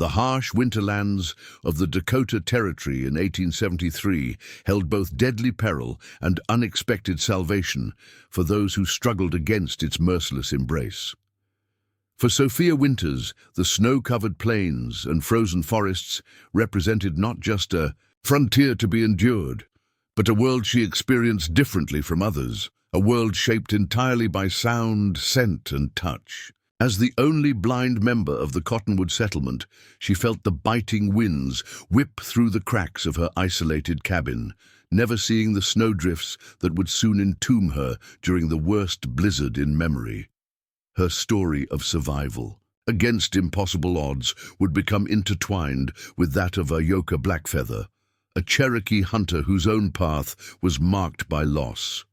The harsh winterlands of the Dakota Territory in 1873 held both deadly peril and unexpected salvation for those who struggled against its merciless embrace. For Sophia Winters, the snow-covered plains and frozen forests represented not just a frontier to be endured, but a world she experienced differently from others, a world shaped entirely by sound, scent, and touch. As the only blind member of the Cottonwood settlement, she felt the biting winds whip through the cracks of her isolated cabin, never seeing the snowdrifts that would soon entomb her during the worst blizzard in memory. Her story of survival, against impossible odds, would become intertwined with that of Ahyoka Blackfeather, a Cherokee hunter whose own path was marked by loss.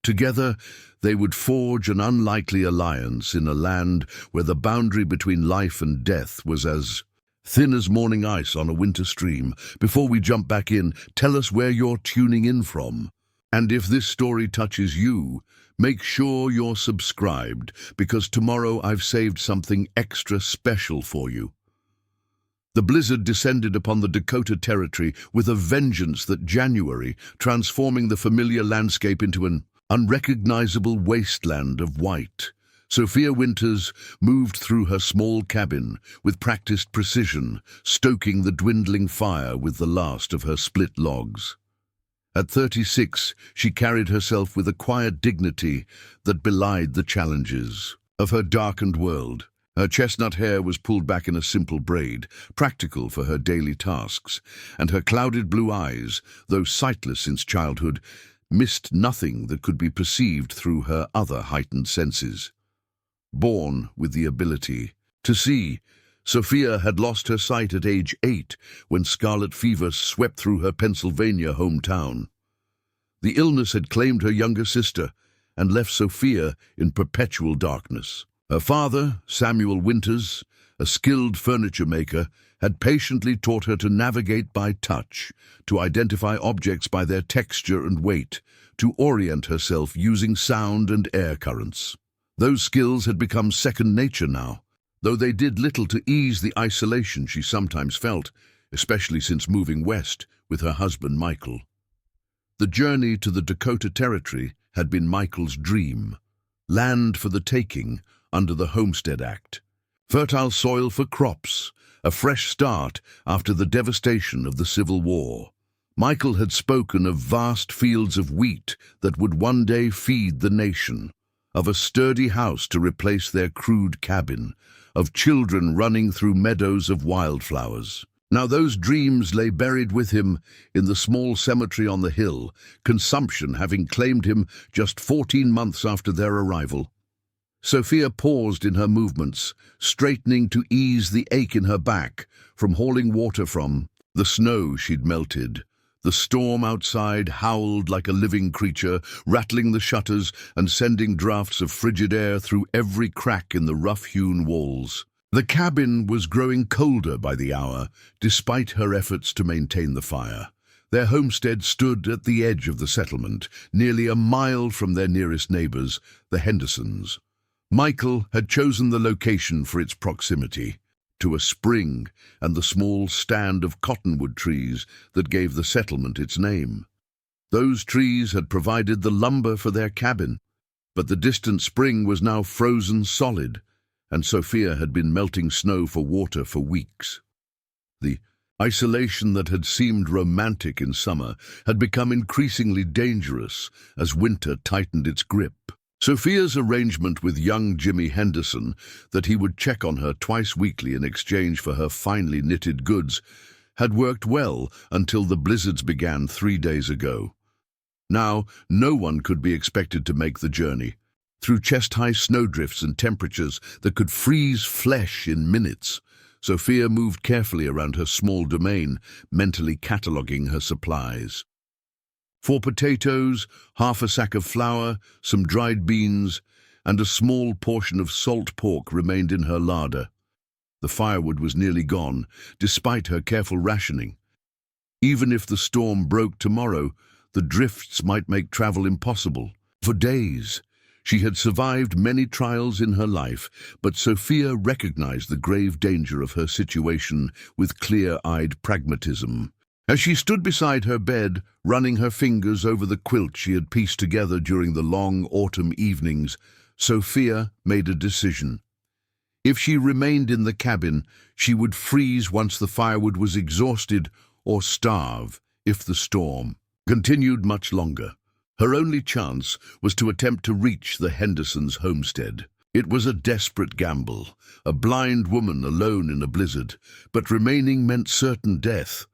Together, they would forge an unlikely alliance in a land where the boundary between life and death was as thin as morning ice on a winter stream. Before we jump back in, tell us where you're tuning in from. And if this story touches you, make sure you're subscribed, because tomorrow I've saved something extra special for you. The blizzard descended upon the Dakota Territory with a vengeance that January, transforming the familiar landscape into an unrecognizable wasteland of white. Sophia Winters moved through her small cabin with practiced precision, stoking the dwindling fire with the last of her split logs. At 36, she carried herself with a quiet dignity that belied the challenges of her darkened world. Her chestnut hair was pulled back in a simple braid, practical for her daily tasks, and her clouded blue eyes, though sightless since childhood, missed nothing that could be perceived through her other heightened senses. Born with the ability to see, Sophia had lost her sight at age 8 when scarlet fever swept through her Pennsylvania hometown. The illness had claimed her younger sister and left Sophia in perpetual darkness. Her father, Samuel Winters, a skilled furniture maker, had patiently taught her to navigate by touch, to identify objects by their texture and weight, to orient herself using sound and air currents. Those skills had become second nature now, though they did little to ease the isolation she sometimes felt, especially since moving west with her husband Michael. The journey to the Dakota Territory had been Michael's dream, land for the taking under the Homestead Act, fertile soil for crops, a fresh start after the devastation of the Civil War. Michael had spoken of vast fields of wheat that would one day feed the nation, of a sturdy house to replace their crude cabin, of children running through meadows of wildflowers. Now those dreams lay buried with him in the small cemetery on the hill, consumption having claimed him just 14 months after their arrival. Sophia paused in her movements, straightening to ease the ache in her back from hauling water from the snow she'd melted. The storm outside howled like a living creature, rattling the shutters and sending drafts of frigid air through every crack in the rough-hewn walls. The cabin was growing colder by the hour, despite her efforts to maintain the fire. Their homestead stood at the edge of the settlement, nearly a mile from their nearest neighbors, the Hendersons. Michael had chosen the location for its proximity to a spring and the small stand of cottonwood trees that gave the settlement its name. Those trees had provided the lumber for their cabin, but the distant spring was now frozen solid, and Sophia had been melting snow for water for weeks. The isolation that had seemed romantic in summer had become increasingly dangerous as winter tightened its grip. Sophia's arrangement with young Jimmy Henderson that he would check on her twice weekly in exchange for her finely knitted goods had worked well until the blizzards began 3 days ago. Now, no one could be expected to make the journey, through chest-high snowdrifts and temperatures that could freeze flesh in minutes. Sophia moved carefully around her small domain, mentally cataloguing her supplies. 4 potatoes, half a sack of flour, some dried beans, and a small portion of salt pork remained in her larder. The firewood was nearly gone, despite her careful rationing. Even if the storm broke tomorrow, the drifts might make travel impossible. For days, She had survived many trials in her life, but Sophia recognized the grave danger of her situation with clear-eyed pragmatism. As she stood beside her bed, running her fingers over the quilt she had pieced together during the long autumn evenings, Sophia made a decision. If she remained in the cabin, she would freeze once the firewood was exhausted, or starve if the storm continued much longer. Her only chance was to attempt to reach the Hendersons' homestead. It was a desperate gamble, a blind woman alone in a blizzard, but remaining meant certain death.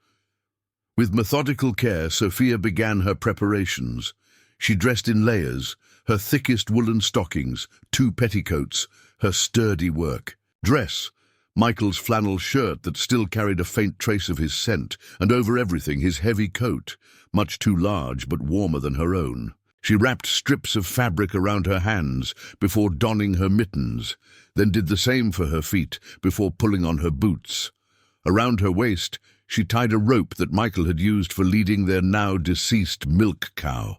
With methodical care, Sophia began her preparations. She dressed in layers, her thickest woolen stockings, 2 petticoats, her sturdy work dress, Michael's flannel shirt that still carried a faint trace of his scent, and over everything his heavy coat, much too large but warmer than her own. She wrapped strips of fabric around her hands before donning her mittens, then did the same for her feet before pulling on her boots. Around her waist, she tied a rope that Michael had used for leading their now-deceased milk cow.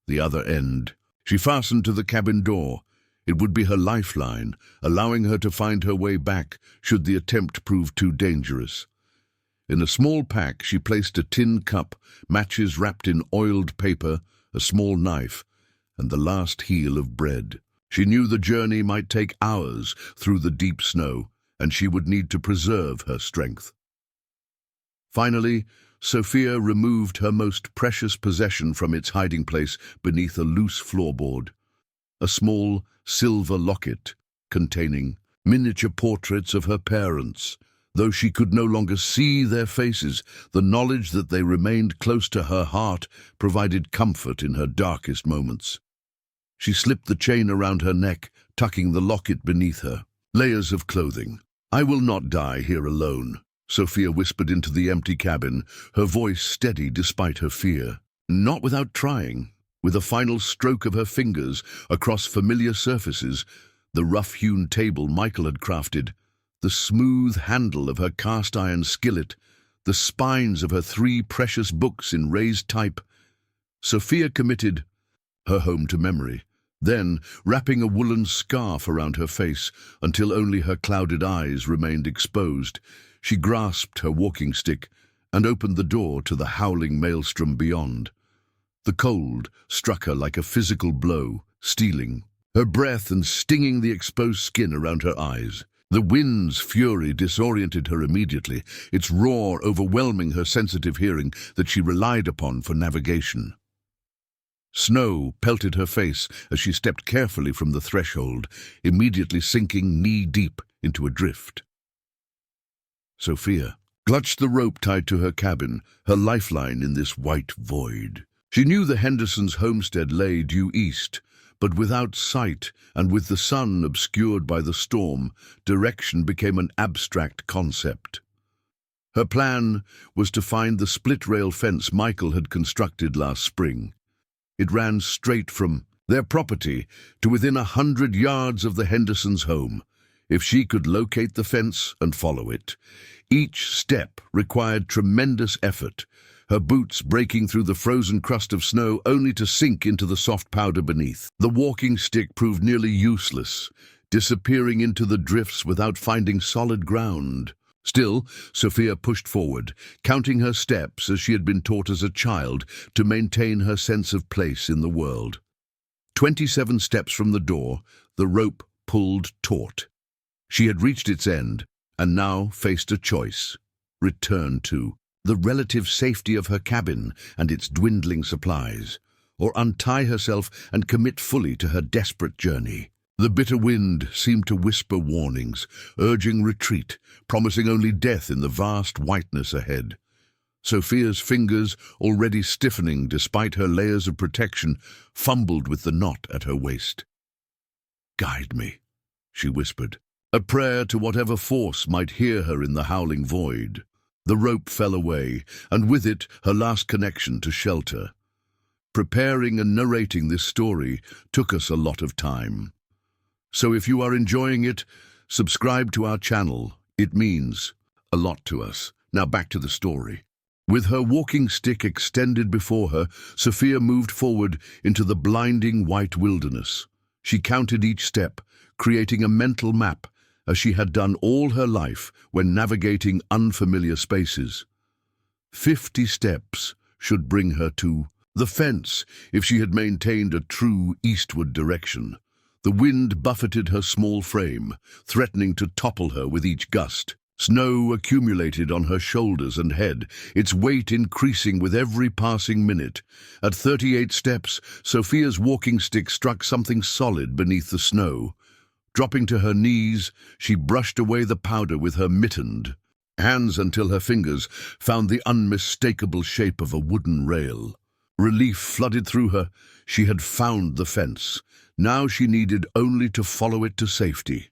The other end she fastened to the cabin door. It would be her lifeline, allowing her to find her way back should the attempt prove too dangerous. In a small pack, she placed a tin cup, matches wrapped in oiled paper, a small knife, and the last heel of bread. She knew the journey might take hours through the deep snow, and she would need to preserve her strength. Finally, Sophia removed her most precious possession from its hiding place beneath a loose floorboard, a small silver locket containing miniature portraits of her parents. Though she could no longer see their faces, the knowledge that they remained close to her heart provided comfort in her darkest moments. She slipped the chain around her neck, tucking the locket beneath her. Layers of clothing. "I will not die here alone," Sophia whispered into the empty cabin, her voice steady despite her fear. Not without trying. With a final stroke of her fingers across familiar surfaces, the rough-hewn table Michael had crafted, the smooth handle of her cast-iron skillet, the spines of her 3 precious books in raised type, Sophia committed her home to memory. Then, wrapping a woolen scarf around her face until only her clouded eyes remained exposed, she grasped her walking stick and opened the door to the howling maelstrom beyond. The cold struck her like a physical blow, stealing her breath and stinging the exposed skin around her eyes. The wind's fury disoriented her immediately, its roar overwhelming her sensitive hearing that she relied upon for navigation. Snow pelted her face as she stepped carefully from the threshold, immediately sinking knee-deep into a drift. Sophia clutched the rope tied to her cabin, her lifeline in this white void. She knew the Hendersons' homestead lay due east, but without sight and with the sun obscured by the storm, direction became an abstract concept. Her plan was to find the split-rail fence Michael had constructed last spring. It ran straight from their property to within 100 yards of the Hendersons' home. If she could locate the fence and follow it, each step required tremendous effort, her boots breaking through the frozen crust of snow only to sink into the soft powder beneath. The walking stick proved nearly useless, disappearing into the drifts without finding solid ground. Still, Sophia pushed forward, counting her steps as she had been taught as a child to maintain her sense of place in the world. 27 steps from the door, the rope pulled taut. She had reached its end, and now faced a choice: return to the relative safety of her cabin and its dwindling supplies, or untie herself and commit fully to her desperate journey. The bitter wind seemed to whisper warnings, urging retreat, promising only death in the vast whiteness ahead. Sophia's fingers, already stiffening despite her layers of protection, fumbled with the knot at her waist. "Guide me," she whispered, a prayer to whatever force might hear her in the howling void. The rope fell away, and with it her last connection to shelter. Preparing and narrating this story took us a lot of time. So if you are enjoying it, subscribe to our channel. It means a lot to us. Now back to the story. With her walking stick extended before her, Sophia moved forward into the blinding white wilderness. She counted each step, creating a mental map, as she had done all her life when navigating unfamiliar spaces. 50 steps should bring her to the fence if she had maintained a true eastward direction. The wind buffeted her small frame, threatening to topple her with each gust. Snow accumulated on her shoulders and head, its weight increasing with every passing minute. At 38 steps, Sophia's walking stick struck something solid beneath the snow. Dropping to her knees, she brushed away the powder with her mittened hands until her fingers found the unmistakable shape of a wooden rail. Relief flooded through her. She had found the fence. Now she needed only to follow it to safety.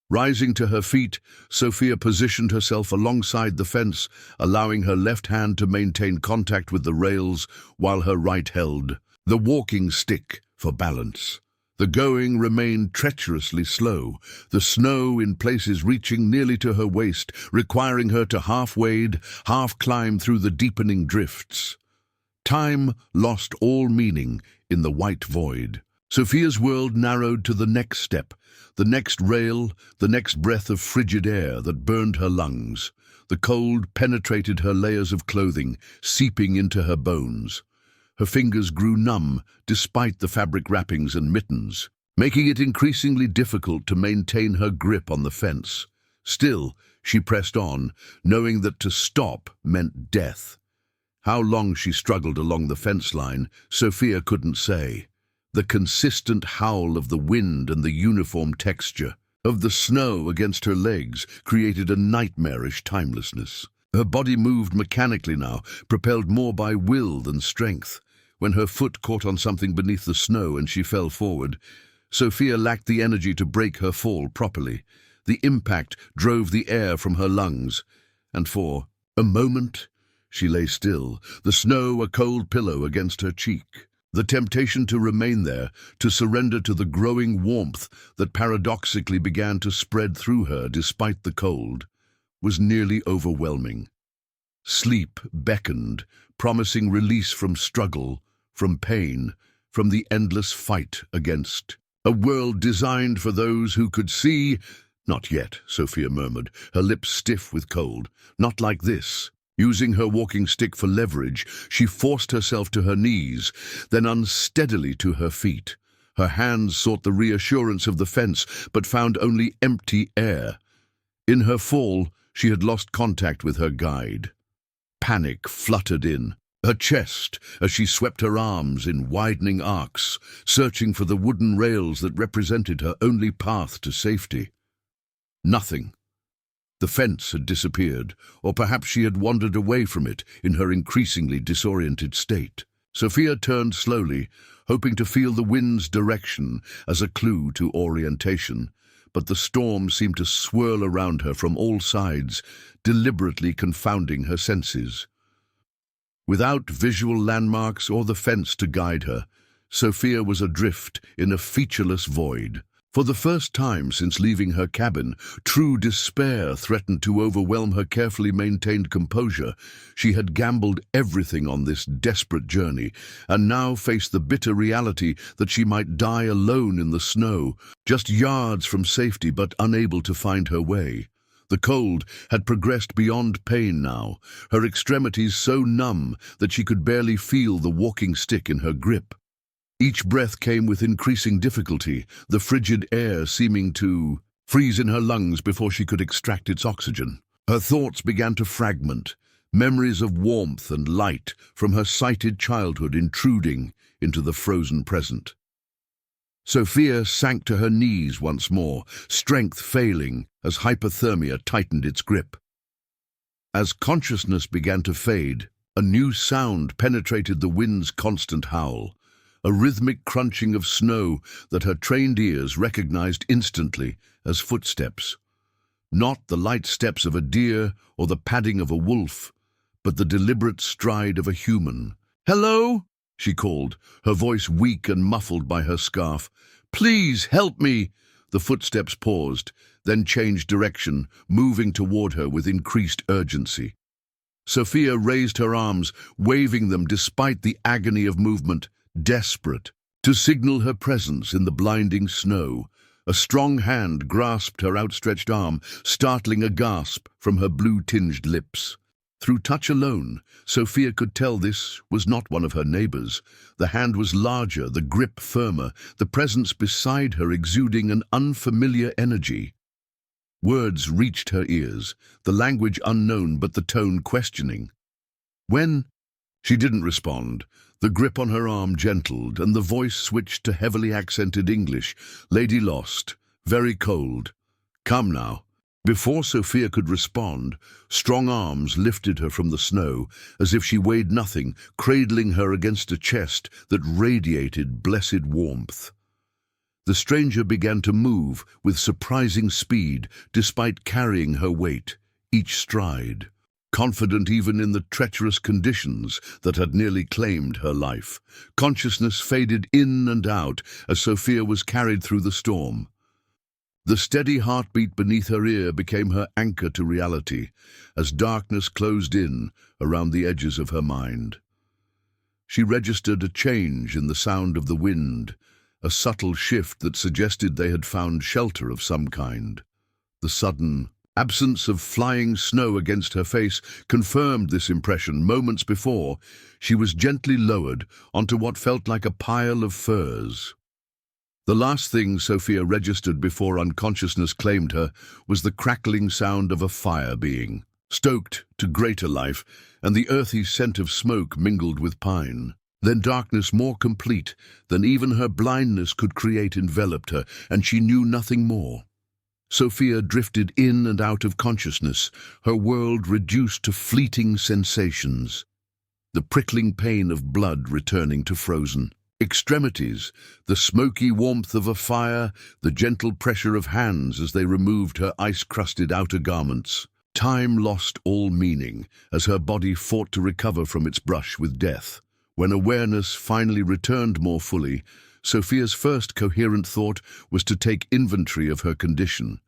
Rising to her feet, Sophia positioned herself alongside the fence, allowing her left hand to maintain contact with the rails while her right held the walking stick for balance. The going remained treacherously slow, the snow in places reaching nearly to her waist, requiring her to half-wade, half-climb through the deepening drifts. Time lost all meaning in the white void. Sophia's world narrowed to the next step, the next rail, the next breath of frigid air that burned her lungs. The cold penetrated her layers of clothing, seeping into her bones. Her fingers grew numb despite the fabric wrappings and mittens, making it increasingly difficult to maintain her grip on the fence. Still, she pressed on, knowing that to stop meant death. How long she struggled along the fence line, Sophia couldn't say. The consistent howl of the wind and the uniform texture of the snow against her legs created a nightmarish timelessness. Her body moved mechanically now, propelled more by will than strength. When her foot caught on something beneath the snow and she fell forward, Sophia lacked the energy to break her fall properly. The impact drove the air from her lungs, and for a moment she lay still, the snow a cold pillow against her cheek. The temptation to remain there, to surrender to the growing warmth that paradoxically began to spread through her despite the cold, was nearly overwhelming. Sleep beckoned, promising release from struggle, from pain, from the endless fight against a world designed for those who could see. Not yet, Sophia murmured, her lips stiff with cold. Not like this. Using her walking stick for leverage, she forced herself to her knees, then unsteadily to her feet. Her hands sought the reassurance of the fence, but found only empty air. In her fall, she had lost contact with her guide. Panic fluttered in her chest as she swept her arms in widening arcs, searching for the wooden rails that represented her only path to safety. Nothing. The fence had disappeared, or perhaps she had wandered away from it in her increasingly disoriented state. Sophia turned slowly, hoping to feel the wind's direction as a clue to orientation, but the storm seemed to swirl around her from all sides, deliberately confounding her senses. Without visual landmarks or the fence to guide her, Sophia was adrift in a featureless void. For the first time since leaving her cabin, true despair threatened to overwhelm her carefully maintained composure. She had gambled everything on this desperate journey, and now faced the bitter reality that she might die alone in the snow, just yards from safety but unable to find her way. The cold had progressed beyond pain now, her extremities so numb that she could barely feel the walking stick in her grip. Each breath came with increasing difficulty, the frigid air seeming to freeze in her lungs before she could extract its oxygen. Her thoughts began to fragment, memories of warmth and light from her sighted childhood intruding into the frozen present. Sophia sank to her knees once more, strength failing as hypothermia tightened its grip. As consciousness began to fade, a new sound penetrated the wind's constant howl, a rhythmic crunching of snow that her trained ears recognized instantly as footsteps. Not the light steps of a deer or the padding of a wolf, but the deliberate stride of a human. "Hello?" she called, her voice weak and muffled by her scarf. "Please help me!" The footsteps paused, then changed direction, moving toward her with increased urgency. Sophia raised her arms, waving them despite the agony of movement, desperate To signal her presence in the blinding snow, a strong hand grasped her outstretched arm, startling a gasp from her blue-tinged lips. Through touch alone, Sophia could tell this was not one of her neighbors. The hand was larger, the grip firmer, the presence beside her exuding an unfamiliar energy. Words reached her ears, the language unknown but the tone questioning. When? She didn't respond. The grip on her arm gentled, and the voice switched to heavily accented English. Lady lost, very cold. Come now. Before Sophia could respond, strong arms lifted her from the snow, as if she weighed nothing, cradling her against a chest that radiated blessed warmth. The stranger began to move with surprising speed, despite carrying her weight, each stride. Confident even in the treacherous conditions that had nearly claimed her life. Consciousness faded in and out as Sophia was carried through the storm. The steady heartbeat beneath her ear became her anchor to reality, as darkness closed in around the edges of her mind. She registered a change in the sound of the wind, a subtle shift that suggested they had found shelter of some kind. The sudden absence of flying snow against her face confirmed this impression. Moments before, she was gently lowered onto what felt like a pile of furs. The last thing Sophia registered before unconsciousness claimed her was the crackling sound of a fire being stoked to greater life, and the earthy scent of smoke mingled with pine. Then darkness more complete than even her blindness could create enveloped her, and she knew nothing more. Sophia drifted in and out of consciousness, her world reduced to fleeting sensations. The prickling pain of blood returning to frozen extremities, the smoky warmth of a fire, the gentle pressure of hands as they removed her ice-crusted outer garments. Time lost all meaning as her body fought to recover from its brush with death. When awareness finally returned more fully, Sophia's first coherent thought was to take inventory of her condition.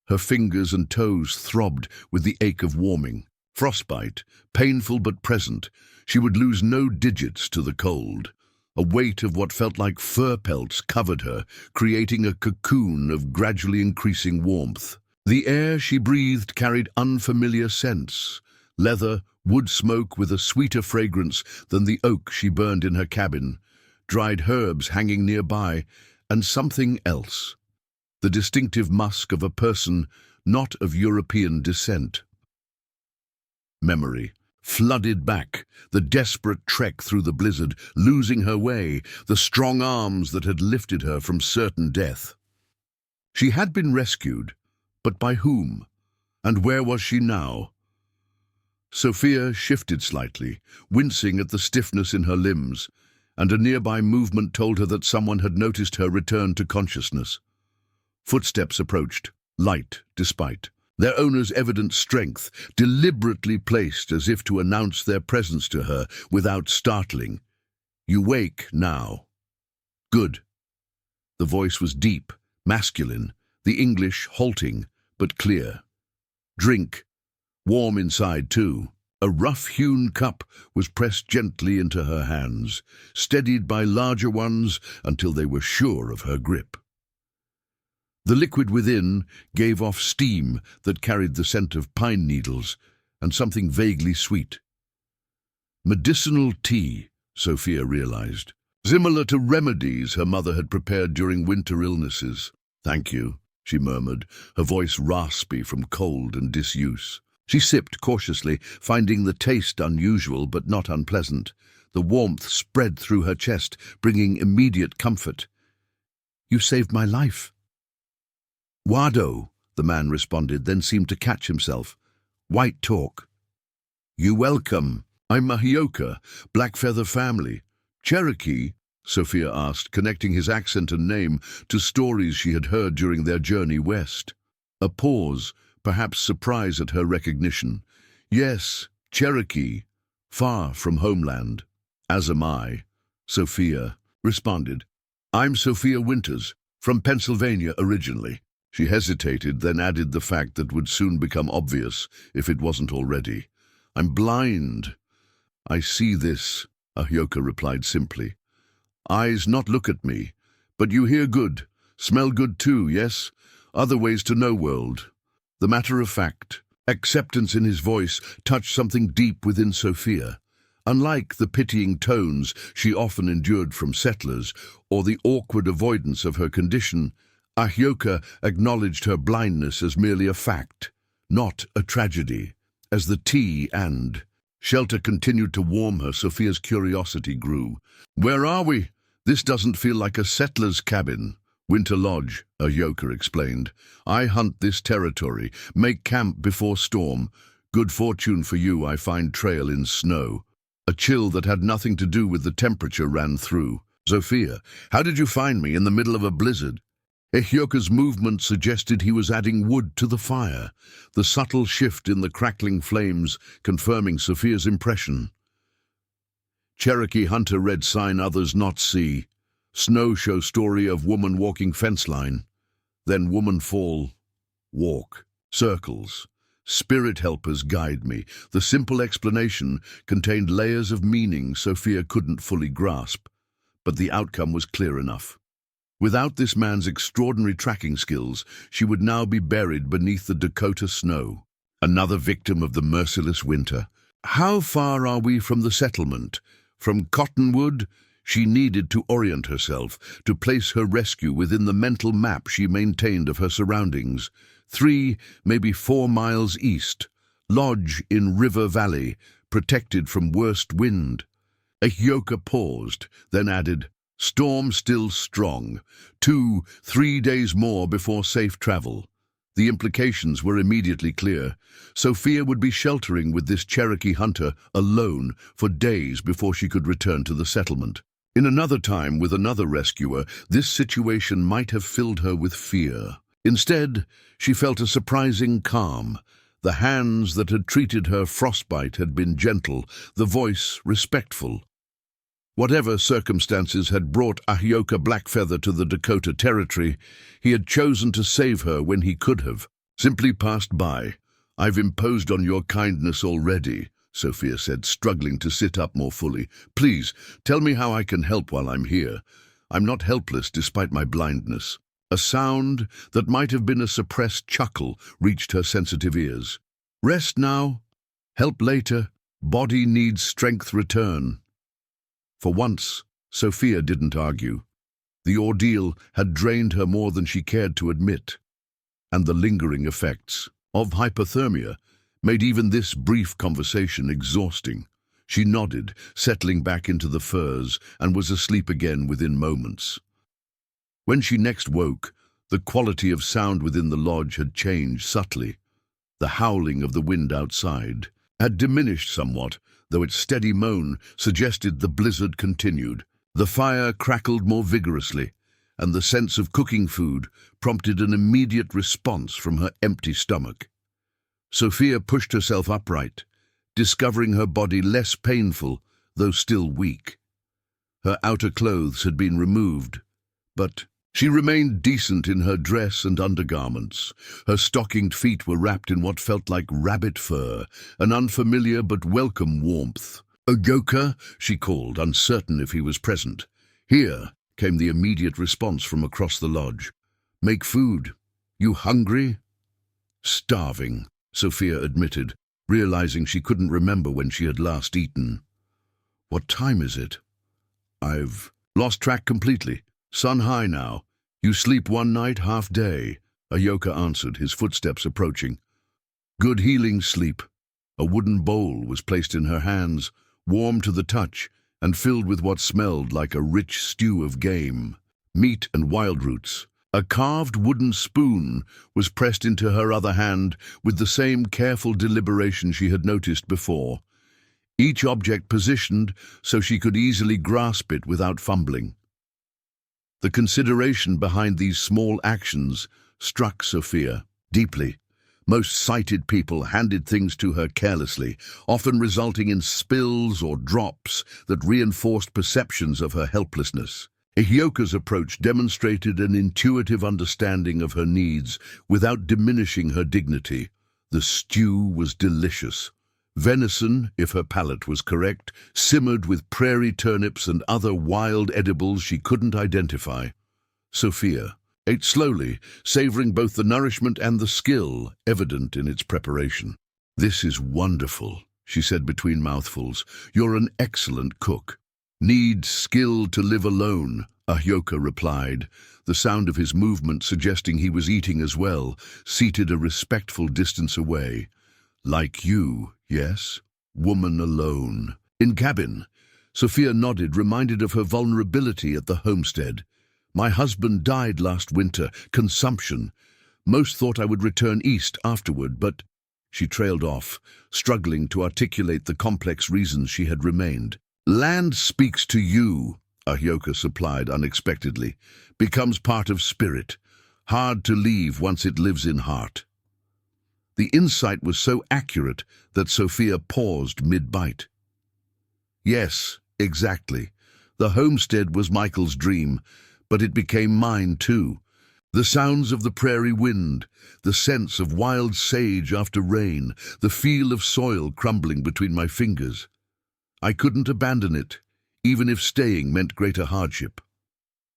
Her fingers and toes throbbed with the ache of warming. Frostbite, painful but present, she would lose no digits to the cold. A weight of what felt like fur pelts covered her, creating a cocoon of gradually increasing warmth. The air she breathed carried unfamiliar scents: leather, wood smoke with a sweeter fragrance than the oak she burned in her cabin, dried herbs hanging nearby, and something else. The distinctive musk of a person not of European descent. Memory flooded back, the desperate trek through the blizzard, losing her way, the strong arms that had lifted her from certain death. She had been rescued, but by whom? And where was she now? Sophia shifted slightly, wincing at the stiffness in her limbs, and a nearby movement told her that someone had noticed her return to consciousness. Footsteps approached, light despite. Their owner's evident strength, deliberately placed as if to announce their presence to her without startling. "You wake now." "Good." The voice was deep, masculine, the English halting, but clear. "Drink." Warm inside, too. A rough-hewn cup was pressed gently into her hands, steadied by larger ones until they were sure of her grip. The liquid within gave off steam that carried the scent of pine needles and something vaguely sweet. Medicinal tea, Sophia realized, similar to remedies her mother had prepared during winter illnesses. "Thank you," she murmured, her voice raspy from cold and disuse. She sipped cautiously, finding the taste unusual but not unpleasant. The warmth spread through her chest, bringing immediate comfort. "You saved my life." "Wado," the man responded, then seemed to catch himself. "White talk." "You welcome. I'm Ahyoka, Blackfeather family." "Cherokee?" Sophia asked, connecting his accent and name to stories she had heard during their journey west. A pause, perhaps surprise at her recognition. "Yes, Cherokee, far from homeland." "As am I," Sophia responded. "I'm Sophia Winters, from Pennsylvania originally." She hesitated, then added the fact that would soon become obvious, if it wasn't already. "I'm blind." "I see this," Ahyoka replied simply. Eyes not look at me. But you hear good, smell good too, yes? Other ways to know world. The matter of fact. Acceptance in his voice touched something deep within Sophia. Unlike the pitying tones she often endured from settlers, or the awkward avoidance of her condition, Ahyoka acknowledged her blindness as merely a fact, not a tragedy. As the tea and shelter continued to warm her, Sophia's curiosity grew. "Where are we? This doesn't feel like a settler's cabin." "Winter Lodge," Ahyoka explained. "I hunt this territory, make camp before storm. Good fortune for you, I find trail in snow." A chill that had nothing to do with the temperature ran through. "Sophia, how did you find me in the middle of a blizzard?" Ahyoka's movement suggested he was adding wood to the fire, the subtle shift in the crackling flames confirming Sophia's impression. Cherokee hunter red sign others not see. Snow show story of woman walking fence line. Then woman fall. Walk. Circles. Spirit helpers guide me. The simple explanation contained layers of meaning Sophia couldn't fully grasp, but the outcome was clear enough. Without this man's extraordinary tracking skills, she would now be buried beneath the Dakota snow, another victim of the merciless winter. "How far are we from the settlement? From Cottonwood?" She needed to orient herself, to place her rescue within the mental map she maintained of her surroundings. 3, maybe 4 miles east. Lodge in River Valley, protected from worst wind. Ahyoka paused, then added, "Storm still strong. 2, 3 days more before safe travel." The implications were immediately clear. Sophia would be sheltering with this Cherokee hunter alone for days before she could return to the settlement. In another time, with another rescuer, this situation might have filled her with fear. Instead, she felt a surprising calm. The hands that had treated her frostbite had been gentle, the voice respectful. Whatever circumstances had brought Ahyoka Blackfeather to the Dakota Territory, he had chosen to save her when he could have. "Simply passed by. I've imposed on your kindness already," Sophia said, struggling to sit up more fully. "Please, tell me how I can help while I'm here. I'm not helpless despite my blindness." A sound that might have been a suppressed chuckle reached her sensitive ears. "Rest now. Help later. Body needs strength return." For once, Sophia didn't argue. The ordeal had drained her more than she cared to admit, and the lingering effects of hypothermia made even this brief conversation exhausting. She nodded, settling back into the furs, and was asleep again within moments. When she next woke, the quality of sound within the lodge had changed subtly. The howling of the wind outside had diminished somewhat, though its steady moan suggested the blizzard continued. The fire crackled more vigorously, and the sense of cooking food prompted an immediate response from her empty stomach. Sophia pushed herself upright, discovering her body less painful, though still weak. Her outer clothes had been removed, but she remained decent in her dress and undergarments. Her stockinged feet were wrapped in what felt like rabbit fur, an unfamiliar but welcome warmth. "Ahyoka," she called, uncertain if he was present. "Here," came the immediate response from across the lodge. "Make food. You hungry?" "Starving," Sophia admitted, realizing she couldn't remember when she had last eaten. "What time is it?" "I've lost track completely. Sun high now. You sleep one night, half day," Ahyoka answered, his footsteps approaching. "Good healing sleep." A wooden bowl was placed in her hands, warm to the touch, and filled with what smelled like a rich stew of game, meat and wild roots. A carved wooden spoon was pressed into her other hand with the same careful deliberation she had noticed before, each object positioned so she could easily grasp it without fumbling. The consideration behind these small actions struck Sophia deeply. Most sighted people handed things to her carelessly, often resulting in spills or drops that reinforced perceptions of her helplessness. Ahyoka's approach demonstrated an intuitive understanding of her needs without diminishing her dignity. The stew was delicious, Venison, if her palate was correct, simmered with prairie turnips and other wild edibles she couldn't identify. Sophia ate slowly, savoring both the nourishment and the skill evident in its preparation. "This is wonderful," she said between mouthfuls. "You're an excellent cook." "Need skill to live alone," Ahyoka replied, the sound of his movement suggesting he was eating as well, seated a respectful distance away. "Like you, yes? Woman alone." In cabin, Sophia nodded, reminded of her vulnerability at the homestead. "My husband died last winter, consumption. Most thought I would return east afterward, but—" She trailed off, struggling to articulate the complex reasons she had remained. "Land speaks to you," Ahyoka supplied unexpectedly. "Becomes part of spirit. Hard to leave once it lives in heart." The insight was so accurate that Sophia paused mid-bite. "Yes, exactly. The homestead was Michael's dream, but it became mine too. The sounds of the prairie wind, the sense of wild sage after rain, the feel of soil crumbling between my fingers. I couldn't abandon it, even if staying meant greater hardship."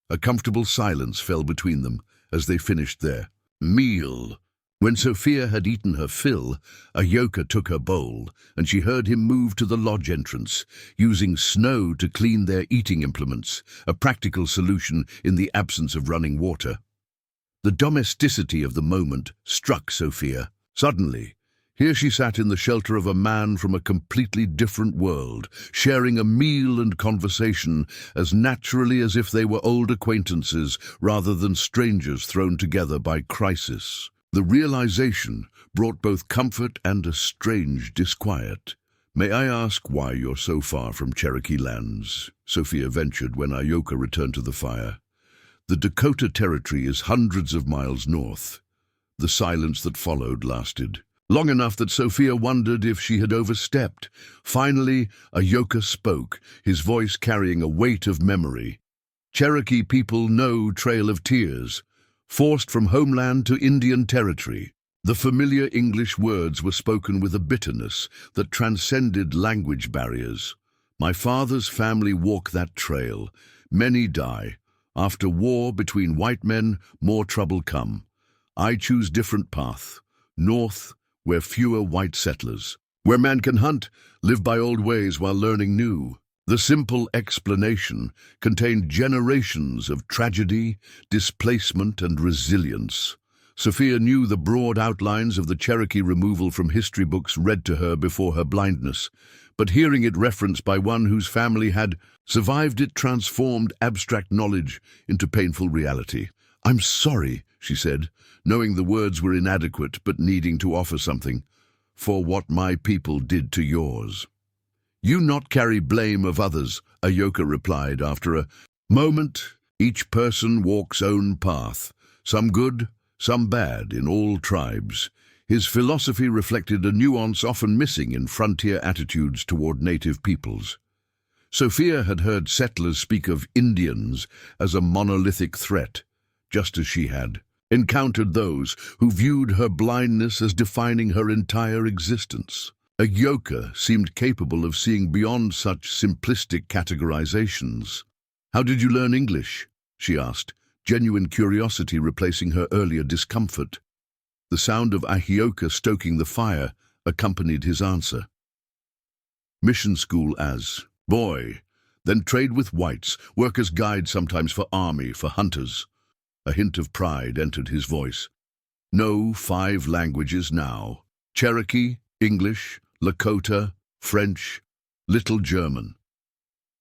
A comfortable silence fell between them as they finished their meal. When Sophia had eaten her fill, Ahyoka took her bowl, and she heard him move to the lodge entrance, using snow to clean their eating implements, a practical solution in the absence of running water. The domesticity of the moment struck Sophia. Suddenly, here she sat in the shelter of a man from a completely different world, sharing a meal and conversation as naturally as if they were old acquaintances rather than strangers thrown together by crisis. The realization brought both comfort and a strange disquiet. "May I ask why you're so far from Cherokee lands?" Sophia ventured when Ahyoka returned to the fire. "The Dakota Territory is hundreds of miles north." The silence that followed lasted long enough that Sophia wondered if she had overstepped. Finally, Ahyoka spoke, his voice carrying a weight of memory. "Cherokee people know Trail of Tears. Forced from homeland to Indian Territory." The familiar English words were spoken with a bitterness that transcended language barriers. "My father's family walk that trail. Many die. After war between white men, more trouble come. I choose different path. North, where fewer white settlers. Where man can hunt, live by old ways while learning new." The simple explanation contained generations of tragedy, displacement, and resilience. Sophia knew the broad outlines of the Cherokee removal from history books read to her before her blindness, but hearing it referenced by one whose family had survived it transformed abstract knowledge into painful reality. "I'm sorry," she said, knowing the words were inadequate but needing to offer something, "for what my people did to yours." "You not carry blame of others," Ahyoka replied after a moment. "Each person walks own path, some good, some bad, in all tribes." His philosophy reflected a nuance often missing in frontier attitudes toward native peoples. Sophia had heard settlers speak of Indians as a monolithic threat, just as she had encountered those who viewed her blindness as defining her entire existence. Ahyoka seemed capable of seeing beyond such simplistic categorizations. "How did you learn English?" she asked, genuine curiosity replacing her earlier discomfort. The sound of Ahyoka stoking the fire accompanied his answer. "Mission school as boy, then trade with whites, work as guide sometimes for army, for hunters." A hint of pride entered his voice. "Know 5 languages now. Cherokee, English, Lakota, French, little German."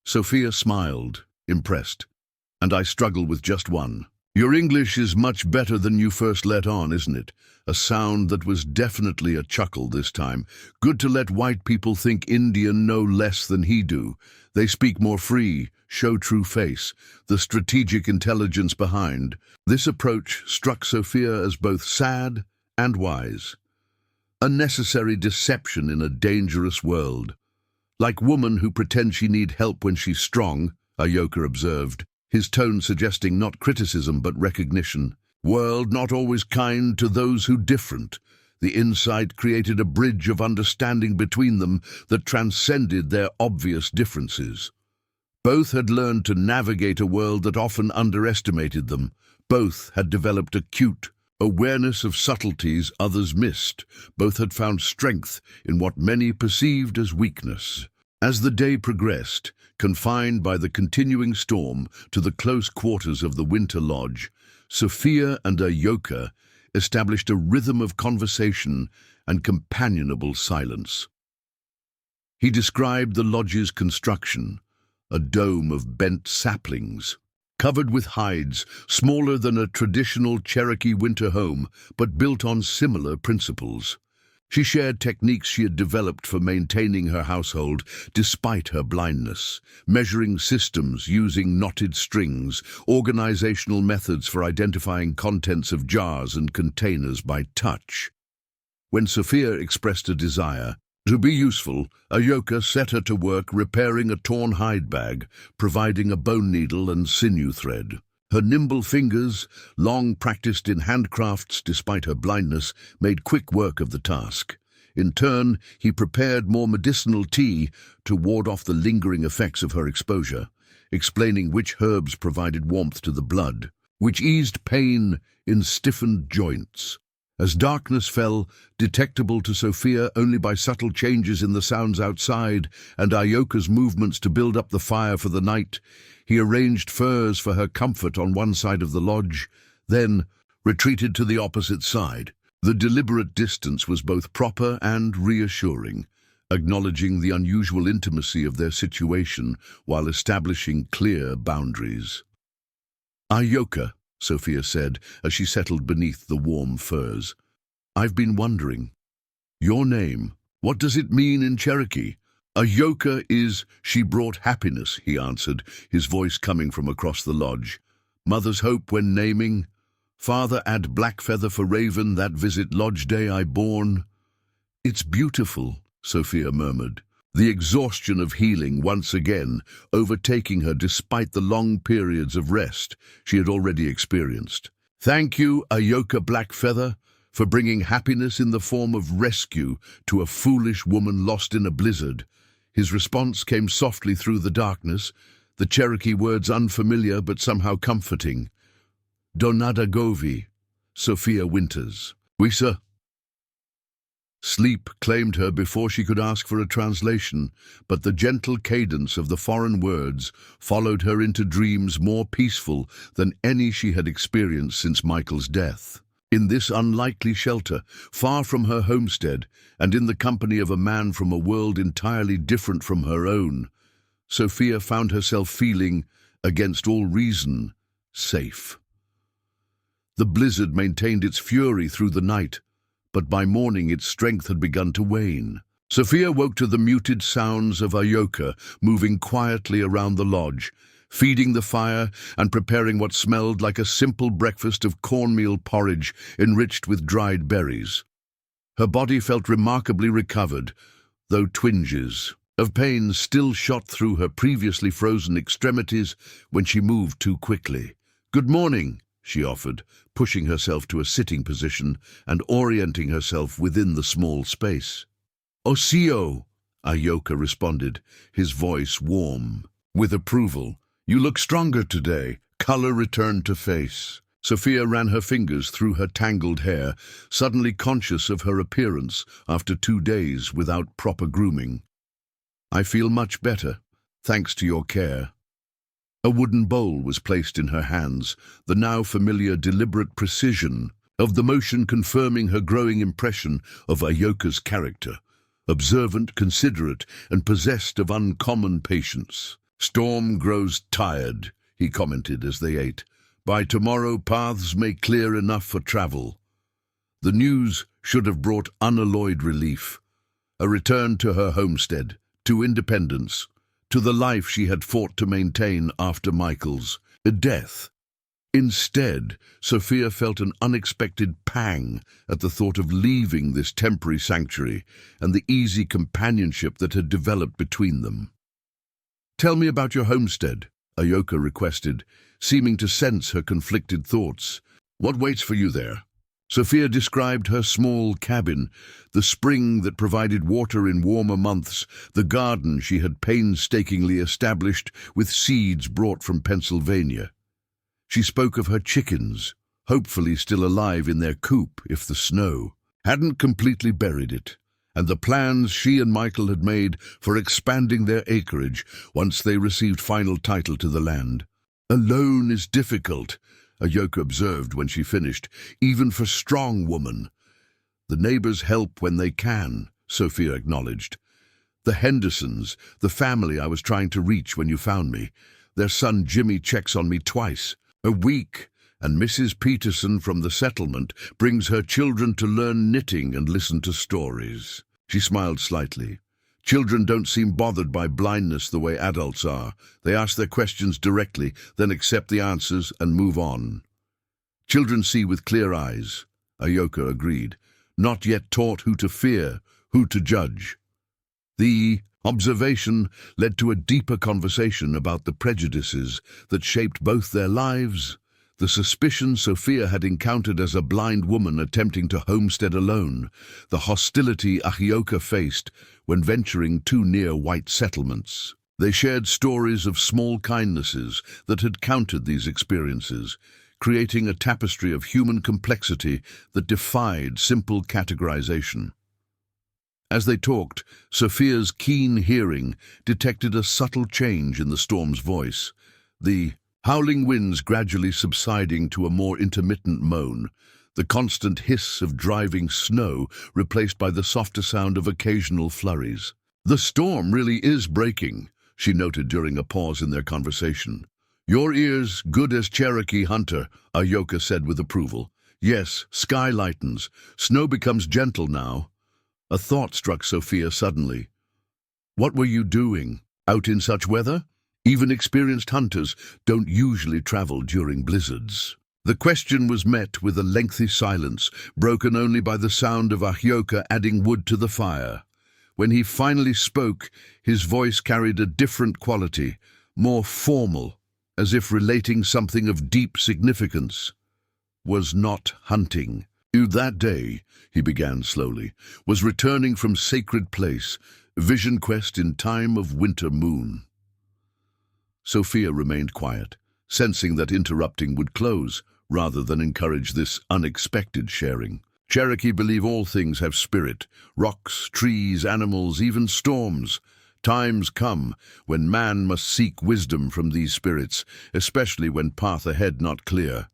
Sophia smiled, impressed. "And I struggle with just one." "Your English is much better than you first let on, isn't it?" A sound that was definitely a chuckle this time. "Good to let white people think Indian no less than he do. They speak more free, show true face, the strategic intelligence behind." This approach struck Sophia as both sad and wise. A necessary deception in a dangerous world. "Like woman who pretends she need help when she's strong," Ahyoka observed, his tone suggesting not criticism but recognition. "World not always kind to those who different. The insight created a bridge of understanding between them that transcended their obvious differences. Both had learned to navigate a world that often underestimated them. Both had developed acute awareness of subtleties others missed. Both had found strength in what many perceived as weakness. As the day progressed, confined by the continuing storm to the close quarters of the winter lodge, Sophia and Ahyoka established a rhythm of conversation and companionable silence. He described the lodge's construction, a dome of bent saplings, covered with hides, smaller than a traditional Cherokee winter home, but built on similar principles. She shared techniques she had developed for maintaining her household despite her blindness, measuring systems using knotted strings, organizational methods for identifying contents of jars and containers by touch. When Sophia expressed a desire to be useful, Ahyoka set her to work repairing a torn hide bag, providing a bone needle and sinew thread. Her nimble fingers, long practiced in handcrafts despite her blindness, made quick work of the task. In turn, he prepared more medicinal tea to ward off the lingering effects of her exposure, explaining which herbs provided warmth to the blood, which eased pain in stiffened joints. As darkness fell, detectable to Sophia only by subtle changes in the sounds outside and Ahyoka's movements to build up the fire for the night, he arranged furs for her comfort on one side of the lodge, then retreated to the opposite side. The deliberate distance was both proper and reassuring, acknowledging the unusual intimacy of their situation while establishing clear boundaries. "Ahyoka," Sophia said as she settled beneath the warm furs, "I've been wondering. Your name, what does it mean in Cherokee?" "Ahyoka is, she brought happiness," he answered, his voice coming from across the lodge. "Mother's hope when naming. Father add Blackfeather for Raven that visit lodge day I born." "It's beautiful," Sophia murmured, the exhaustion of healing once again overtaking her despite the long periods of rest she had already experienced. "Thank you, Ahyoka Blackfeather, for bringing happiness in the form of rescue to a foolish woman lost in a blizzard." His response came softly through the darkness, the Cherokee words unfamiliar but somehow comforting. "Donadagovi, Sophia Winters. Wisa." Sleep claimed her before she could ask for a translation, but the gentle cadence of the foreign words followed her into dreams more peaceful than any she had experienced since Michael's death. In this unlikely shelter, far from her homestead, and in the company of a man from a world entirely different from her own, Sophia found herself feeling, against all reason, safe. The blizzard maintained its fury through the night, but by morning its strength had begun to wane. Sophia woke to the muted sounds of Ahyoka moving quietly around the lodge, feeding the fire and preparing what smelled like a simple breakfast of cornmeal porridge enriched with dried berries. Her body felt remarkably recovered, though twinges of pain still shot through her previously frozen extremities when she moved too quickly. "Good morning," she offered, pushing herself to a sitting position and orienting herself within the small space. "Osio," Ahyoka responded, his voice warm with approval. "You look stronger today." Color returned to face. Sophia ran her fingers through her tangled hair, suddenly conscious of her appearance after 2 days without proper grooming. "I feel much better, thanks to your care." A wooden bowl was placed in her hands, the now familiar deliberate precision of the motion confirming her growing impression of Ahyoka's character, observant, considerate, and possessed of uncommon patience. "Storm grows tired," he commented as they ate. "By tomorrow paths may clear enough for travel." The news should have brought unalloyed relief. A return to her homestead, to independence, to the life she had fought to maintain after Michael's death. Instead, Sophia felt an unexpected pang at the thought of leaving this temporary sanctuary and the easy companionship that had developed between them. "Tell me about your homestead," Ahyoka requested, seeming to sense her conflicted thoughts. "What waits for you there?" Sophia described her small cabin, the spring that provided water in warmer months, the garden she had painstakingly established with seeds brought from Pennsylvania. She spoke of her chickens, hopefully still alive in their coop if the snow hadn't completely buried it, and the plans she and Michael had made for expanding their acreage once they received final title to the land. "Alone is difficult," Ahyoka observed when she finished, "even for strong women." "The neighbors help when they can," Sophia acknowledged. "The Hendersons, the family I was trying to reach when you found me. Their son Jimmy checks on me twice a week, and Mrs. Peterson from the settlement brings her children to learn knitting and listen to stories." She smiled slightly. "Children don't seem bothered by blindness the way adults are. They ask their questions directly, then accept the answers and move on." "Children see with clear eyes," Ahyoka agreed, "not yet taught who to fear, who to judge." The observation led to a deeper conversation about the prejudices that shaped both their lives, the suspicion Sophia had encountered as a blind woman attempting to homestead alone, the hostility Ahyoka faced when venturing too near white settlements. They shared stories of small kindnesses that had countered these experiences, creating a tapestry of human complexity that defied simple categorization. As they talked, Sophia's keen hearing detected a subtle change in the storm's voice, the howling winds gradually subsiding to a more intermittent moan, the constant hiss of driving snow replaced by the softer sound of occasional flurries. "The storm really is breaking," she noted during a pause in their conversation. "Your ears good as Cherokee hunter," Ahyoka said with approval. "Yes, sky lightens. Snow becomes gentle now." A thought struck Sophia suddenly. "What were you doing? Out in such weather? Even experienced hunters don't usually travel during blizzards." The question was met with a lengthy silence, broken only by the sound of Ahyoka adding wood to the fire. When he finally spoke, his voice carried a different quality, more formal, as if relating something of deep significance. "Was not hunting. You that day," he began slowly, "was returning from sacred place, vision quest in time of winter moon." Sophia remained quiet, sensing that interrupting would close, rather than encourage this unexpected sharing. Cherokee believe all things have spirit, rocks, trees, animals, even storms. Times come when man must seek wisdom from these spirits, especially when path ahead not clear.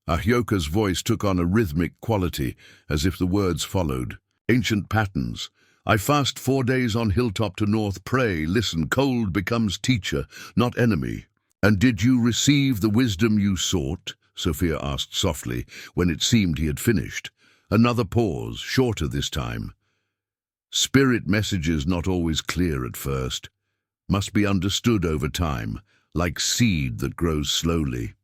Ahyoka's voice took on a rhythmic quality, as if the words followed ancient patterns. "I fast 4 days on hilltop to north, pray, listen, cold becomes teacher, not enemy." "And did you receive the wisdom you sought?" Sophia asked softly, when it seemed he had finished. Another pause, shorter this time. "Spirit messages not always clear at first. Must be understood over time, like seed that grows slowly."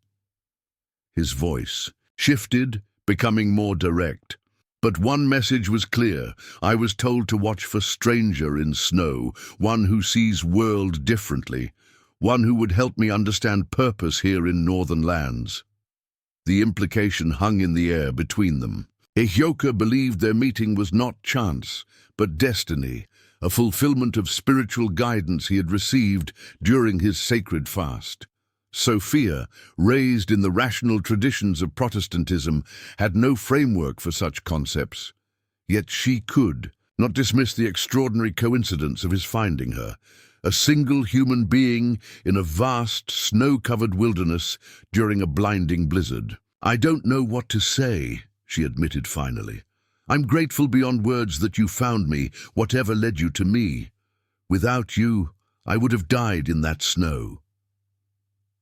His voice shifted, becoming more direct. "But one message was clear. I was told to watch for stranger in snow, one who sees world differently, one who would help me understand purpose here in northern lands." The implication hung in the air between them. Ahyoka believed their meeting was not chance, but destiny, a fulfillment of spiritual guidance he had received during his sacred fast. Sophia, raised in the rational traditions of Protestantism, had no framework for such concepts. Yet she could not dismiss the extraordinary coincidence of his finding her, a single human being in a vast, snow-covered wilderness during a blinding blizzard. "I don't know what to say," she admitted finally. "I'm grateful beyond words that you found me, whatever led you to me. Without you, I would have died in that snow."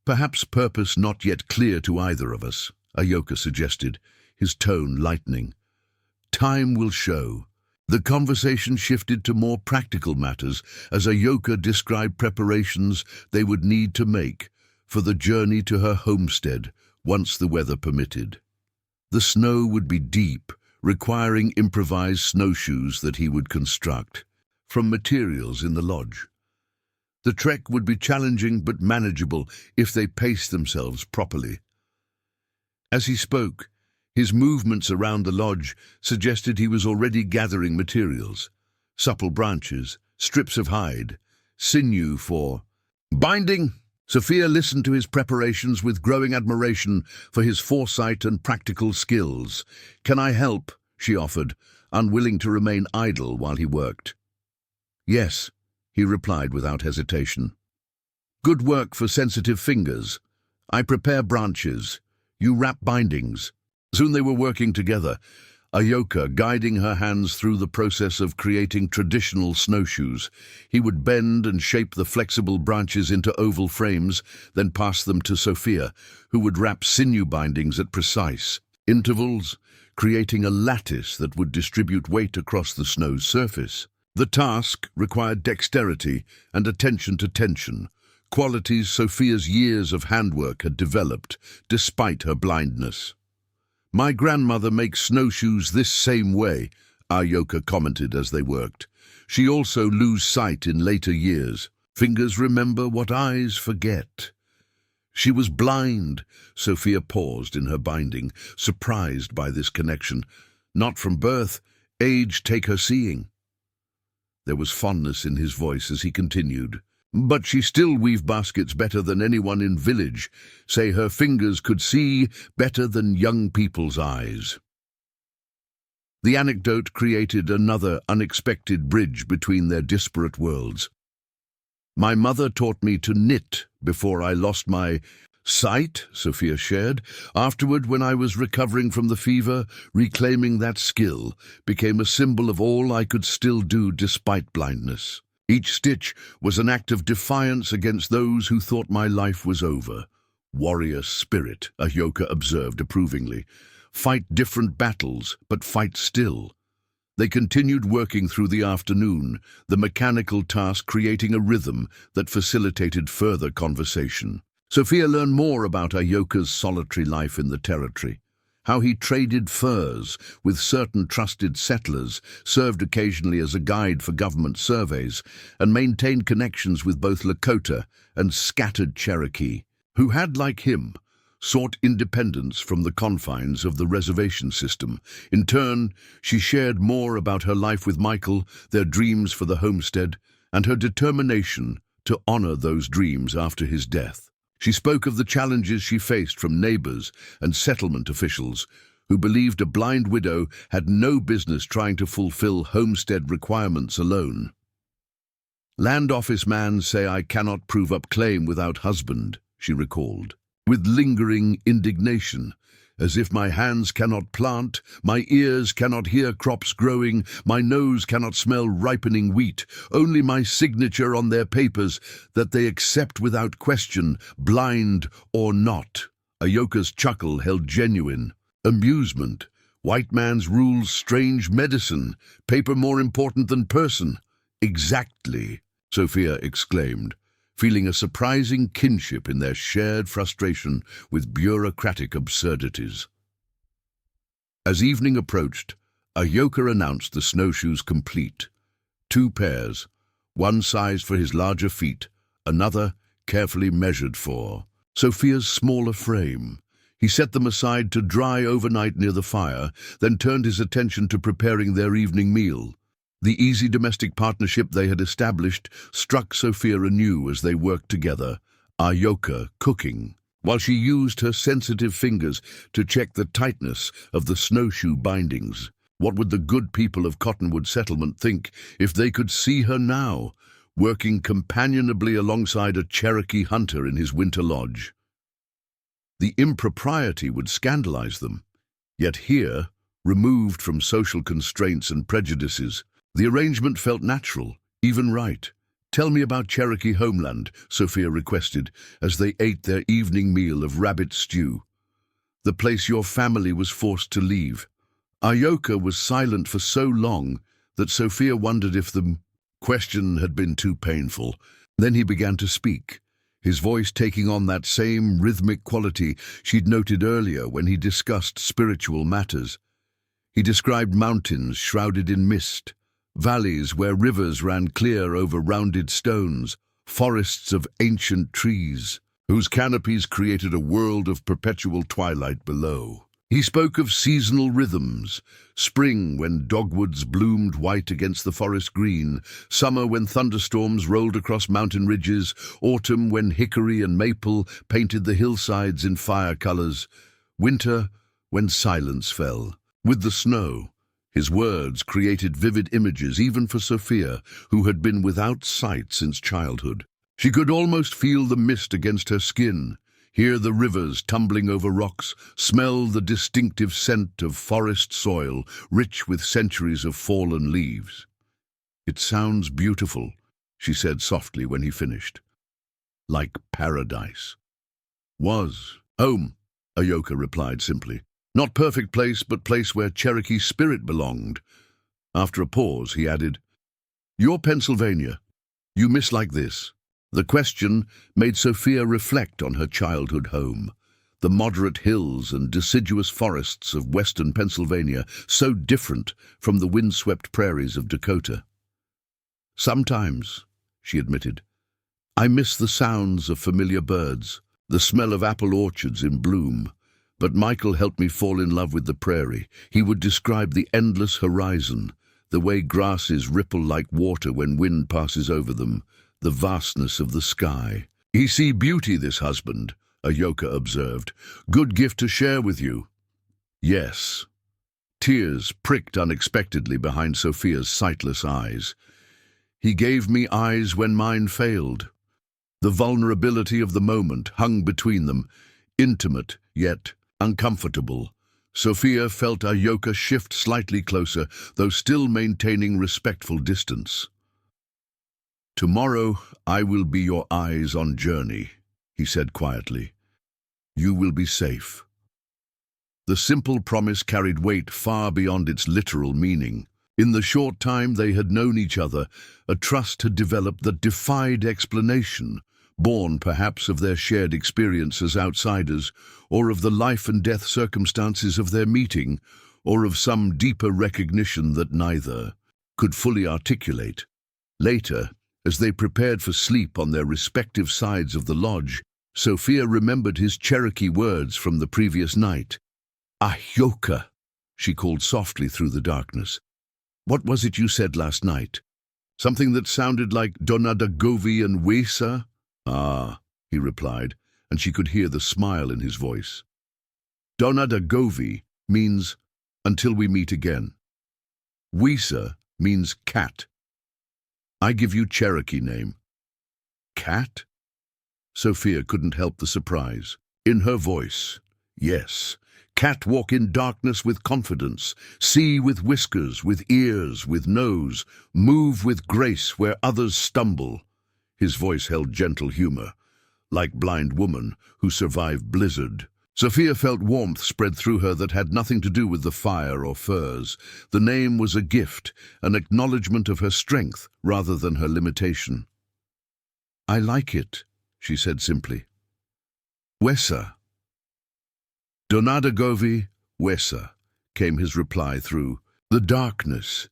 "Perhaps purpose not yet clear to either of us," Ahyoka suggested, his tone lightening. "Time will show." The conversation shifted to more practical matters as Ahyoka described preparations they would need to make for the journey to her homestead once the weather permitted. The snow would be deep, requiring improvised snowshoes that he would construct from materials in the lodge. The trek would be challenging but manageable if they paced themselves properly. As he spoke, His movements around the lodge suggested he was already gathering materials. Supple branches, strips of hide, sinew for binding. Sophia listened to his preparations with growing admiration for his foresight and practical skills. "Can I help?" she offered, unwilling to remain idle while he worked. "Yes," he replied without hesitation. "Good work for sensitive fingers. I prepare branches. You wrap bindings." Soon they were working together, Ahyoka guiding her hands through the process of creating traditional snowshoes. He would bend and shape the flexible branches into oval frames, then pass them to Sophia, who would wrap sinew bindings at precise intervals, creating a lattice that would distribute weight across the snow's surface. The task required dexterity and attention to tension, qualities Sophia's years of handwork had developed, despite her blindness. "My grandmother makes snowshoes this same way," Ahyoka commented as they worked. "She also lose sight in later years. Fingers remember what eyes forget." "She was blind," Sophia paused in her binding, surprised by this connection. "Not from birth, age take her seeing." There was fondness in his voice as he continued. "But she still weave baskets better than anyone in village. Say her fingers could see better than young people's eyes." The anecdote created another unexpected bridge between their disparate worlds. "My mother taught me to knit before I lost my sight," Sophia shared. "Afterward, when I was recovering from the fever, reclaiming that skill became a symbol of all I could still do despite blindness. Each stitch was an act of defiance against those who thought my life was over." "Warrior spirit," Ahyoka observed approvingly. "Fight different battles, but fight still." They continued working through the afternoon, the mechanical task creating a rhythm that facilitated further conversation. Sophia learned more about Ahyoka's solitary life in the territory, how he traded furs with certain trusted settlers, served occasionally as a guide for government surveys, and maintained connections with both Lakota and scattered Cherokee, who had, like him, sought independence from the confines of the reservation system. In turn, she shared more about her life with Michael, their dreams for the homestead, and her determination to honor those dreams after his death. She spoke of the challenges she faced from neighbors and settlement officials who believed a blind widow had no business trying to fulfill homestead requirements alone. "Land office man say I cannot prove up claim without husband," she recalled, with lingering indignation. "As if my hands cannot plant, my ears cannot hear crops growing, my nose cannot smell ripening wheat, only my signature on their papers that they accept without question, blind or not." Ahyoka's chuckle held genuine amusement. "White man's rules strange medicine, paper more important than person." "Exactly," Sophia exclaimed, feeling a surprising kinship in their shared frustration with bureaucratic absurdities. As evening approached, Ahyoka announced the snowshoes complete. 2 pairs, one sized for his larger feet, another carefully measured for Sophia's smaller frame. He set them aside to dry overnight near the fire, then turned his attention to preparing their evening meal. The easy domestic partnership they had established struck Sophia anew as they worked together, Ahyoka cooking, while she used her sensitive fingers to check the tightness of the snowshoe bindings. What would the good people of Cottonwood Settlement think if they could see her now, working companionably alongside a Cherokee hunter in his winter lodge? The impropriety would scandalize them. Yet here, removed from social constraints and prejudices, the arrangement felt natural, even right. "Tell me about Cherokee homeland," Sophia requested, as they ate their evening meal of rabbit stew. "The place your family was forced to leave." Ahyoka was silent for so long that Sophia wondered if the question had been too painful. Then he began to speak, his voice taking on that same rhythmic quality she'd noted earlier when he discussed spiritual matters. He described mountains shrouded in mist, valleys where rivers ran clear over rounded stones, forests of ancient trees, whose canopies created a world of perpetual twilight below. He spoke of seasonal rhythms: spring when dogwoods bloomed white against the forest green, summer when thunderstorms rolled across mountain ridges, autumn when hickory and maple painted the hillsides in fire colors, winter when silence fell. With the snow, his words created vivid images even for Sophia, who had been without sight since childhood. She could almost feel the mist against her skin, hear the rivers tumbling over rocks, smell the distinctive scent of forest soil, rich with centuries of fallen leaves. "It sounds beautiful," she said softly when he finished. "Like paradise." "Was. Home," Ahyoka replied simply. "Not perfect place, but place where Cherokee spirit belonged." After a pause, he added, "Your Pennsylvania. You miss like this?" The question made Sophia reflect on her childhood home, the moderate hills and deciduous forests of western Pennsylvania, so different from the windswept prairies of Dakota. "Sometimes," she admitted, "I miss the sounds of familiar birds, the smell of apple orchards in bloom. But Michael helped me fall in love with the prairie. He would describe the endless horizon, the way grasses ripple like water when wind passes over them, the vastness of the sky." "He see beauty, this husband," Ahyoka observed. "Good gift to share with you." "Yes." Tears pricked unexpectedly behind Sophia's sightless eyes. "He gave me eyes when mine failed." The vulnerability of the moment hung between them, intimate yet uncomfortable. Sophia felt Ahyoka shift slightly closer, though still maintaining respectful distance. "Tomorrow I will be your eyes on journey," he said quietly. "You will be safe." The simple promise carried weight far beyond its literal meaning. In the short time they had known each other, a trust had developed that defied explanation, born perhaps of their shared experience as outsiders, or of the life and death circumstances of their meeting, or of some deeper recognition that neither could fully articulate. Later, as they prepared for sleep on their respective sides of the lodge, Sophia remembered his Cherokee words from the previous night. "Ahyoka," she called softly through the darkness. "What was it you said last night? Something that sounded like Donadagovi and Wesa?" "Ah," he replied, and she could hear the smile in his voice. "Donadagovi means until we meet again. Wesa means cat. I give you Cherokee name." "Cat?" Sophia couldn't help the surprise. In her voice, yes. Cat walk in darkness with confidence, see with whiskers, with ears, with nose, move with grace where others stumble. His voice held gentle humor, like blind woman who survived blizzard. Sophia felt warmth spread through her that had nothing to do with the fire or furs. The name was a gift, an acknowledgement of her strength rather than her limitation. "I like it," she said simply. "Wesa." "Donadagovi, Wesa," came his reply through the darkness.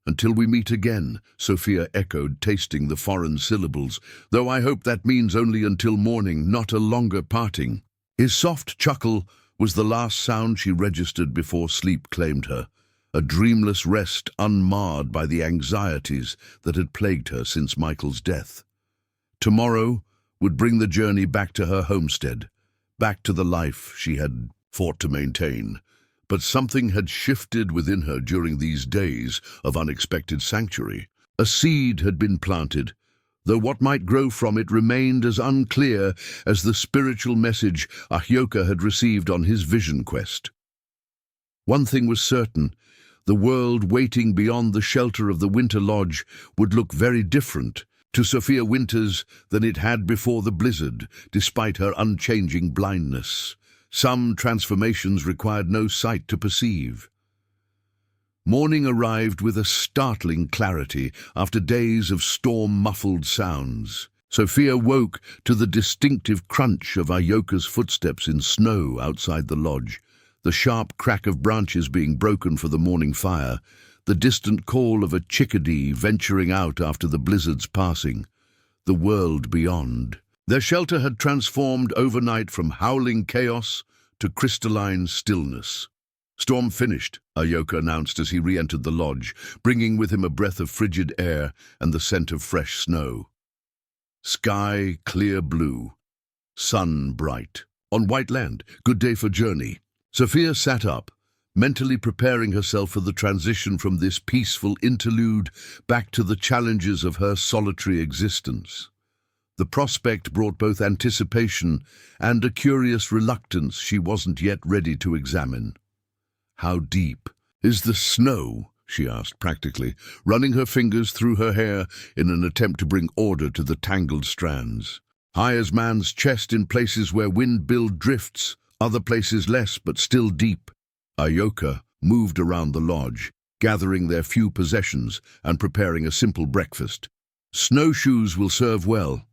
"Until we meet again," Sophia echoed, tasting the foreign syllables, "though I hope that means only until morning, not a longer parting." His soft chuckle was the last sound she registered before sleep claimed her, a dreamless rest unmarred by the anxieties that had plagued her since Michael's death. Tomorrow would bring the journey back to her homestead, back to the life she had fought to maintain. But something had shifted within her during these days of unexpected sanctuary. A seed had been planted, though what might grow from it remained as unclear as the spiritual message Ahyoka had received on his vision quest. One thing was certain: the world waiting beyond the shelter of the winter lodge would look very different to Sophia Winters than it had before the blizzard, despite her unchanging blindness. Some transformations required no sight to perceive. Morning arrived with a startling clarity after days of storm-muffled sounds. Sophia woke to the distinctive crunch of Ahyoka's footsteps in snow outside the lodge, the sharp crack of branches being broken for the morning fire, the distant call of a chickadee venturing out after the blizzard's passing. The world beyond. Their shelter had transformed overnight from howling chaos to crystalline stillness. "Storm finished," Ahyoka announced as he re-entered the lodge, bringing with him a breath of frigid air and the scent of fresh snow. Sky clear blue, sun bright. On white land, good day for journey. Sophia sat up, mentally preparing herself for the transition from this peaceful interlude back to the challenges of her solitary existence. The prospect brought both anticipation and a curious reluctance she wasn't yet ready to examine. "How deep is the snow?" she asked practically, running her fingers through her hair in an attempt to bring order to the tangled strands. "High as man's chest in places where wind-billed drifts, other places less but still deep." Ahyoka moved around the lodge, gathering their few possessions and preparing a simple breakfast. "Snowshoes will serve well.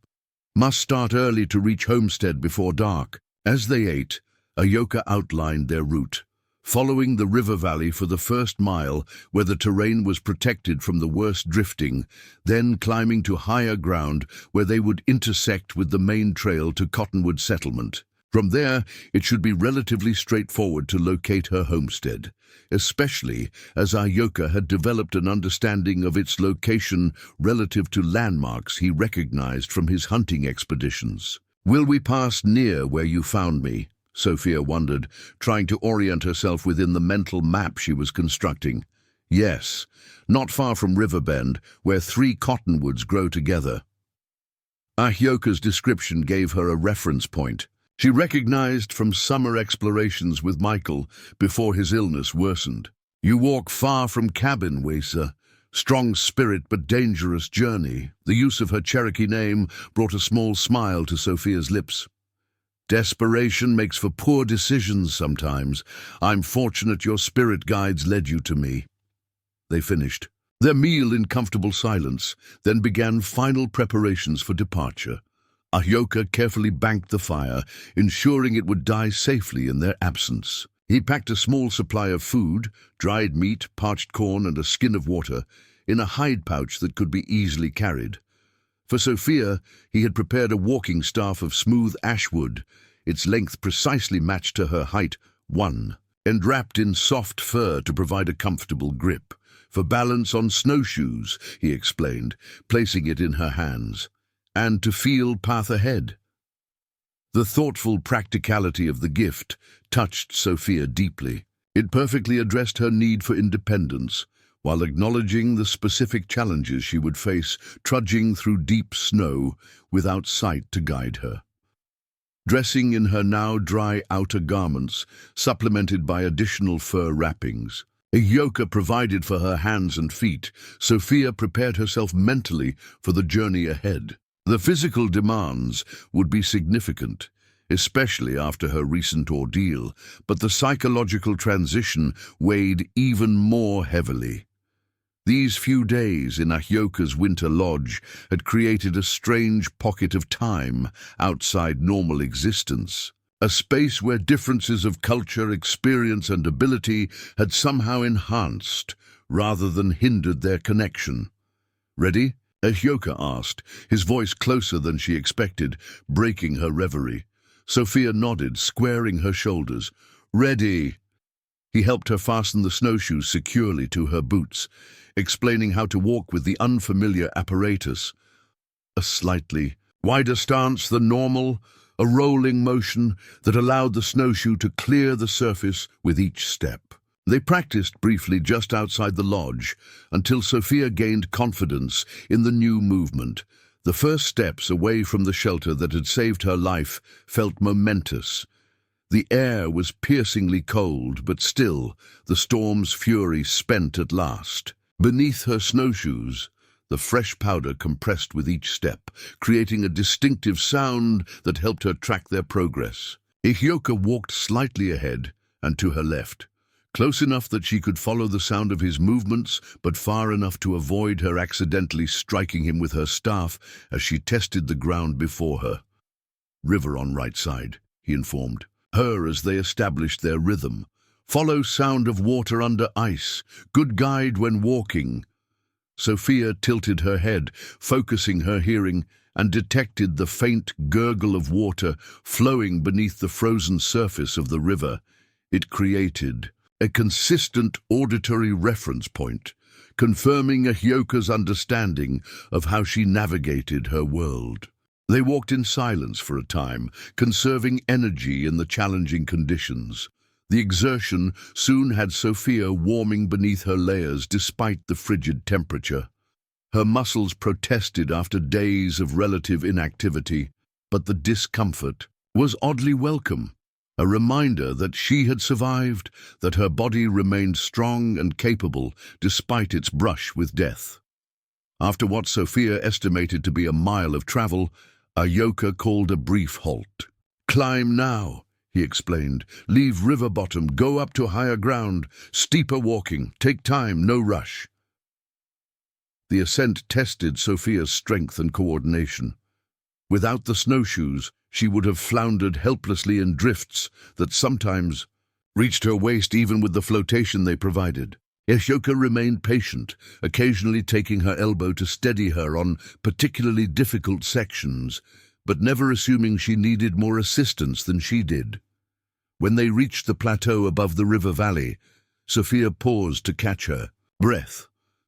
Must start early to reach Homestead before dark." As they ate, Ahyoka outlined their route, following the river valley for the first mile where the terrain was protected from the worst drifting, then climbing to higher ground where they would intersect with the main trail to Cottonwood Settlement. From there, it should be relatively straightforward to locate her homestead, especially as Ahyoka had developed an understanding of its location relative to landmarks he recognized from his hunting expeditions. "Will we pass near where you found me?" Sophia wondered, trying to orient herself within the mental map she was constructing. "Yes, not far from Riverbend, where 3 cottonwoods grow together." Ahyoka's description gave her a reference point. She recognized from summer explorations with Michael before his illness worsened. "You walk far from cabin, Wesa. Strong spirit but dangerous journey." The use of her Cherokee name brought a small smile to Sophia's lips. "Desperation makes for poor decisions sometimes. I'm fortunate your spirit guides led you to me." They finished their meal in comfortable silence, then began final preparations for departure. Ahyoka carefully banked the fire, ensuring it would die safely in their absence. He packed a small supply of food, dried meat, parched corn, and a skin of water, in a hide pouch that could be easily carried. For Sophia, he had prepared a walking staff of smooth ash wood, its length precisely matched to her height, 1, and wrapped in soft fur to provide a comfortable grip. "For balance on snowshoes," he explained, placing it in her hands, "and to feel path ahead." The thoughtful practicality of the gift touched Sophia deeply. It perfectly addressed her need for independence, while acknowledging the specific challenges she would face trudging through deep snow without sight to guide her. Dressing in her now dry outer garments, supplemented by additional fur wrappings, Ahyoka provided for her hands and feet, Sophia prepared herself mentally for the journey ahead. The physical demands would be significant, especially after her recent ordeal, but the psychological transition weighed even more heavily. These few days in Ahyoka's winter lodge had created a strange pocket of time outside normal existence, a space where differences of culture, experience, and ability had somehow enhanced rather than hindered their connection. "Ready?" Ahyoka asked, his voice closer than she expected, breaking her reverie. Sophia nodded, squaring her shoulders. "Ready." He helped her fasten the snowshoes securely to her boots, explaining how to walk with the unfamiliar apparatus. A slightly wider stance than normal, a rolling motion that allowed the snowshoe to clear the surface with each step. They practiced briefly just outside the lodge until Sophia gained confidence in the new movement. The first steps away from the shelter that had saved her life felt momentous. The air was piercingly cold, but still, the storm's fury spent at last. Beneath her snowshoes, the fresh powder compressed with each step, creating a distinctive sound that helped her track their progress. Ahyoka walked slightly ahead and to her left, close enough that she could follow the sound of his movements, but far enough to avoid her accidentally striking him with her staff as she tested the ground before her. "River on right side," he informed her as they established their rhythm. "Follow sound of water under ice. Good guide when walking." Sophia tilted her head, focusing her hearing, and detected the faint gurgle of water flowing beneath the frozen surface of the river. It created a consistent auditory reference point, confirming Ahyoka's understanding of how she navigated her world. They walked in silence for a time, conserving energy in the challenging conditions. The exertion soon had Sophia warming beneath her layers despite the frigid temperature. Her muscles protested after days of relative inactivity, but the discomfort was oddly welcome, a reminder that she had survived, that her body remained strong and capable despite its brush with death. After what Sophia estimated to be a mile of travel, Ahyoka called a brief halt. "Climb now," he explained. "Leave river bottom, go up to higher ground, steeper walking, take time, no rush." The ascent tested Sophia's strength and coordination. Without the snowshoes, she would have floundered helplessly in drifts that sometimes reached her waist even with the flotation they provided. Ahyoka remained patient, occasionally taking her elbow to steady her on particularly difficult sections, but never assuming she needed more assistance than she did. When they reached the plateau above the river valley, Sophia paused to catch her breath.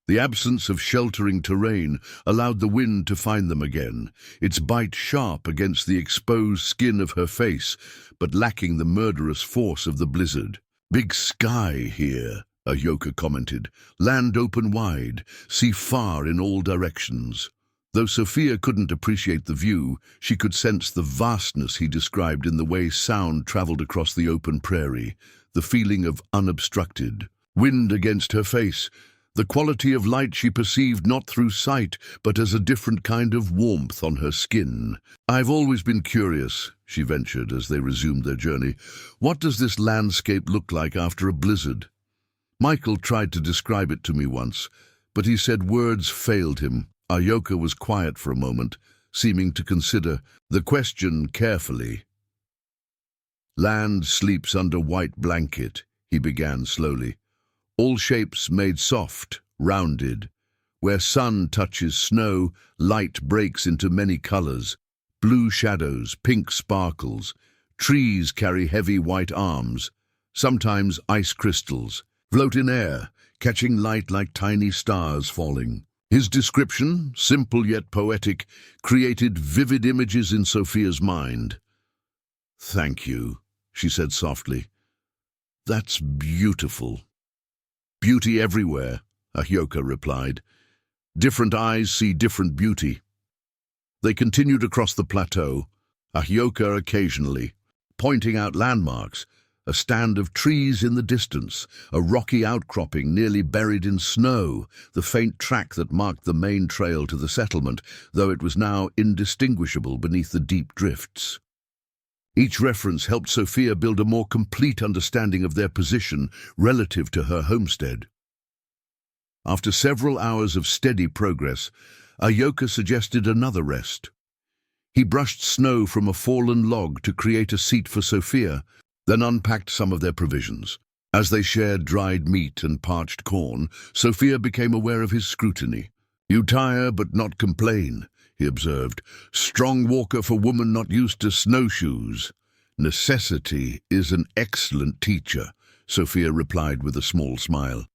The absence of sheltering terrain allowed the wind to find them again, its bite sharp against the exposed skin of her face, but lacking the murderous force of the blizzard. "Big sky here," Ahyoka commented. "Land open wide, see far in all directions." Though Sophia couldn't appreciate the view, she could sense the vastness he described in the way sound traveled across the open prairie, the feeling of unobstructed wind against her face, the quality of light she perceived not through sight, but as a different kind of warmth on her skin. "I've always been curious," she ventured as they resumed their journey. "What does this landscape look like after a blizzard? Michael tried to describe it to me once, but he said words failed him." Ahyoka was quiet for a moment, seeming to consider the question carefully. "Land sleeps under white blanket," he began slowly. "All shapes made soft, rounded. Where sun touches snow, light breaks into many colors. Blue shadows, pink sparkles. Trees carry heavy white arms. Sometimes ice crystals float in air, catching light like tiny stars falling." His description, simple yet poetic, created vivid images in Sophia's mind. "Thank you," she said softly. "That's beautiful." "Beauty everywhere," Ahyoka replied. "Different eyes see different beauty." They continued across the plateau, Ahyoka occasionally pointing out landmarks, a stand of trees in the distance, a rocky outcropping nearly buried in snow, the faint track that marked the main trail to the settlement, though it was now indistinguishable beneath the deep drifts. Each reference helped Sophia build a more complete understanding of their position relative to her homestead. After several hours of steady progress, Ahyoka suggested another rest. He brushed snow from a fallen log to create a seat for Sophia, then unpacked some of their provisions. As they shared dried meat and parched corn, Sophia became aware of his scrutiny. "You tire but not complain," he observed. "Strong walker for woman not used to snowshoes." "Necessity is an excellent teacher," Sophia replied with a small smile.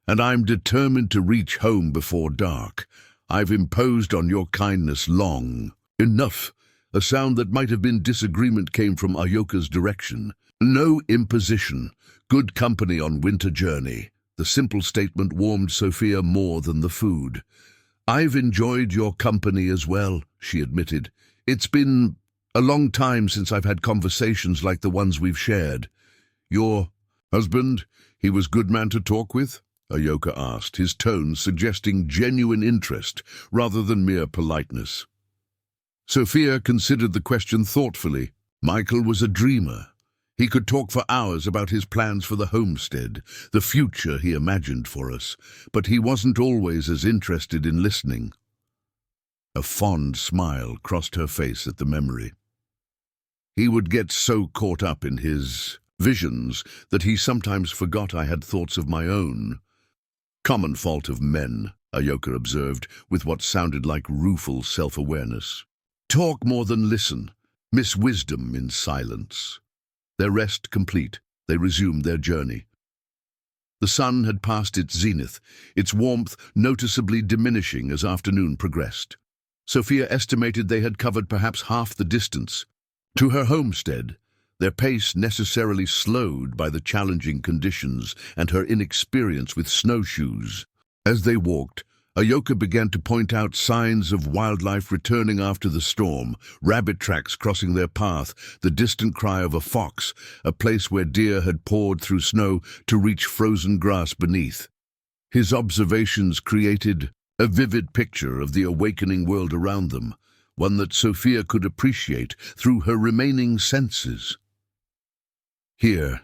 "And I'm determined to reach home before dark. I've imposed on your kindness long." "Enough." A sound that might have been disagreement came from Ahyoka's direction. "No imposition. Good company on winter journey." The simple statement warmed Sophia more than the food. "I've enjoyed your company as well," she admitted. "It's been a long time since I've had conversations like the ones we've shared." "Your husband, he was good man to talk with?" Ahyoka asked, his tone suggesting genuine interest rather than mere politeness. Sophia considered the question thoughtfully. Michael was a dreamer. He could talk for hours about his plans for the homestead, the future he imagined for us, but he wasn't always as interested in listening. A fond smile crossed her face at the memory. He would get so caught up in his visions that he sometimes forgot I had thoughts of my own. Common fault of men, Ahyoka observed, with what sounded like rueful self-awareness. Talk more than listen. Miss wisdom in silence. Their rest complete, they resumed their journey. The sun had passed its zenith, its warmth noticeably diminishing as afternoon progressed. Sophia estimated they had covered perhaps half the distance. To her homestead, their pace necessarily slowed by the challenging conditions and her inexperience with snowshoes. As they walked, Ahyoka began to point out signs of wildlife returning after the storm, rabbit tracks crossing their path, the distant cry of a fox, a place where deer had poured through snow to reach frozen grass beneath. His observations created a vivid picture of the awakening world around them, one that Sophia could appreciate through her remaining senses. "Here,"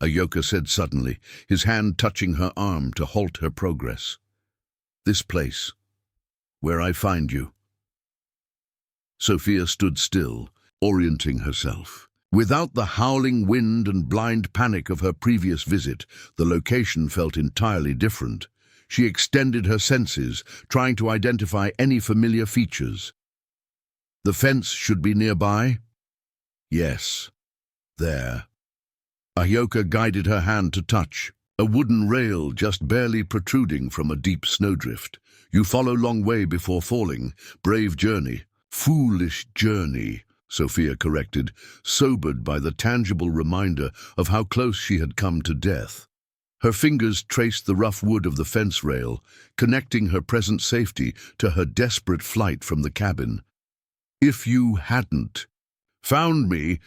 Ahyoka said suddenly, his hand touching her arm to halt her progress. "This place, where I find you." Sophia stood still, orienting herself. Without the howling wind and blind panic of her previous visit, the location felt entirely different. She extended her senses, trying to identify any familiar features. "The fence should be nearby?" "Yes. There." Ahyoka guided her hand to touch. A wooden rail just barely protruding from a deep snowdrift. "You follow long way before falling. Brave journey." "Foolish journey," Sophia corrected, sobered by the tangible reminder of how close she had come to death. Her fingers traced the rough wood of the fence rail, connecting her present safety to her desperate flight from the cabin. "If you hadn't found me,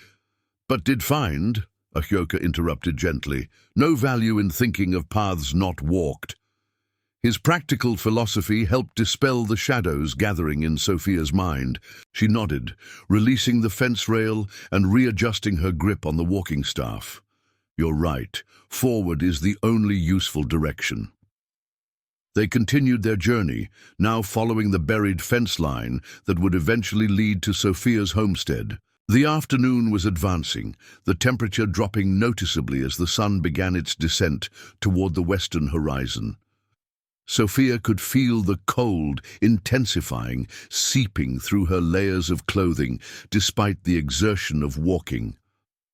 but did find," Ahyoka interrupted gently, "no value in thinking of paths not walked." His practical philosophy helped dispel the shadows gathering in Sophia's mind. She nodded, releasing the fence rail and readjusting her grip on the walking staff. "You're right. Forward is the only useful direction." They continued their journey, now following the buried fence line that would eventually lead to Sophia's homestead. The afternoon was advancing, the temperature dropping noticeably as the sun began its descent toward the western horizon. Sophia could feel the cold intensifying, seeping through her layers of clothing, despite the exertion of walking.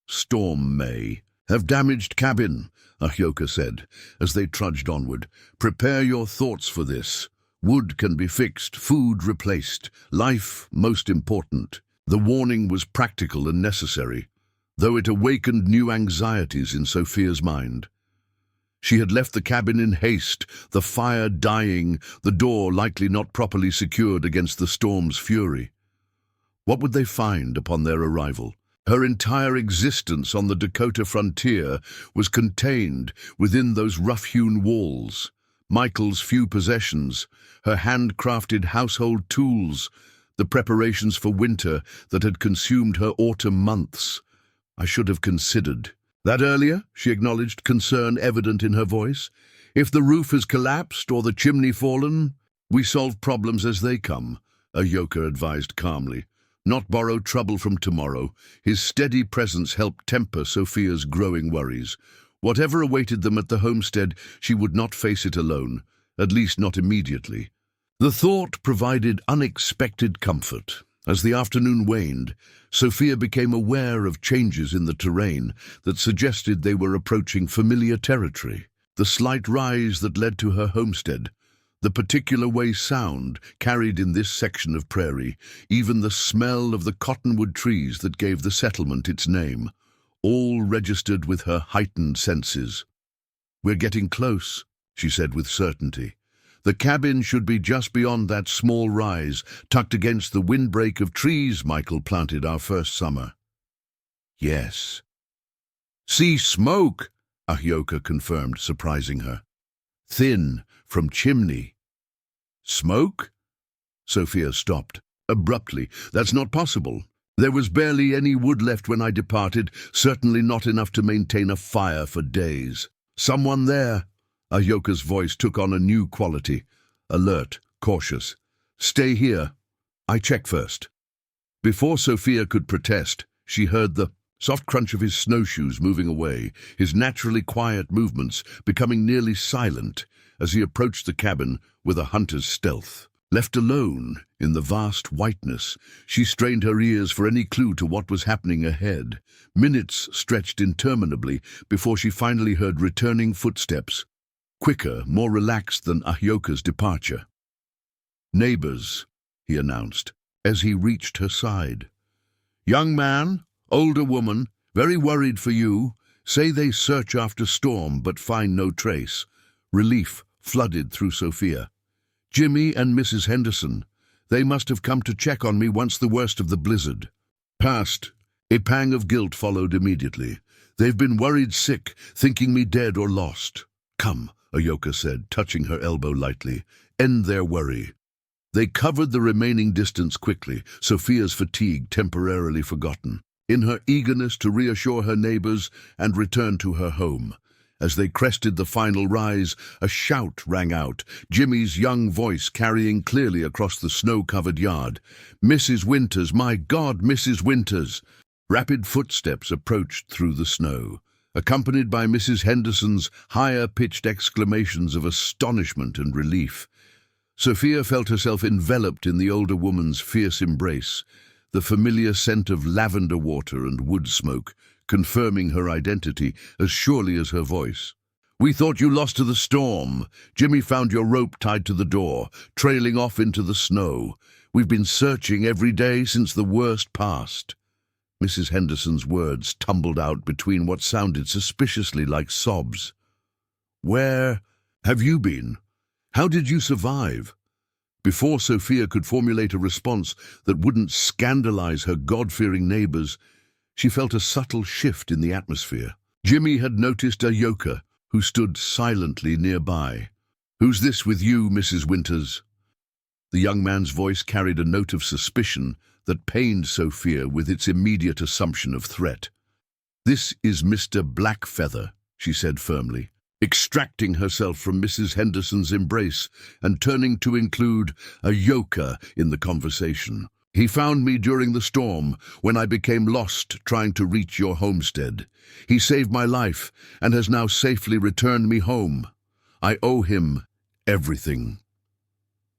"Storm may have damaged cabin," Ahyoka said, as they trudged onward. "Prepare your thoughts for this. Wood can be fixed, food replaced, life most important." The warning was practical and necessary, though it awakened new anxieties in Sophia's mind. She had left the cabin in haste, the fire dying, the door likely not properly secured against the storm's fury. What would they find upon their arrival? Her entire existence on the Dakota frontier was contained within those rough-hewn walls. Michael's few possessions, her handcrafted household tools, the preparations for winter that had consumed her autumn months. "I should have considered that earlier," she acknowledged, concern evident in her voice. "If the roof has collapsed or the chimney fallen, we solve problems as they come," Ahyoka advised calmly. "Not borrow trouble from tomorrow." His steady presence helped temper Sophia's growing worries. Whatever awaited them at the homestead, she would not face it alone, at least not immediately. The thought provided unexpected comfort. As the afternoon waned, Sophia became aware of changes in the terrain that suggested they were approaching familiar territory. The slight rise that led to her homestead, the particular way sound carried in this section of prairie, even the smell of the cottonwood trees that gave the settlement its name, all registered with her heightened senses. "We're getting close," she said with certainty. "The cabin should be just beyond that small rise, tucked against the windbreak of trees Michael planted our first summer." "Yes." "See smoke," Ahyoka confirmed, surprising her. "Thin, from chimney." "Smoke?" Sophia stopped. Abruptly. "That's not possible. There was barely any wood left when I departed, certainly not enough to maintain a fire for days." "Someone there." Ahyoka's voice took on a new quality, alert, cautious. "Stay here. I check first." Before Sophia could protest, she heard the soft crunch of his snowshoes moving away, his naturally quiet movements becoming nearly silent. as he approached the cabin with a hunter's stealth. Left alone in the vast whiteness, she strained her ears for any clue to what was happening ahead. Minutes stretched interminably before she finally heard returning footsteps, quicker, more relaxed than Ahyoka's departure. "Neighbors," he announced, as he reached her side. "Young man, older woman, very worried for you. Say they search after Storm but find no trace." Relief flooded through Sophia. "Jimmy and Mrs. Henderson. They must have come to check on me once the worst of the blizzard." Past. A pang of guilt followed immediately. "They've been worried sick, thinking me dead or lost." "Come," Ahyoka said, touching her elbow lightly. "End their worry." They covered the remaining distance quickly, Sophia's fatigue temporarily forgotten, in her eagerness to reassure her neighbors and return to her home. As they crested the final rise, a shout rang out, Jimmy's young voice carrying clearly across the snow-covered yard. "Mrs. Winters, my God, Mrs. Winters!" Rapid footsteps approached through the snow, accompanied by Mrs. Henderson's higher-pitched exclamations of astonishment and relief. Sophia felt herself enveloped in the older woman's fierce embrace, the familiar scent of lavender water and wood smoke, confirming her identity as surely as her voice. "We thought you lost to the storm. Jimmy found your rope tied to the door, trailing off into the snow. We've been searching every day since the worst passed." Mrs. Henderson's words tumbled out between what sounded suspiciously like sobs. "Where have you been? How did you survive?" Before Sophia could formulate a response that wouldn't scandalize her God-fearing neighbors, she felt a subtle shift in the atmosphere. Jimmy had noticed Ahyoka, who stood silently nearby. "Who's this with you, Mrs. Winters?" The young man's voice carried a note of suspicion that pained Sophia with its immediate assumption of threat. "This is Mr. Blackfeather," she said firmly, extracting herself from Mrs. Henderson's embrace and turning to include Ahyoka in the conversation. "He found me during the storm when I became lost trying to reach your homestead. He saved my life and has now safely returned me home. I owe him everything."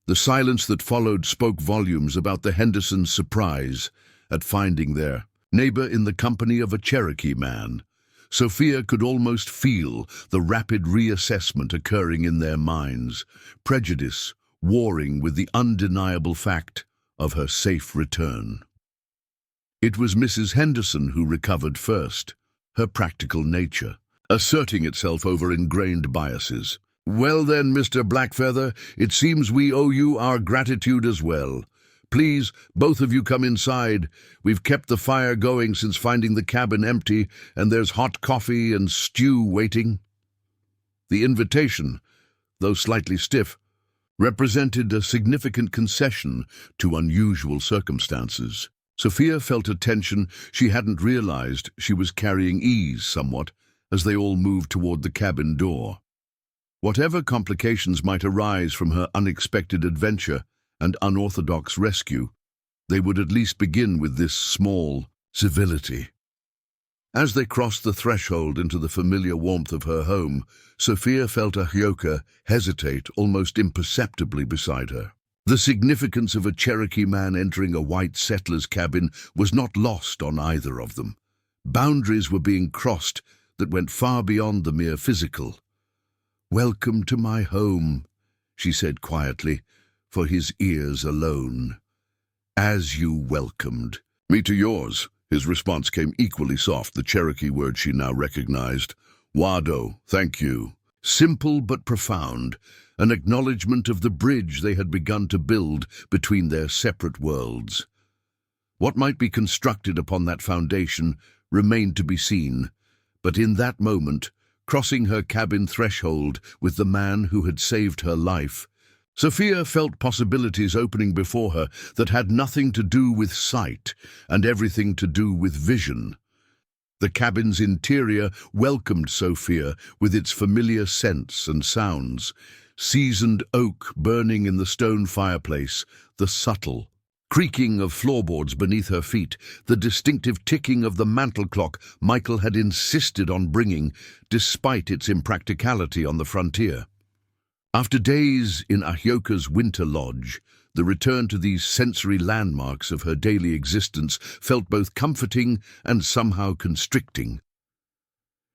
The silence that followed spoke volumes about the Hendersons' surprise at finding their neighbor in the company of a Cherokee man. Sophia could almost feel the rapid reassessment occurring in their minds, prejudice warring with the undeniable fact of her safe return. It was Mrs. Henderson who recovered first, her practical nature asserting itself over ingrained biases. "Well then, Mr. Blackfeather, it seems we owe you our gratitude as well. Please, both of you come inside. We've kept the fire going since finding the cabin empty, and there's hot coffee and stew waiting." The invitation, though slightly stiff, represented a significant concession to unusual circumstances. Sophia felt a tension she hadn't realized she was carrying ease somewhat as they all moved toward the cabin door. Whatever complications might arise from her unexpected adventure and unorthodox rescue, they would at least begin with this small civility. As they crossed the threshold into the familiar warmth of her home, Sophia felt Ahyoka hesitate almost imperceptibly beside her. The significance of a Cherokee man entering a white settler's cabin was not lost on either of them. Boundaries were being crossed that went far beyond the mere physical. "Welcome to my home," she said quietly, for his ears alone. "As you welcomed." "Me to yours." His response came equally soft, the Cherokee word she now recognized. "Wado, thank you." Simple but profound, an acknowledgement of the bridge they had begun to build between their separate worlds. What might be constructed upon that foundation remained to be seen, but in that moment, crossing her cabin threshold with the man who had saved her life, Sophia felt possibilities opening before her that had nothing to do with sight and everything to do with vision. The cabin's interior welcomed Sophia with its familiar scents and sounds, seasoned oak burning in the stone fireplace, the subtle creaking of floorboards beneath her feet, the distinctive ticking of the mantel clock Michael had insisted on bringing, despite its impracticality on the frontier. After days in Ahyoka's winter lodge, the return to these sensory landmarks of her daily existence felt both comforting and somehow constricting.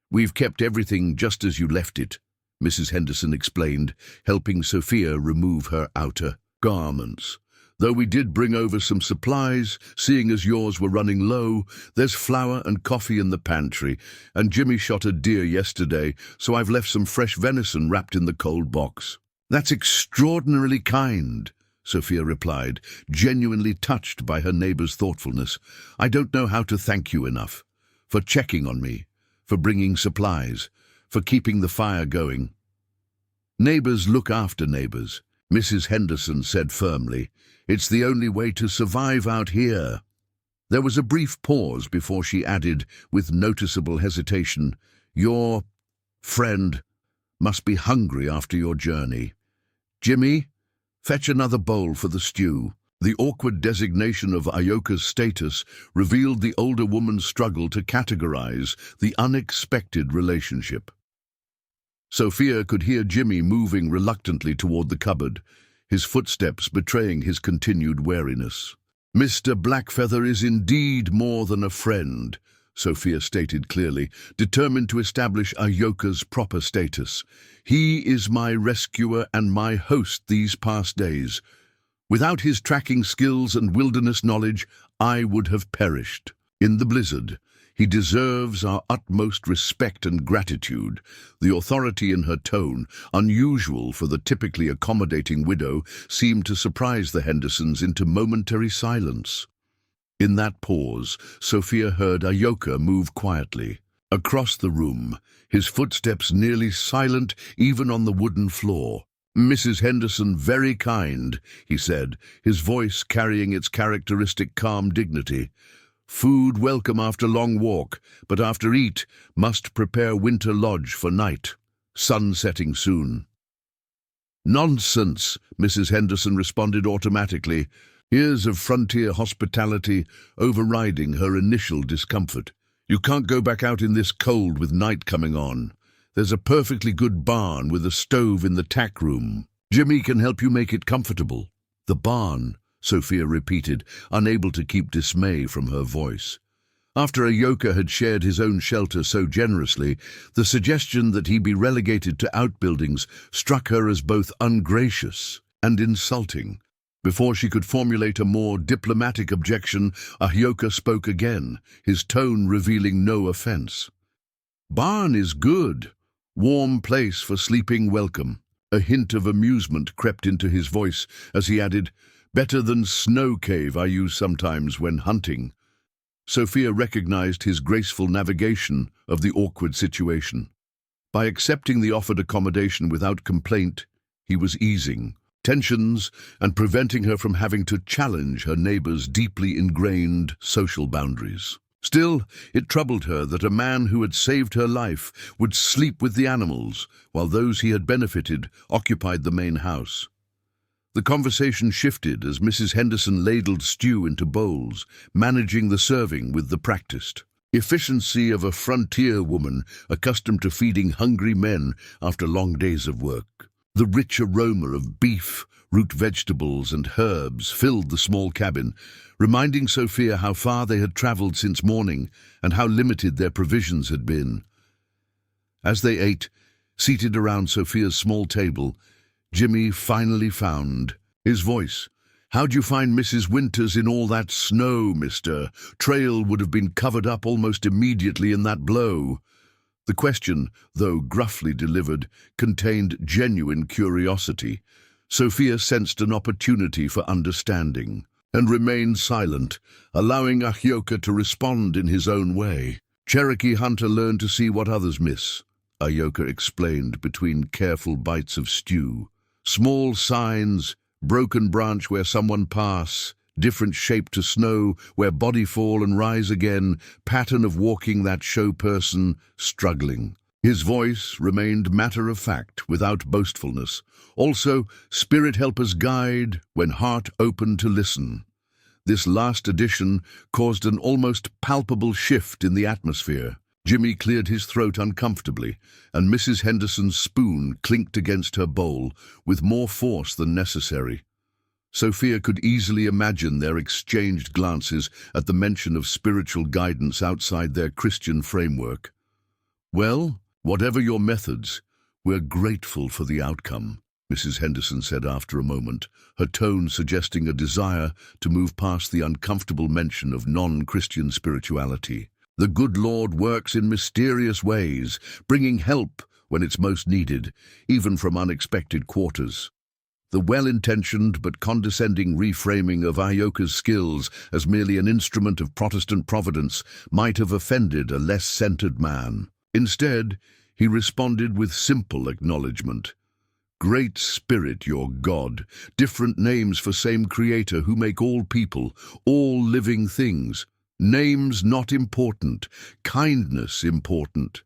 "We've kept everything just as you left it," Mrs. Henderson explained, helping Sophia remove her outer garments. "Though we did bring over some supplies, seeing as yours were running low. There's flour and coffee in the pantry, and Jimmy shot a deer yesterday, so I've left some fresh venison wrapped in the cold box." "That's extraordinarily kind," Sophia replied, genuinely touched by her neighbor's thoughtfulness. "I don't know how to thank you enough. For checking on me, for bringing supplies, for keeping the fire going." "Neighbors look after neighbors," Mrs. Henderson said firmly. "It's the only way to survive out here." There was a brief pause before she added, with noticeable hesitation, "Your friend must be hungry after your journey. Jimmy, fetch another bowl for the stew." The awkward designation of Ahyoka's status revealed the older woman's struggle to categorize the unexpected relationship. Sophia could hear Jimmy moving reluctantly toward the cupboard, his footsteps betraying his continued wariness. "Mr. Blackfeather is indeed more than a friend," Sophia stated clearly, determined to establish Ahyoka's proper status. "He is my rescuer and my host these past days. Without his tracking skills and wilderness knowledge, I would have perished in the blizzard. He deserves our utmost respect and gratitude." The authority in her tone, unusual for the typically accommodating widow, seemed to surprise the Hendersons into momentary silence. In that pause, Sophia heard Ahyoka move quietly across the room, his footsteps nearly silent even on the wooden floor. "Mrs. Henderson, very kind," he said, his voice carrying its characteristic calm dignity. "Food welcome after long walk, but after eat, must prepare winter lodge for night. Sun setting soon." "Nonsense," Mrs. Henderson responded automatically, years of frontier hospitality overriding her initial discomfort. "You can't go back out in this cold with night coming on. There's a perfectly good barn with a stove in the tack room. Jimmy can help you make it comfortable." "The barn," Sophia repeated, unable to keep dismay from her voice. After Ahyoka had shared his own shelter so generously, the suggestion that he be relegated to outbuildings struck her as both ungracious and insulting. Before she could formulate a more diplomatic objection, Ahyoka spoke again, his tone revealing no offense. "Barn is good. Warm place for sleeping welcome." A hint of amusement crept into his voice as he added, "Better than snow cave I use sometimes when hunting." Sophia recognized his graceful navigation of the awkward situation. By accepting the offered accommodation without complaint, he was easing tensions and preventing her from having to challenge her neighbor's deeply ingrained social boundaries. Still, it troubled her that a man who had saved her life would sleep with the animals, while those he had benefited occupied the main house. The conversation shifted as Mrs. Henderson ladled stew into bowls, managing the serving with the practiced efficiency of a frontier woman accustomed to feeding hungry men after long days of work. The rich aroma of beef, root vegetables, and herbs filled the small cabin, reminding Sophia how far they had traveled since morning and how limited their provisions had been. As they ate, seated around Sophia's small table, Jimmy finally found his voice. "How'd you find Mrs. Winters in all that snow, mister? Trail would have been covered up almost immediately in that blow." The question, though gruffly delivered, contained genuine curiosity. Sophia sensed an opportunity for understanding and remained silent, allowing Ahyoka to respond in his own way. "Cherokee hunter learned to see what others miss," Ahyoka explained between careful bites of stew. "Small signs, broken branch where someone pass, different shape to snow, where body fall and rise again, pattern of walking that show person, struggling." His voice remained matter-of-fact, without boastfulness. Also, spirit helpers guide when heart open to listen. This last addition caused an almost palpable shift in the atmosphere. Jimmy cleared his throat uncomfortably, and Mrs. Henderson's spoon clinked against her bowl with more force than necessary. Sophia could easily imagine their exchanged glances at the mention of spiritual guidance outside their Christian framework. "Well, whatever your methods, we're grateful for the outcome," Mrs. Henderson said after a moment, her tone suggesting a desire to move past the uncomfortable mention of non-Christian spirituality. "The good Lord works in mysterious ways, bringing help when it's most needed, even from unexpected quarters." The well-intentioned but condescending reframing of Ahyoka's skills as merely an instrument of Protestant providence might have offended a less centered man. Instead, he responded with simple acknowledgement. "Great Spirit, your God, different names for same Creator who make all people, all living things. Names not important, kindness important."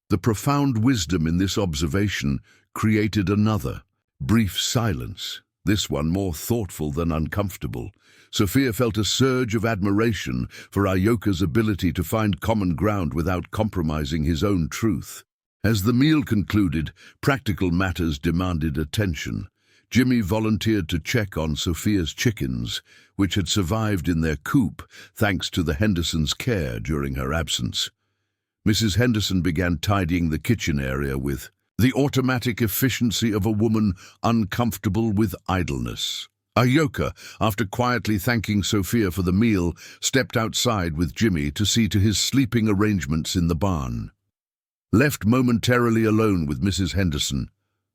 The profound wisdom in this observation created another brief silence, this one more thoughtful than uncomfortable. Sophia felt a surge of admiration for Ahyoka's ability to find common ground without compromising his own truth. As the meal concluded, practical matters demanded attention. Jimmy volunteered to check on Sophia's chickens, which had survived in their coop thanks to the Hendersons' care during her absence. Mrs. Henderson began tidying the kitchen area with the automatic efficiency of a woman uncomfortable with idleness. Ahyoka, after quietly thanking Sophia for the meal, stepped outside with Jimmy to see to his sleeping arrangements in the barn. Left momentarily alone with Mrs. Henderson,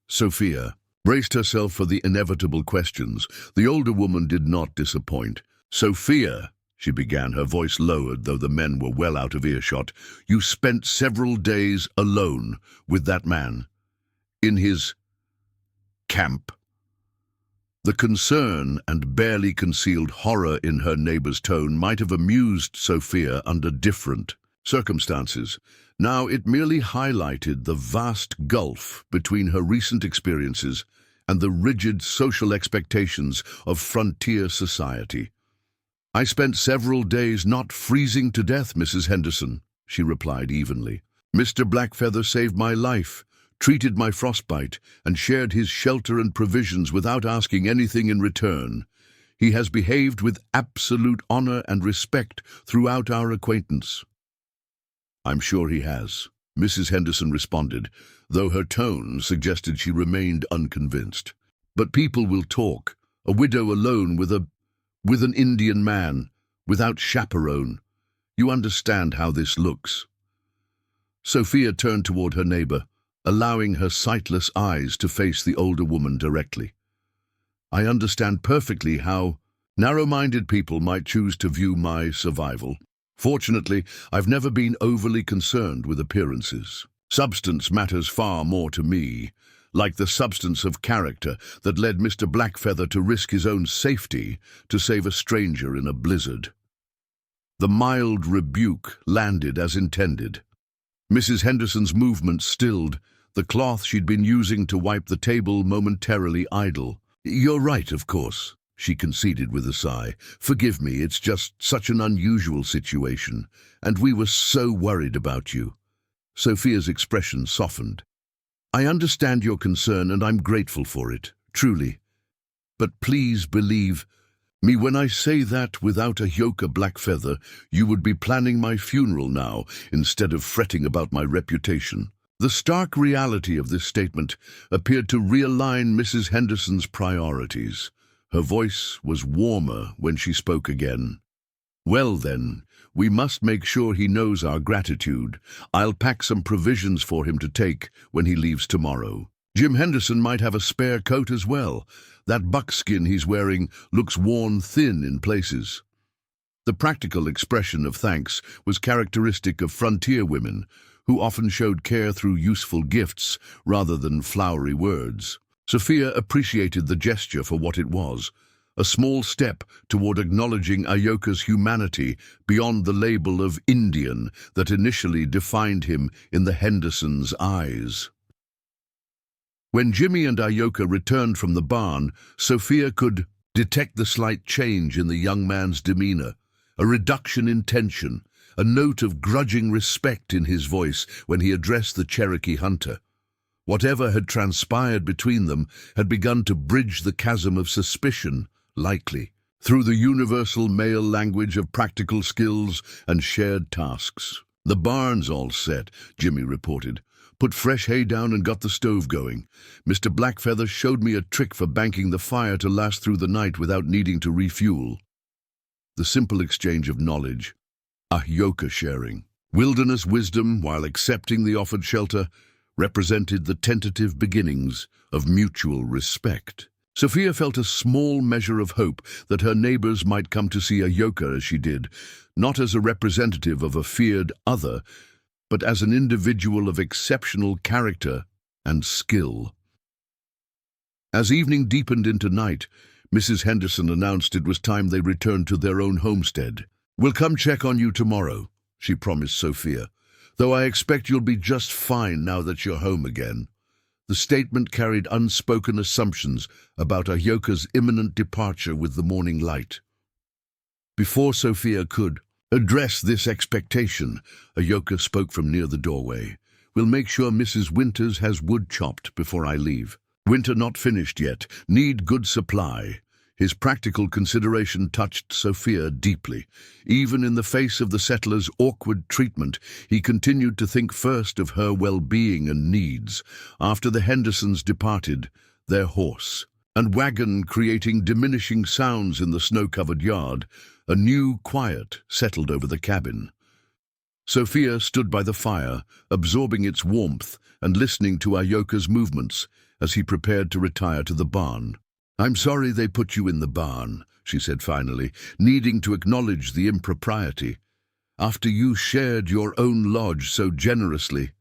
Sophia braced herself for the inevitable questions. The older woman did not disappoint. "Sophia," she began, her voice lowered, though the men were well out of earshot, "you spent several days alone with that man in his camp." The concern and barely concealed horror in her neighbor's tone might have amused Sophia under different circumstances. Now it merely highlighted the vast gulf between her recent experiences and the rigid social expectations of frontier society. "I spent several days not freezing to death, Mrs. Henderson," she replied evenly. "Mr. Blackfeather saved my life, treated my frostbite, and shared his shelter and provisions without asking anything in return. He has behaved with absolute honor and respect throughout our acquaintance." "I'm sure he has," Mrs. Henderson responded, though her tone suggested she remained unconvinced. "But people will talk. A widow alone with an Indian man, without chaperone. You understand how this looks." Sophia turned toward her neighbor, allowing her sightless eyes to face the older woman directly. "I understand perfectly how narrow-minded people might choose to view my survival. Fortunately, I've never been overly concerned with appearances. Substance matters far more to me, like the substance of character that led Mr. Blackfeather to risk his own safety to save a stranger in a blizzard." The mild rebuke landed as intended. Mrs. Henderson's movements stilled, the cloth she'd been using to wipe the table momentarily idle. "You're right, of course," she conceded with a sigh. "Forgive me, it's just such an unusual situation, and we were so worried about you." Sophia's expression softened. "I understand your concern, and I'm grateful for it, truly. But please believe me when I say that without Ahyoka Blackfeather, you would be planning my funeral now instead of fretting about my reputation." The stark reality of this statement appeared to realign Mrs. Henderson's priorities. Her voice was warmer when she spoke again. "Well then, we must make sure he knows our gratitude. I'll pack some provisions for him to take when he leaves tomorrow. Jim Henderson might have a spare coat as well. That buckskin he's wearing looks worn thin in places." The practical expression of thanks was characteristic of frontier women, who often showed care through useful gifts rather than flowery words. Sophia appreciated the gesture for what it was, a small step toward acknowledging Ahyoka's humanity beyond the label of Indian that initially defined him in the Hendersons' eyes. When Jimmy and Ahyoka returned from the barn, Sophia could detect the slight change in the young man's demeanor, a reduction in tension, a note of grudging respect in his voice when he addressed the Cherokee hunter. Whatever had transpired between them had begun to bridge the chasm of suspicion, likely, through the universal male language of practical skills and shared tasks. "The barn's all set," Jimmy reported. "Put fresh hay down and got the stove going. Mr. Blackfeather showed me a trick for banking the fire to last through the night without needing to refuel." The simple exchange of knowledge, Ahyoka sharing, wilderness wisdom while accepting the offered shelter, represented the tentative beginnings of mutual respect. Sophia felt a small measure of hope that her neighbors might come to see Ahyoka as she did, not as a representative of a feared other, but as an individual of exceptional character and skill. As evening deepened into night, Mrs. Henderson announced it was time they returned to their own homestead. "We'll come check on you tomorrow," she promised Sophia, "though I expect you'll be just fine now that you're home again." The statement carried unspoken assumptions about Ahyoka's imminent departure with the morning light. Before Sophia could address this expectation, Ahyoka spoke from near the doorway. "We'll make sure Mrs. Winters has wood chopped before I leave. Winter not finished yet. Need good supply." His practical consideration touched Sophia deeply. Even in the face of the settlers' awkward treatment, he continued to think first of her well-being and needs. After the Hendersons departed, their horse and wagon creating diminishing sounds in the snow-covered yard, a new quiet settled over the cabin. Sophia stood by the fire, absorbing its warmth and listening to Ahyoka's movements as he prepared to retire to the barn. "I'm sorry they put you in the barn," she said finally, needing to acknowledge the impropriety. "After you shared your own lodge so generously."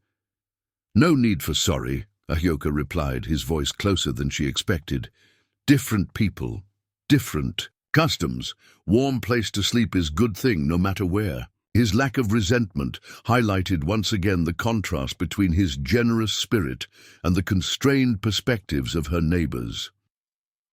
"No need for sorry," Ahyoka replied, his voice closer than she expected. "Different people, different customs. Warm place to sleep is good thing no matter where." His lack of resentment highlighted once again the contrast between his generous spirit and the constrained perspectives of her neighbors.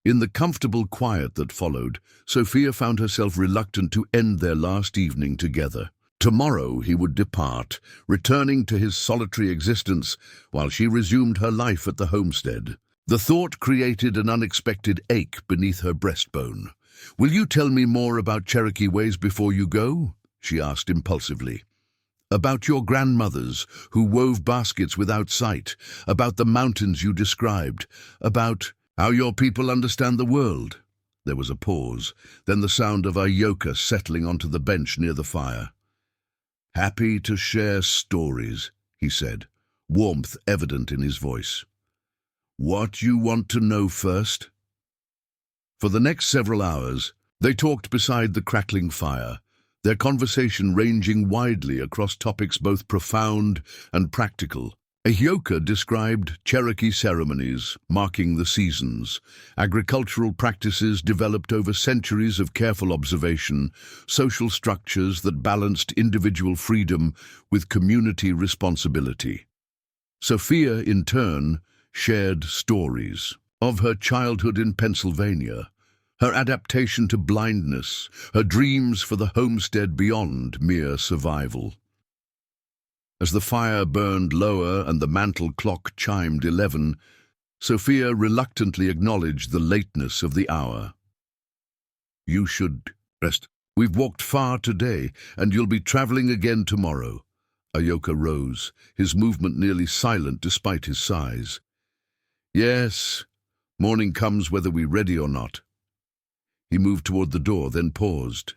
In the comfortable quiet that followed, Sophia found herself reluctant to end their last evening together. Tomorrow he would depart, returning to his solitary existence while she resumed her life at the homestead. The thought created an unexpected ache beneath her breastbone. "Will you tell me more about Cherokee ways before you go?" she asked impulsively. "About your grandmothers who wove baskets without sight, about the mountains you described, about how your people understand the world." There was a pause, then the sound of Ahyoka settling onto the bench near the fire. "Happy to share stories," he said, warmth evident in his voice. "What you want to know first?" For the next several hours, they talked beside the crackling fire, their conversation ranging widely across topics both profound and practical. Ahyoka described Cherokee ceremonies marking the seasons, agricultural practices developed over centuries of careful observation, social structures that balanced individual freedom with community responsibility. Sophia, in turn, shared stories of her childhood in Pennsylvania, her adaptation to blindness, her dreams for the homestead beyond mere survival. As the fire burned lower and the mantel clock chimed 11, Sophia reluctantly acknowledged the lateness of the hour. "You should rest. We've walked far today, and you'll be traveling again tomorrow." Ahyoka rose, his movement nearly silent despite his size. "Yes, morning comes whether we're ready or not." He moved toward the door, then paused.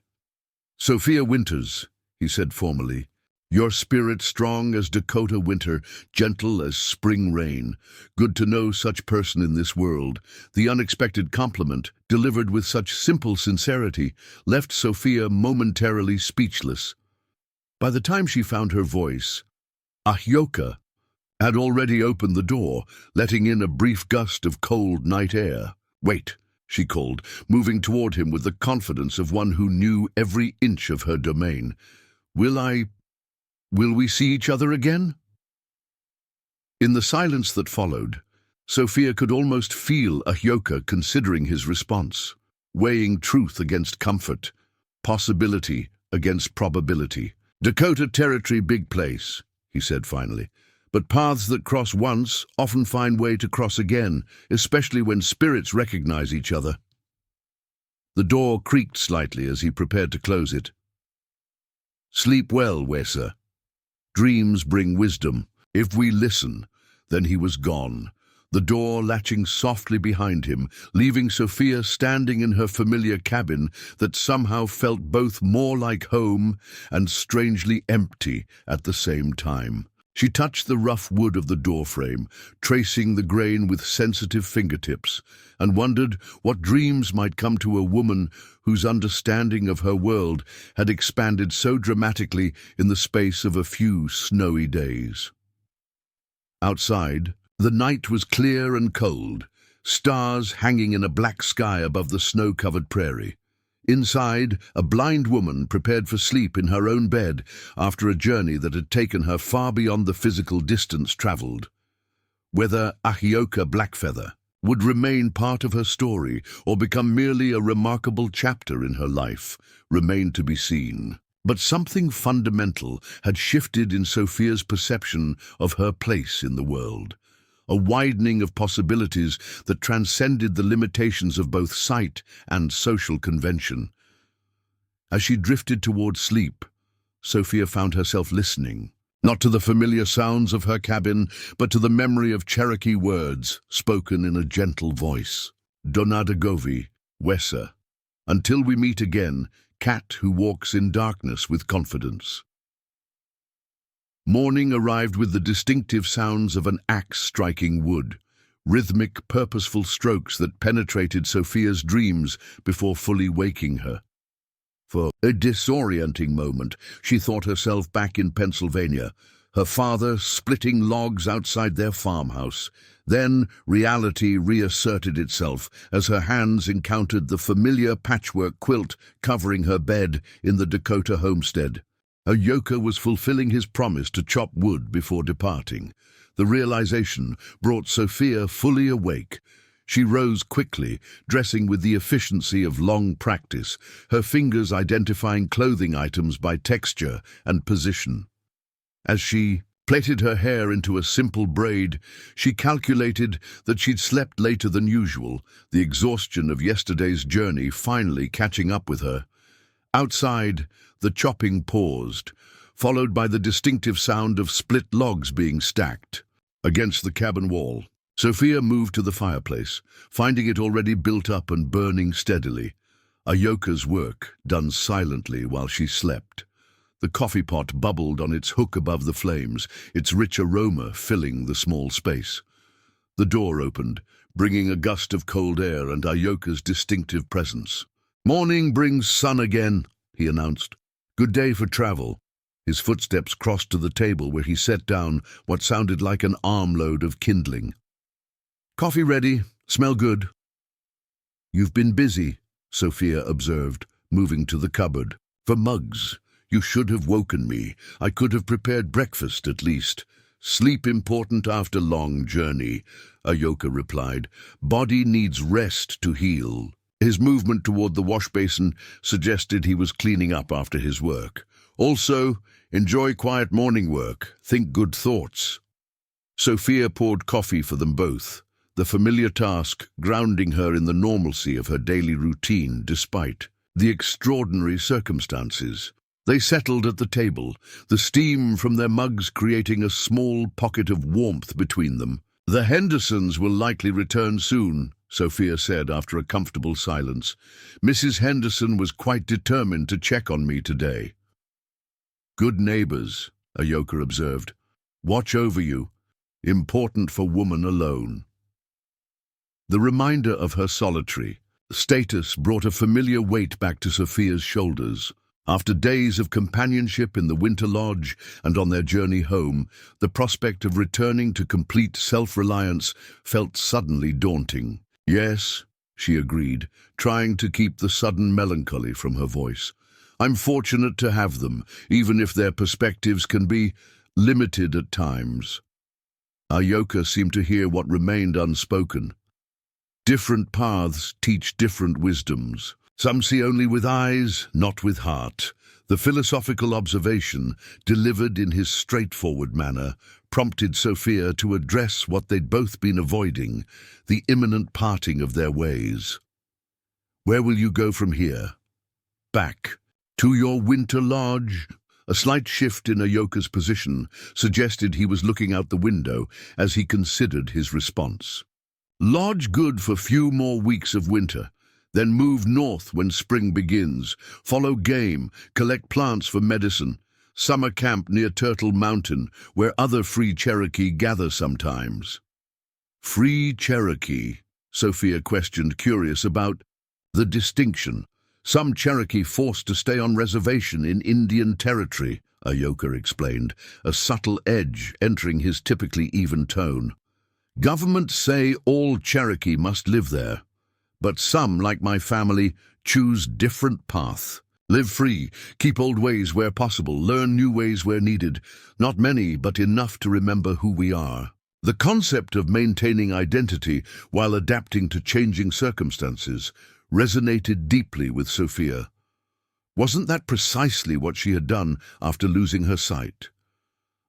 "Sophia Winters," he said formally, "your spirit strong as Dakota winter, gentle as spring rain. Good to know such person in this world." The unexpected compliment, delivered with such simple sincerity, left Sophia momentarily speechless. By the time she found her voice, Ahyoka had already opened the door, letting in a brief gust of cold night air. "Wait," she called, moving toward him with the confidence of one who knew every inch of her domain. Will we see each other again?" In the silence that followed, Sophia could almost feel Ahyoka considering his response, weighing truth against comfort, possibility against probability. "Dakota Territory, big place," he said finally. "But paths that cross once often find way to cross again, especially when spirits recognize each other." The door creaked slightly as he prepared to close it. "Sleep well, Wessa. Dreams bring wisdom. If we listen." Then he was gone, the door latching softly behind him, leaving Sophia standing in her familiar cabin that somehow felt both more like home and strangely empty at the same time. She touched the rough wood of the doorframe, tracing the grain with sensitive fingertips, and wondered what dreams might come to a woman whose understanding of her world had expanded so dramatically in the space of a few snowy days. Outside, the night was clear and cold, stars hanging in a black sky above the snow-covered prairie. Inside, a blind woman prepared for sleep in her own bed after a journey that had taken her far beyond the physical distance traveled. Whether Ahyoka Blackfeather would remain part of her story or become merely a remarkable chapter in her life remained to be seen. But something fundamental had shifted in Sophia's perception of her place in the world, a widening of possibilities that transcended the limitations of both sight and social convention. As she drifted toward sleep, Sophia found herself listening, not to the familiar sounds of her cabin, but to the memory of Cherokee words spoken in a gentle voice. "Donadagovi, Wessa. Until we meet again, cat who walks in darkness with confidence." Morning arrived with the distinctive sounds of an axe striking wood, rhythmic, purposeful strokes that penetrated Sophia's dreams before fully waking her. For a disorienting moment, she thought herself back in Pennsylvania, her father splitting logs outside their farmhouse. Then reality reasserted itself as her hands encountered the familiar patchwork quilt covering her bed in the Dakota homestead. Ahyoka was fulfilling his promise to chop wood before departing. The realization brought Sophia fully awake. She rose quickly, dressing with the efficiency of long practice, her fingers identifying clothing items by texture and position. As she plaited her hair into a simple braid, she calculated that she'd slept later than usual, the exhaustion of yesterday's journey finally catching up with her. Outside, the chopping paused, followed by the distinctive sound of split logs being stacked. Against the cabin wall, Sophia moved to the fireplace, finding it already built up and burning steadily. Ahyoka's work done silently while she slept. The coffee pot bubbled on its hook above the flames, its rich aroma filling the small space. The door opened, bringing a gust of cold air and Ahyoka's distinctive presence. "Morning brings sun again," he announced. "Good day for travel." His footsteps crossed to the table where he set down what sounded like an armload of kindling. "Coffee ready. Smell good." "You've been busy," Sophia observed, moving to the cupboard. "For mugs. You should have woken me. I could have prepared breakfast at least." "Sleep important after long journey," Ahyoka replied. "Body needs rest to heal." His movement toward the wash basin suggested he was cleaning up after his work. "Also, enjoy quiet morning work. Think good thoughts." Sophia poured coffee for them both, the familiar task grounding her in the normalcy of her daily routine despite the extraordinary circumstances. They settled at the table, the steam from their mugs creating a small pocket of warmth between them. "The Hendersons will likely return soon," Sophia said after a comfortable silence. "Mrs. Henderson was quite determined to check on me today." "Good neighbors," Ahyoka observed. "Watch over you. Important for woman alone." The reminder of her solitary status brought a familiar weight back to Sophia's shoulders. After days of companionship in the winter lodge and on their journey home, the prospect of returning to complete self-reliance felt suddenly daunting. "Yes," she agreed, trying to keep the sudden melancholy from her voice. "I'm fortunate to have them, even if their perspectives can be limited at times." Ahyoka seemed to hear what remained unspoken. Different paths teach different wisdoms. Some see only with eyes, not with heart. The philosophical observation, delivered in his straightforward manner, prompted Sophia to address what they'd both been avoiding, the imminent parting of their ways. "Where will you go from here?" "Back. To your winter lodge." A slight shift in Ahyoka's position suggested he was looking out the window as he considered his response. "Lodge good for few more weeks of winter. Then move north when spring begins. Follow game, collect plants for medicine. Summer camp near Turtle Mountain, where other free Cherokee gather sometimes." "Free Cherokee?" Sophia questioned, curious about the distinction. "Some Cherokee forced to stay on reservation in Indian Territory," Ahyoka explained, a subtle edge entering his typically even tone. "Government say all Cherokee must live there. But some, like my family, choose different path. Live free, keep old ways where possible, learn new ways where needed. Not many, but enough to remember who we are." The concept of maintaining identity while adapting to changing circumstances resonated deeply with Sophia. Wasn't that precisely what she had done after losing her sight?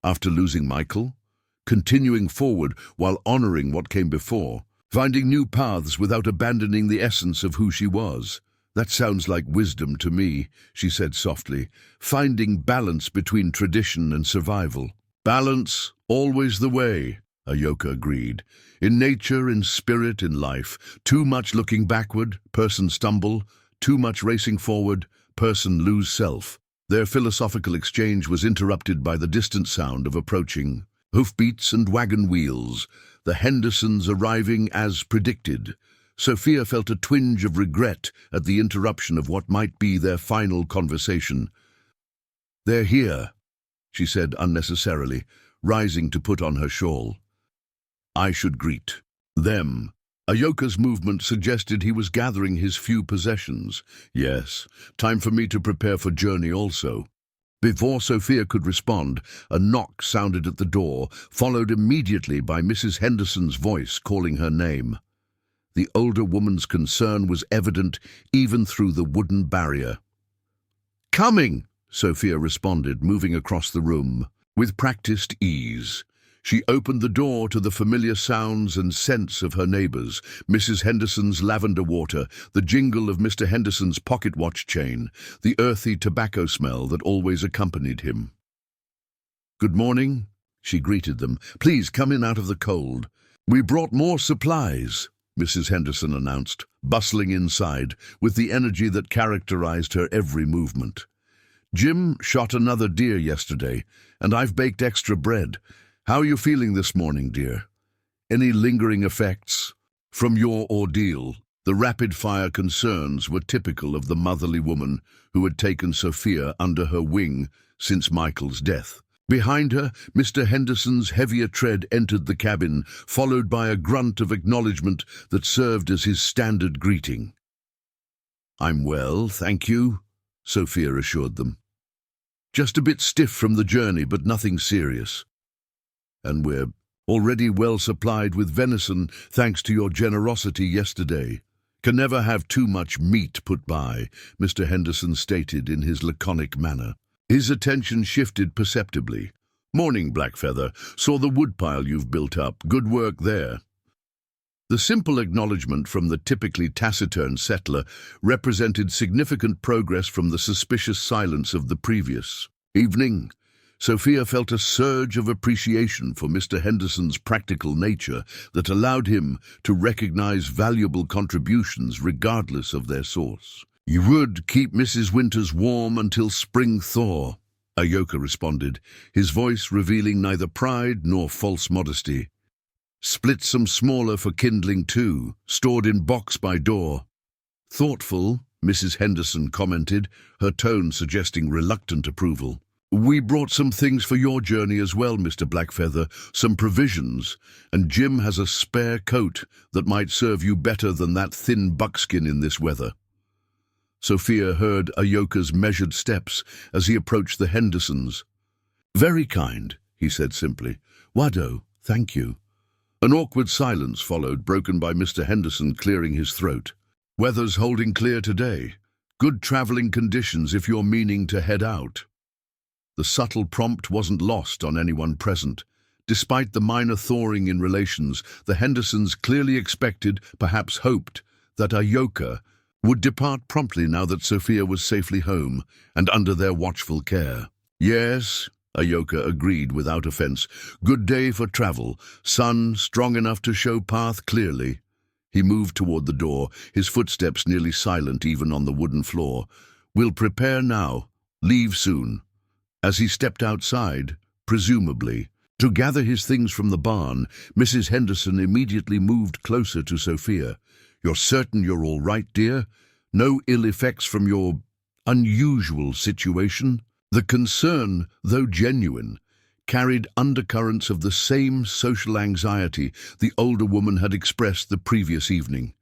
After losing Michael? Continuing forward while honoring what came before. Finding new paths without abandoning the essence of who she was. "That sounds like wisdom to me," she said softly. "Finding balance between tradition and survival." "Balance, always the way," Ahyoka agreed. "In nature, in spirit, in life. Too much looking backward, person stumble. Too much racing forward, person lose self." Their philosophical exchange was interrupted by the distant sound of approaching hoofbeats and wagon wheels, the Hendersons arriving as predicted. Sophia felt a twinge of regret at the interruption of what might be their final conversation. "They're here," she said unnecessarily, rising to put on her shawl. "I should greet them." Ahyoka's movement suggested he was gathering his few possessions. "Yes, time for me to prepare for journey also." Before Sophia could respond, a knock sounded at the door, followed immediately by Mrs. Henderson's voice calling her name. The older woman's concern was evident even through the wooden barrier. "Coming!" Sophia responded, moving across the room. With practiced ease, she opened the door to the familiar sounds and scents of her neighbors, Mrs. Henderson's lavender water, the jingle of Mr. Henderson's pocket watch chain, the earthy tobacco smell that always accompanied him. "Good morning," she greeted them. "Please come in out of the cold." "We brought more supplies," Mrs. Henderson announced, bustling inside with the energy that characterized her every movement. "Jim shot another deer yesterday, and I've baked extra bread. How are you feeling this morning, dear? Any lingering effects from your ordeal?" The rapid-fire concerns were typical of the motherly woman who had taken Sophia under her wing since Michael's death. Behind her, Mr. Henderson's heavier tread entered the cabin, followed by a grunt of acknowledgement that served as his standard greeting. "I'm well, thank you," Sophia assured them. "Just a bit stiff from the journey, but nothing serious. And we're already well supplied with venison, thanks to your generosity yesterday. Can never have too much meat put by," Mr. Henderson stated in his laconic manner. His attention shifted perceptibly. "Morning, Blackfeather. Saw the woodpile you've built up. Good work there." The simple acknowledgement from the typically taciturn settler represented significant progress from the suspicious silence of the previous evening. Sophia felt a surge of appreciation for Mr. Henderson's practical nature that allowed him to recognize valuable contributions regardless of their source. "You would keep Mrs. Winters warm until spring thaw," Ahyoka responded, his voice revealing neither pride nor false modesty. "Split some smaller for kindling too, stored in box by door." "Thoughtful," Mrs. Henderson commented, her tone suggesting reluctant approval. "We brought some things for your journey as well, Mr. Blackfeather, some provisions, and Jim has a spare coat that might serve you better than that thin buckskin in this weather." Sophia heard Ahyoka's measured steps as he approached the Hendersons. "Very kind," he said simply. "Wado, thank you." An awkward silence followed, broken by Mr. Henderson clearing his throat. "Weather's holding clear today. Good traveling conditions if you're meaning to head out. The subtle prompt wasn't lost on anyone present. Despite the minor thawing in relations, the Hendersons clearly expected, perhaps hoped, that Ahyoka would depart promptly now that Sophia was safely home and under their watchful care. Yes, Ahyoka agreed without offense. Good day for travel. Sun strong enough to show path clearly. He moved toward the door, his footsteps nearly silent even on the wooden floor. We'll prepare now. Leave soon. As he stepped outside, presumably, to gather his things from the barn, Mrs. Henderson immediately moved closer to Sophia. You're certain you're all right, dear? No ill effects from your unusual situation? The concern, though genuine, carried undercurrents of the same social anxiety the older woman had expressed the previous evening.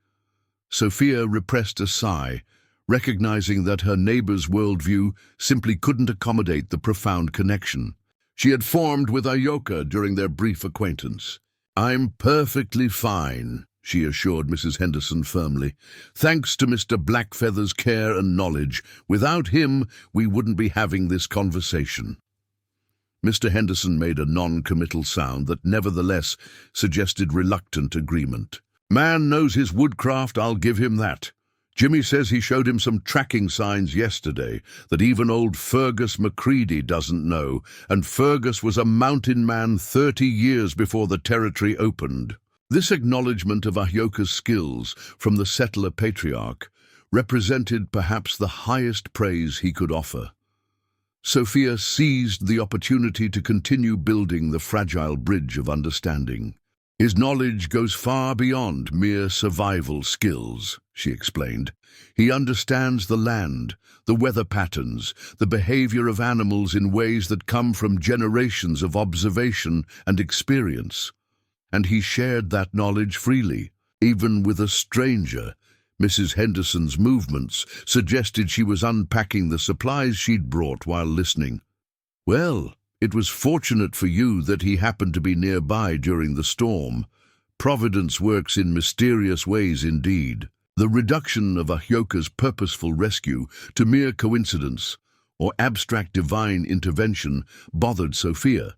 Sophia repressed a sigh, recognizing that her neighbor's worldview simply couldn't accommodate the profound connection she had formed with Ahyoka during their brief acquaintance. I'm perfectly fine, she assured Mrs. Henderson firmly. Thanks to Mr. Blackfeather's care and knowledge. Without him, we wouldn't be having this conversation. Mr. Henderson made a non-committal sound that nevertheless suggested reluctant agreement. Man knows his woodcraft, I'll give him that. Jimmy says he showed him some tracking signs yesterday that even old Fergus Macready doesn't know, and Fergus was a mountain man 30 years before the territory opened. This acknowledgement of Ahyoka's skills from the settler patriarch represented perhaps the highest praise he could offer. Sophia seized the opportunity to continue building the fragile bridge of understanding. His knowledge goes far beyond mere survival skills, she explained. He understands the land, the weather patterns, the behavior of animals in ways that come from generations of observation and experience. And he shared that knowledge freely, even with a stranger. Mrs. Henderson's movements suggested she was unpacking the supplies she'd brought while listening. Well, it was fortunate for you that he happened to be nearby during the storm. Providence works in mysterious ways indeed. The reduction of Ahyoka's purposeful rescue to mere coincidence or abstract divine intervention bothered Sophia.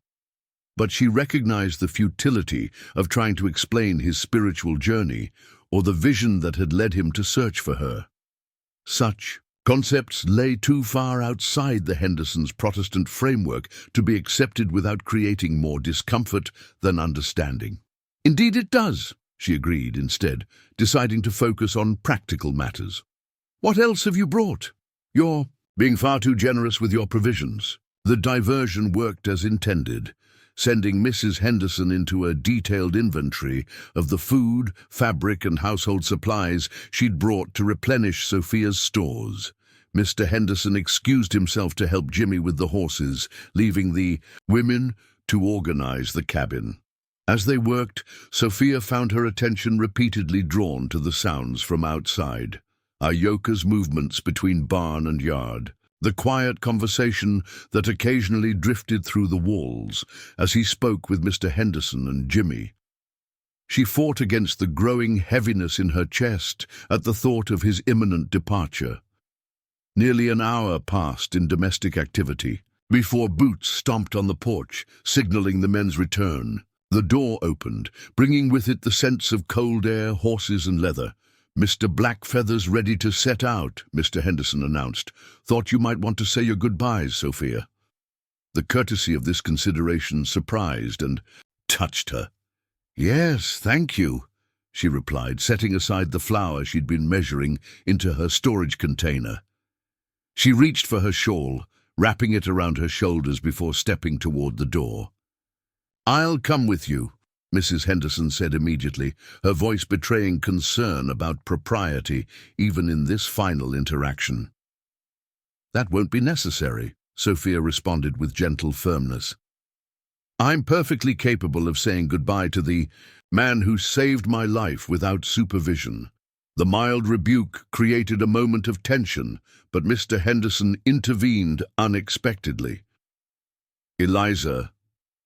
But she recognized the futility of trying to explain his spiritual journey or the vision that had led him to search for her. Such concepts lay too far outside the Hendersons' Protestant framework to be accepted without creating more discomfort than understanding. Indeed it does, she agreed instead, deciding to focus on practical matters. What else have you brought? You're being far too generous with your provisions. The diversion worked as intended, sending Mrs. Henderson into a detailed inventory of the food, fabric, and household supplies she'd brought to replenish Sophia's stores. Mr. Henderson excused himself to help Jimmy with the horses, leaving the women to organize the cabin. As they worked, Sophia found her attention repeatedly drawn to the sounds from outside. Ahyoka's movements between barn and yard, the quiet conversation that occasionally drifted through the walls as he spoke with Mr. Henderson and Jimmy. She fought against the growing heaviness in her chest at the thought of his imminent departure. Nearly an hour passed in domestic activity before boots stomped on the porch, signaling the men's return. The door opened, bringing with it the sense of cold air, horses, and leather. Mr. Blackfeather's ready to set out, Mr. Henderson announced. Thought you might want to say your goodbyes, Sophia. The courtesy of this consideration surprised and touched her. Yes, thank you, she replied, setting aside the flour she'd been measuring into her storage container. She reached for her shawl, wrapping it around her shoulders before stepping toward the door. I'll come with you, Mrs. Henderson said immediately, her voice betraying concern about propriety even in this final interaction. That won't be necessary, Sophia responded with gentle firmness. I'm perfectly capable of saying goodbye to the man who saved my life without supervision. The mild rebuke created a moment of tension, but Mr. Henderson intervened unexpectedly. Eliza,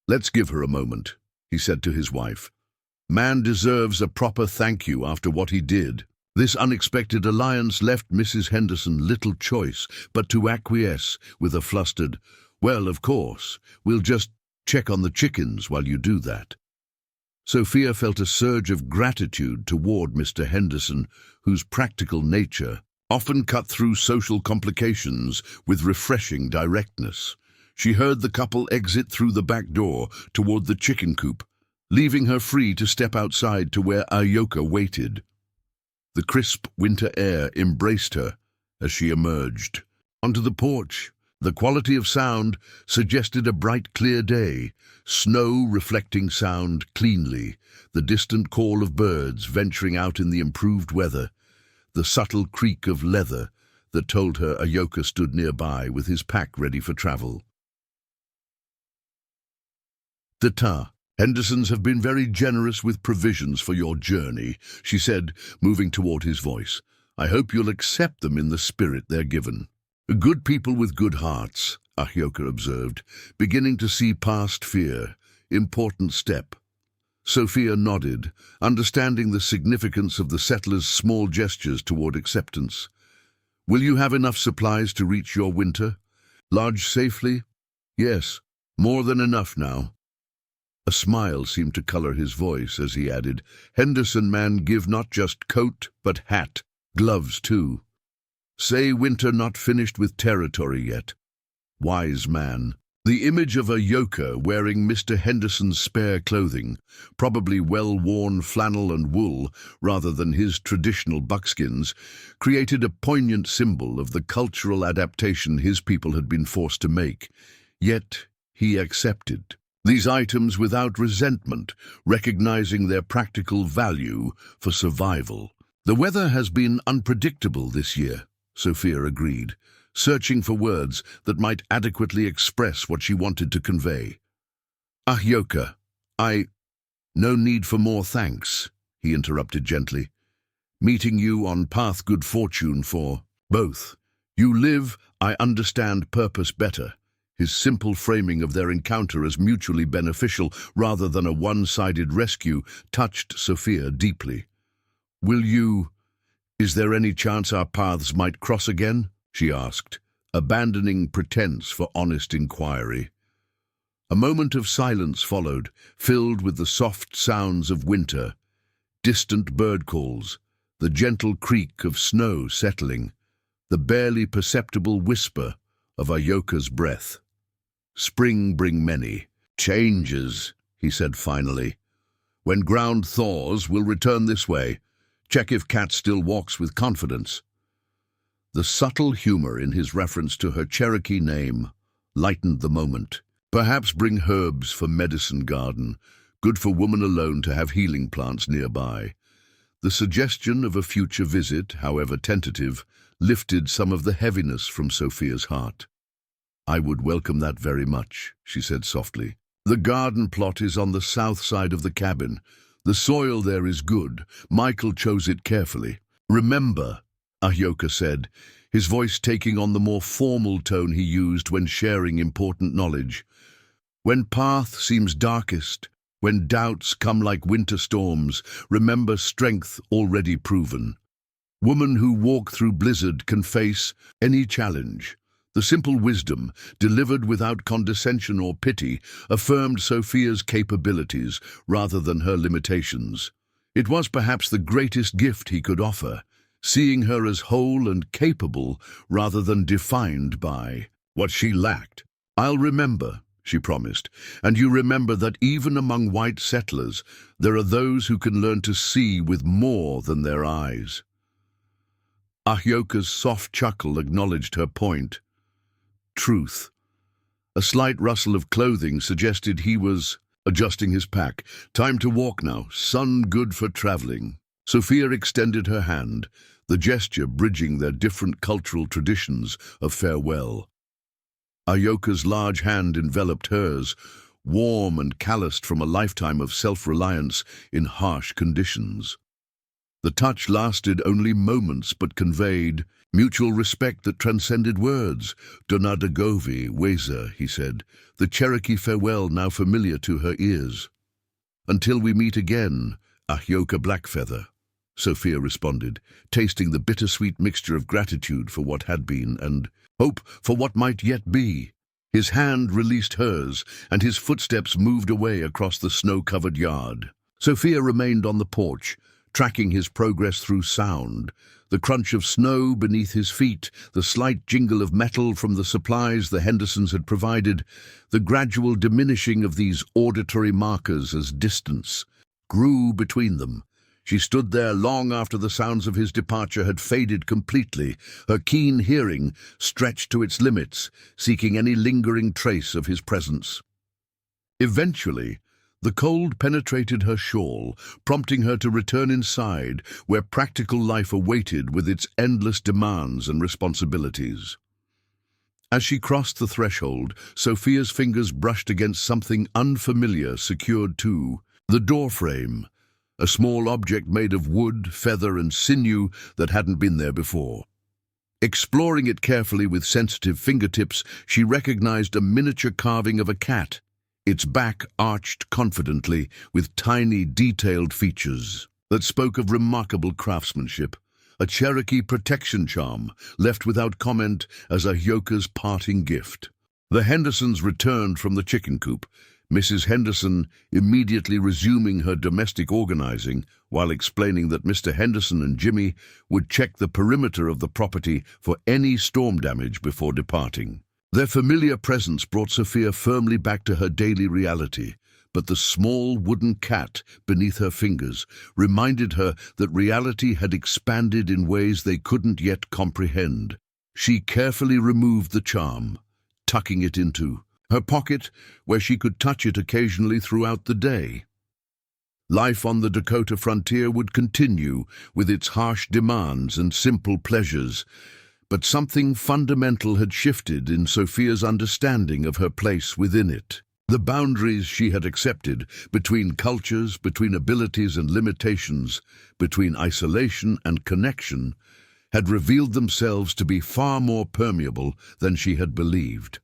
let's give her a moment, he said to his wife. Man deserves a proper thank you after what he did. This unexpected alliance left Mrs. Henderson little choice but to acquiesce with a flustered, "Well, of course, we'll just check on the chickens while you do that." Sophia felt a surge of gratitude toward Mr. Henderson, whose practical nature often cut through social complications with refreshing directness. She heard the couple exit through the back door toward the chicken coop, leaving her free to step outside to where Ahyoka waited. The crisp winter air embraced her as she emerged. Onto the porch, the quality of sound suggested a bright, clear day, snow reflecting sound cleanly, the distant call of birds venturing out in the improved weather, the subtle creak of leather that told her Ahyoka stood nearby with his pack ready for travel. "Data, Hendersons have been very generous with provisions for your journey," she said, moving toward his voice. "I hope you'll accept them in the spirit they're given." "Good people with good hearts," Ahyoka observed, beginning to see past fear. "Important step." Sophia nodded, understanding the significance of the settlers' small gestures toward acceptance. "Will you have enough supplies to reach your winter? Lodge safely?" "Yes, more than enough now." A smile seemed to color his voice as he added, "Henderson man give not just coat, but hat, gloves too. Say winter not finished with territory yet. Wise man." The image of Ahyoka wearing Mr. Henderson's spare clothing, probably well-worn flannel and wool rather than his traditional buckskins, created a poignant symbol of the cultural adaptation his people had been forced to make. Yet he accepted these items without resentment, recognizing their practical value for survival. "The weather has been unpredictable this year," Sophia agreed, searching for words that might adequately express what she wanted to convey. "Ahyoka, no need for more thanks," he interrupted gently. "Meeting you on path good fortune for both. You live, I understand purpose better." His simple framing of their encounter as mutually beneficial rather than a one-sided rescue touched Sophia deeply. Is there any chance our paths might cross again?" she asked, abandoning pretense for honest inquiry. A moment of silence followed, filled with the soft sounds of winter, distant bird calls, the gentle creak of snow settling, the barely perceptible whisper of Ahyoka's breath. "Spring bring many changes," he said finally. "When ground thaws, we'll return this way. Check if Cat still walks with confidence." The subtle humor in his reference to her Cherokee name lightened the moment. "Perhaps bring herbs for medicine garden. Good for woman alone to have healing plants nearby." The suggestion of a future visit, however tentative, lifted some of the heaviness from Sophia's heart. "I would welcome that very much," she said softly. "The garden plot is on the south side of the cabin. The soil there is good. Michael chose it carefully. Remember," Ahyoka said, his voice taking on the more formal tone he used when sharing important knowledge. "When path seems darkest, when doubts come like winter storms, remember strength already proven. Woman who walk through blizzard can face any challenge." The simple wisdom, delivered without condescension or pity, affirmed Sophia's capabilities rather than her limitations. It was perhaps the greatest gift he could offer, seeing her as whole and capable rather than defined by what she lacked. "I'll remember," she promised, "and you remember that even among white settlers, there are those who can learn to see with more than their eyes." Ahyoka's soft chuckle acknowledged her point. Truth. A slight rustle of clothing suggested he was adjusting his pack. "Time to walk now. Sun good for traveling." Sophia extended her hand, the gesture bridging their different cultural traditions of farewell. Ahyoka's large hand enveloped hers, warm and calloused from a lifetime of self-reliance in harsh conditions. The touch lasted only moments but conveyed mutual respect that transcended words. "Donadagovi, Weza," he said, the Cherokee farewell now familiar to her ears. "Until we meet again, Ahyoka Blackfeather." Sophia responded, tasting the bittersweet mixture of gratitude for what had been and hope for what might yet be. His hand released hers, and his footsteps moved away across the snow-covered yard. Sophia remained on the porch, tracking his progress through sound. The crunch of snow beneath his feet, the slight jingle of metal from the supplies the Hendersons had provided, the gradual diminishing of these auditory markers as distance grew between them. She stood there long after the sounds of his departure had faded completely, her keen hearing stretched to its limits, seeking any lingering trace of his presence. Eventually, the cold penetrated her shawl, prompting her to return inside, where practical life awaited with its endless demands and responsibilities. As she crossed the threshold, Sophia's fingers brushed against something unfamiliar secured to the doorframe, a small object made of wood, feather, and sinew that hadn't been there before. Exploring it carefully with sensitive fingertips, she recognized a miniature carving of a cat, its back arched confidently with tiny, detailed features that spoke of remarkable craftsmanship, a Cherokee protection charm left without comment as Ahyoka's parting gift. The Hendersons returned from the chicken coop, Mrs. Henderson immediately resuming her domestic organizing while explaining that Mr. Henderson and Jimmy would check the perimeter of the property for any storm damage before departing. Their familiar presence brought Sophia firmly back to her daily reality, but the small wooden cat beneath her fingers reminded her that reality had expanded in ways they couldn't yet comprehend. She carefully removed the charm, tucking it into her pocket, where she could touch it occasionally throughout the day. Life on the Dakota frontier would continue with its harsh demands and simple pleasures, but something fundamental had shifted in Sophia's understanding of her place within it. The boundaries she had accepted between cultures, between abilities and limitations, between isolation and connection, had revealed themselves to be far more permeable than she had believed.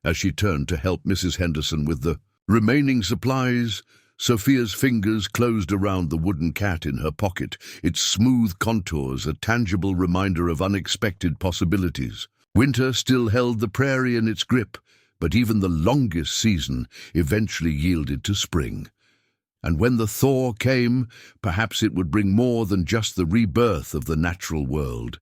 As she turned to help Mrs. Henderson with the remaining supplies, Sophia's fingers closed around the wooden cat in her pocket, its smooth contours a tangible reminder of unexpected possibilities. Winter still held the prairie in its grip, but even the longest season eventually yielded to spring. And when the thaw came, perhaps it would bring more than just the rebirth of the natural world.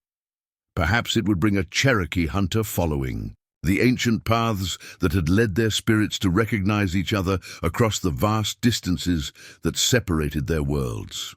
Perhaps it would bring a Cherokee hunter following the ancient paths that had led their spirits to recognize each other across the vast distances that separated their worlds.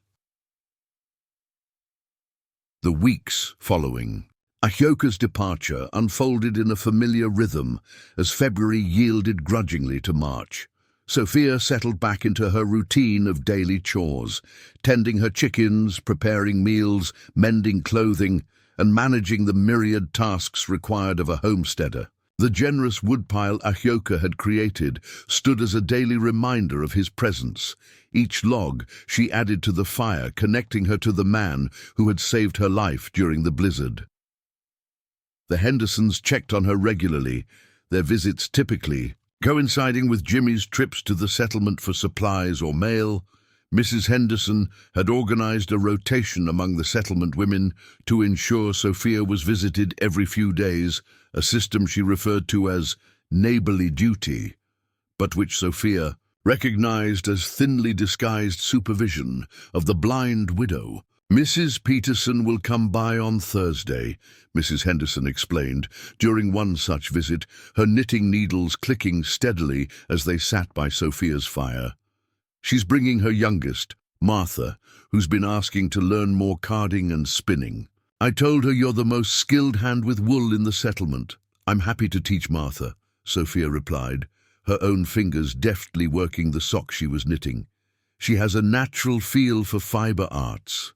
The weeks following Ahyoka's departure unfolded in a familiar rhythm as February yielded grudgingly to March. Sophia settled back into her routine of daily chores, tending her chickens, preparing meals, mending clothing, and managing the myriad tasks required of a homesteader. The generous woodpile Ahyoka had created stood as a daily reminder of his presence. Each log she added to the fire, connecting her to the man who had saved her life during the blizzard. The Hendersons checked on her regularly, their visits typically coinciding with Jimmy's trips to the settlement for supplies or mail. Mrs. Henderson had organized a rotation among the settlement women to ensure Sophia was visited every few days, a system she referred to as neighborly duty, but which Sophia recognized as thinly disguised supervision of the blind widow. "Mrs. Peterson will come by on Thursday," Mrs. Henderson explained, during one such visit, her knitting needles clicking steadily as they sat by Sophia's fire. "She's bringing her youngest, Martha, who's been asking to learn more carding and spinning. I told her you're the most skilled hand with wool in the settlement. I'm happy to teach Martha," Sophia replied, her own fingers deftly working the sock she was knitting. "She has a natural feel for fiber arts."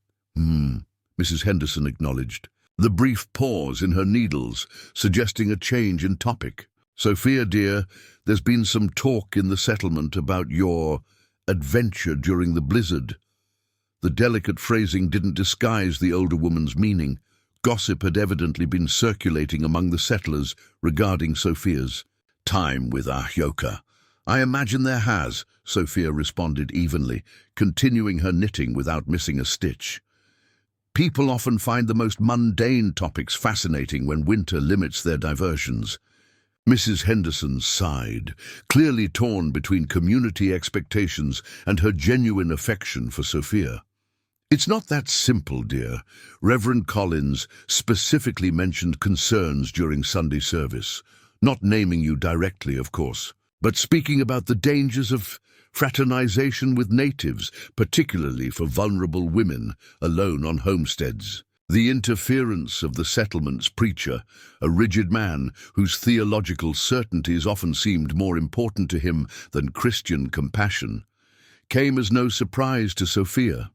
Mrs. Henderson acknowledged, the brief pause in her needles suggesting a change in topic. "Sophia, dear, there's been some talk in the settlement about your adventure during the blizzard." The delicate phrasing didn't disguise the older woman's meaning. Gossip had evidently been circulating among the settlers regarding Sophia's time with Ahyoka. "I imagine there has," Sophia responded evenly, continuing her knitting without missing a stitch. People often find the most mundane topics fascinating when winter limits their diversions. Mrs. Henderson sighed, clearly torn between community expectations and her genuine affection for Sophia. It's not that simple, dear. Reverend Collins specifically mentioned concerns during Sunday service, not naming you directly, of course, but speaking about the dangers of fraternization with natives, particularly for vulnerable women alone on homesteads. The interference of the settlement's preacher, a rigid man whose theological certainties often seemed more important to him than Christian compassion, came as no surprise to Sophia.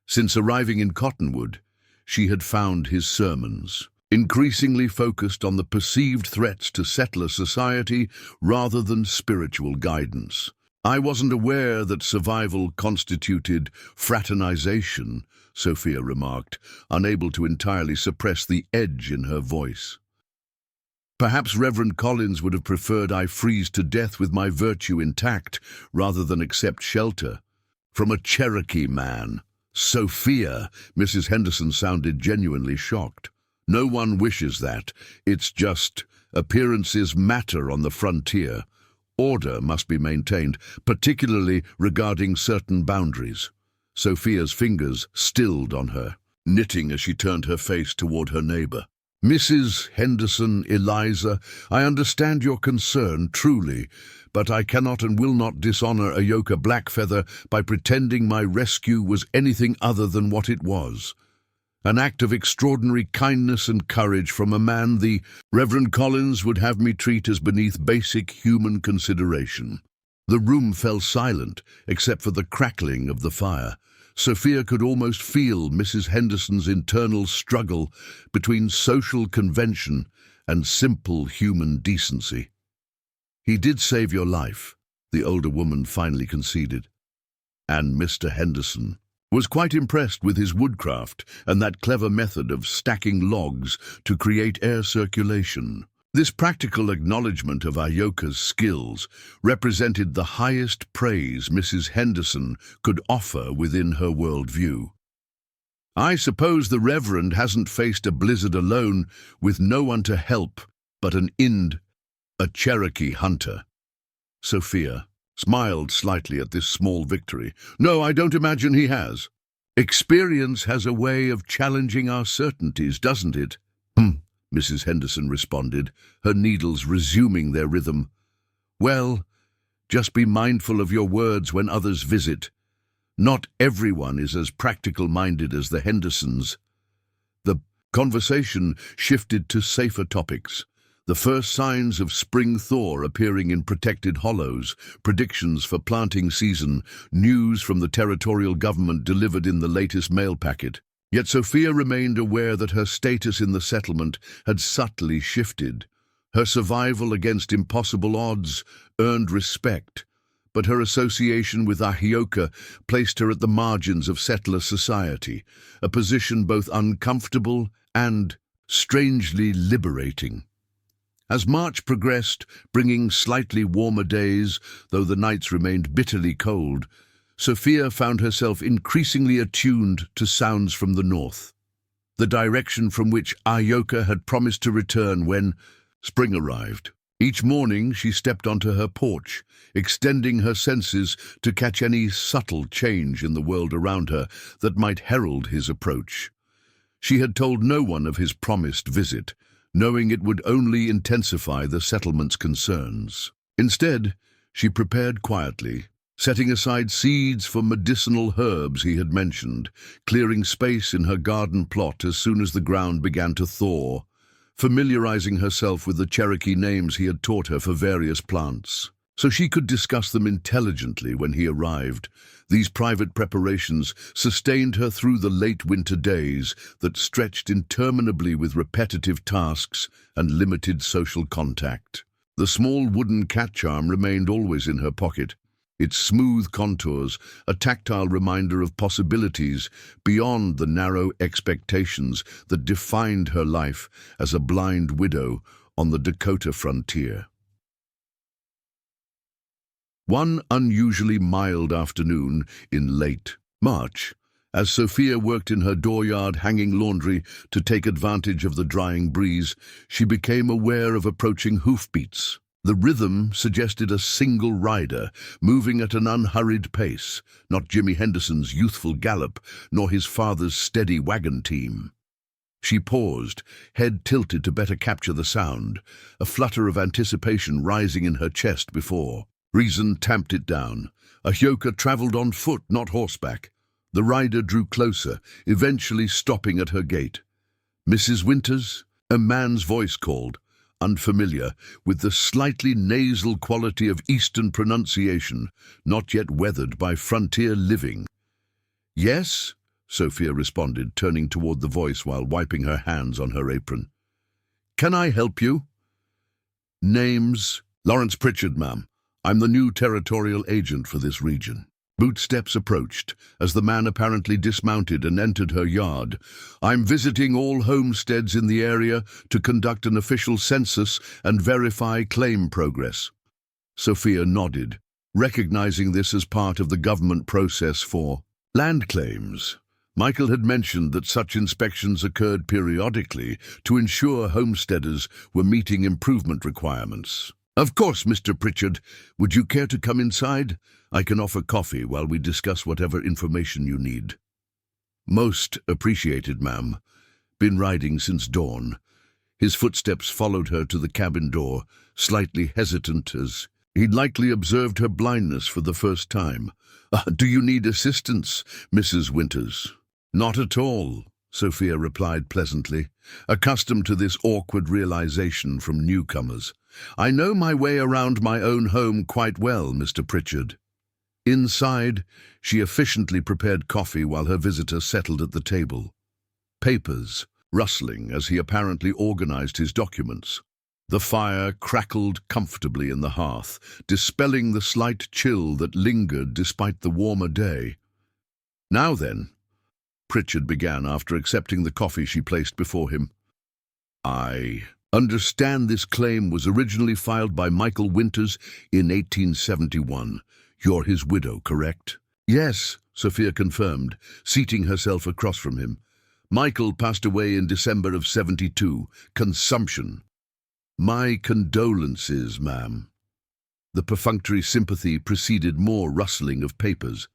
Since arriving in Cottonwood, she had found his sermons increasingly focused on the perceived threats to settler society rather than spiritual guidance. I wasn't aware that survival constituted fraternization, Sophia remarked, unable to entirely suppress the edge in her voice. Perhaps Reverend Collins would have preferred I freeze to death with my virtue intact rather than accept shelter from a Cherokee man. Sophia, Mrs. Henderson sounded genuinely shocked. No one wishes that. It's just appearances matter on the frontier. Order must be maintained, particularly regarding certain boundaries. Sophia's fingers stilled on her, knitting as she turned her face toward her neighbor. Mrs. Henderson, Eliza, I understand your concern, truly, but I cannot and will not dishonor Ahyoka Blackfeather by pretending my rescue was anything other than what it was. An act of extraordinary kindness and courage from a man the Reverend Collins would have me treat as beneath basic human consideration. The room fell silent, except for the crackling of the fire. Sophia could almost feel Mrs. Henderson's internal struggle between social convention and simple human decency. He did save your life, the older woman finally conceded. And Mr. Henderson was quite impressed with his woodcraft and that clever method of stacking logs to create air circulation. This practical acknowledgement of Ahyoka's skills represented the highest praise Mrs. Henderson could offer within her worldview. I suppose the Reverend hasn't faced a blizzard alone with no one to help but a Cherokee hunter. Sophia smiled slightly at this small victory. No, I don't imagine he has. Experience has a way of challenging our certainties, doesn't it? Mrs. Henderson responded, her needles resuming their rhythm. Well, just be mindful of your words when others visit. Not everyone is as practical-minded as the Hendersons. The conversation shifted to safer topics. The first signs of spring thaw appearing in protected hollows, predictions for planting season, news from the territorial government delivered in the latest mail packet. Yet Sophia remained aware that her status in the settlement had subtly shifted. Her survival against impossible odds earned respect, but her association with Ahyoka placed her at the margins of settler society, a position both uncomfortable and strangely liberating. As March progressed, bringing slightly warmer days, though the nights remained bitterly cold, Sophia found herself increasingly attuned to sounds from the north, the direction from which Ahyoka had promised to return when spring arrived. Each morning she stepped onto her porch, extending her senses to catch any subtle change in the world around her that might herald his approach. She had told no one of his promised visit, knowing it would only intensify the settlement's concerns. Instead, she prepared quietly, setting aside seeds for medicinal herbs he had mentioned, clearing space in her garden plot as soon as the ground began to thaw, familiarizing herself with the Cherokee names he had taught her for various plants, so she could discuss them intelligently when he arrived. These private preparations sustained her through the late winter days that stretched interminably with repetitive tasks and limited social contact. The small wooden cat charm remained always in her pocket, its smooth contours a tactile reminder of possibilities beyond the narrow expectations that defined her life as a blind widow on the Dakota frontier. One unusually mild afternoon in late March, As Sophia worked in her dooryard hanging laundry to take advantage of the drying breeze, she became aware of approaching hoofbeats. The rhythm suggested a single rider, moving at an unhurried pace, not Jimi Henderson's youthful gallop, nor his father's steady wagon team. She paused, head tilted to better capture the sound, a flutter of anticipation rising in her chest before reason tamped it down. Ahyoka traveled on foot, not horseback. The rider drew closer, eventually stopping at her gate. "Mrs. Winters?" A man's voice called, unfamiliar, with the slightly nasal quality of Eastern pronunciation, not yet weathered by frontier living. "Yes?" Sophia responded, turning toward the voice while wiping her hands on her apron. "Can I help you?" "Name's Lawrence Pritchard, ma'am. I'm the new territorial agent for this region." Bootsteps approached, as the man apparently dismounted and entered her yard. "I'm visiting all homesteads in the area to conduct an official census and verify claim progress." Sophia nodded, recognizing this as part of the government process for land claims. Michael had mentioned that such inspections occurred periodically to ensure homesteaders were meeting improvement requirements. "Of course, Mr. Pritchard. Would you care to come inside? I can offer coffee while we discuss whatever information you need." "Most appreciated, ma'am. Been riding since dawn." His footsteps followed her to the cabin door, slightly hesitant as he'd likely observed her blindness for the first time. "Do you need assistance, Mrs. Winters?" "Not at all," Sophia replied pleasantly, accustomed to this awkward realization from newcomers. "I know my way around my own home quite well, Mr. Pritchard." Inside, she efficiently prepared coffee while her visitor settled at the table. Papers rustling as he apparently organized his documents. The fire crackled comfortably in the hearth, dispelling the slight chill that lingered despite the warmer day. "Now then," Pritchard began after accepting the coffee she placed before him. "I understand this claim was originally filed by Michael Winters in 1871. You're his widow, correct?" "Yes," Sophia confirmed, seating herself across from him. "Michael passed away in December of 72, consumption." "My condolences, ma'am." The perfunctory sympathy preceded more rustling of papers.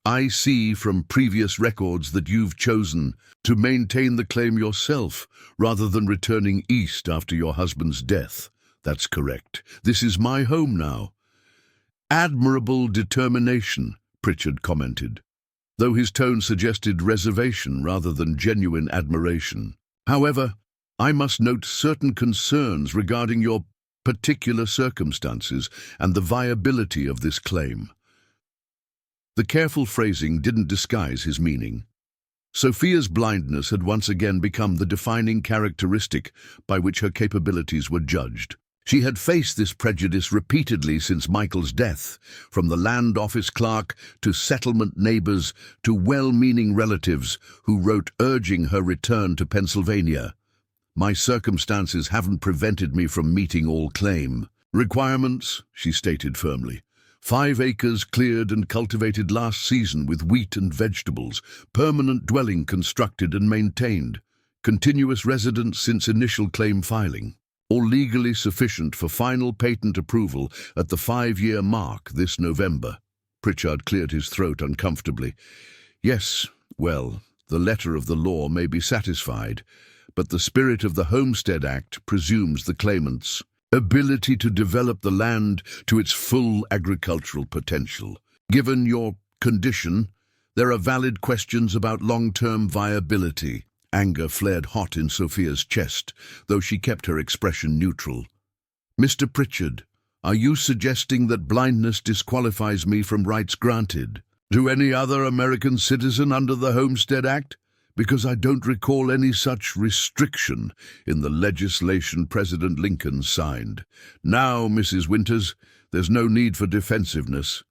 "I see from previous records that you've chosen to maintain the claim yourself rather than returning east after your husband's death. That's correct. This is my home now." "Admirable determination," Pritchard commented, though his tone suggested reservation rather than genuine admiration. "However, I must note certain concerns regarding your particular circumstances and the viability of this claim." The careful phrasing didn't disguise his meaning. Sophia's blindness had once again become the defining characteristic by which her capabilities were judged. She had faced this prejudice repeatedly since Michael's death, from the land office clerk to settlement neighbors to well-meaning relatives who wrote urging her return to Pennsylvania. "My circumstances haven't prevented me from meeting all claim requirements," she stated firmly. 5 acres cleared and cultivated last season with wheat and vegetables, permanent dwelling constructed and maintained, continuous residence since initial claim filing, all legally sufficient for final patent approval at the 5-year mark this November." Pritchard cleared his throat uncomfortably. "Yes, well, the letter of the law may be satisfied, but the spirit of the Homestead Act presumes the claimant's ability to develop the land to its full agricultural potential. Given your condition, there are valid questions about long-term viability." Anger flared hot in Sophia's chest, though she kept her expression neutral. "Mr. Pritchard, are you suggesting that blindness disqualifies me from rights granted to any other American citizen under the Homestead Act? Because I don't recall any such restriction in the legislation President Lincoln signed. Now, Mrs. Winters, there's no need for defensiveness."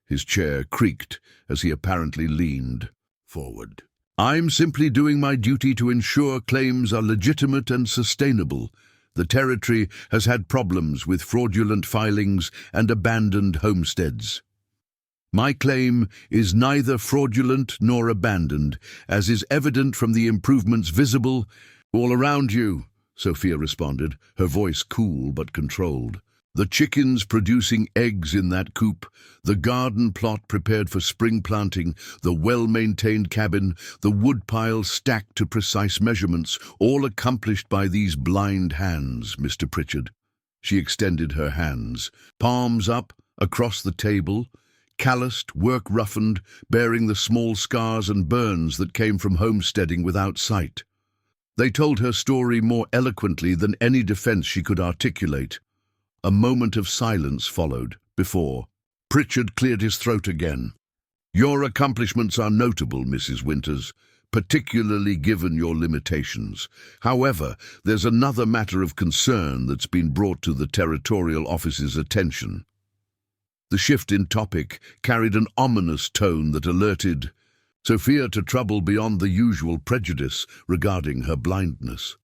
His chair creaked as he apparently leaned forward. "I'm simply doing my duty to ensure claims are legitimate and sustainable. The territory has had problems with fraudulent filings and abandoned homesteads." My claim is neither fraudulent nor abandoned, as is evident from the improvements visible all around you, Sophia responded, her voice cool but controlled. The chickens producing eggs in that coop, the garden plot prepared for spring planting, the well-maintained cabin, the woodpile stacked to precise measurements, all accomplished by these blind hands, Mr. Pritchard. She extended her hands, palms up, across the table, calloused, work-roughened, bearing the small scars and burns that came from homesteading without sight. They told her story more eloquently than any defense she could articulate. A moment of silence followed, before Pritchard cleared his throat again. Your accomplishments are notable, Mrs. Winters, particularly given your limitations. However, there's another matter of concern that's been brought to the Territorial Office's attention. The shift in topic carried an ominous tone that alerted Sophia to trouble beyond the usual prejudice regarding her blindness.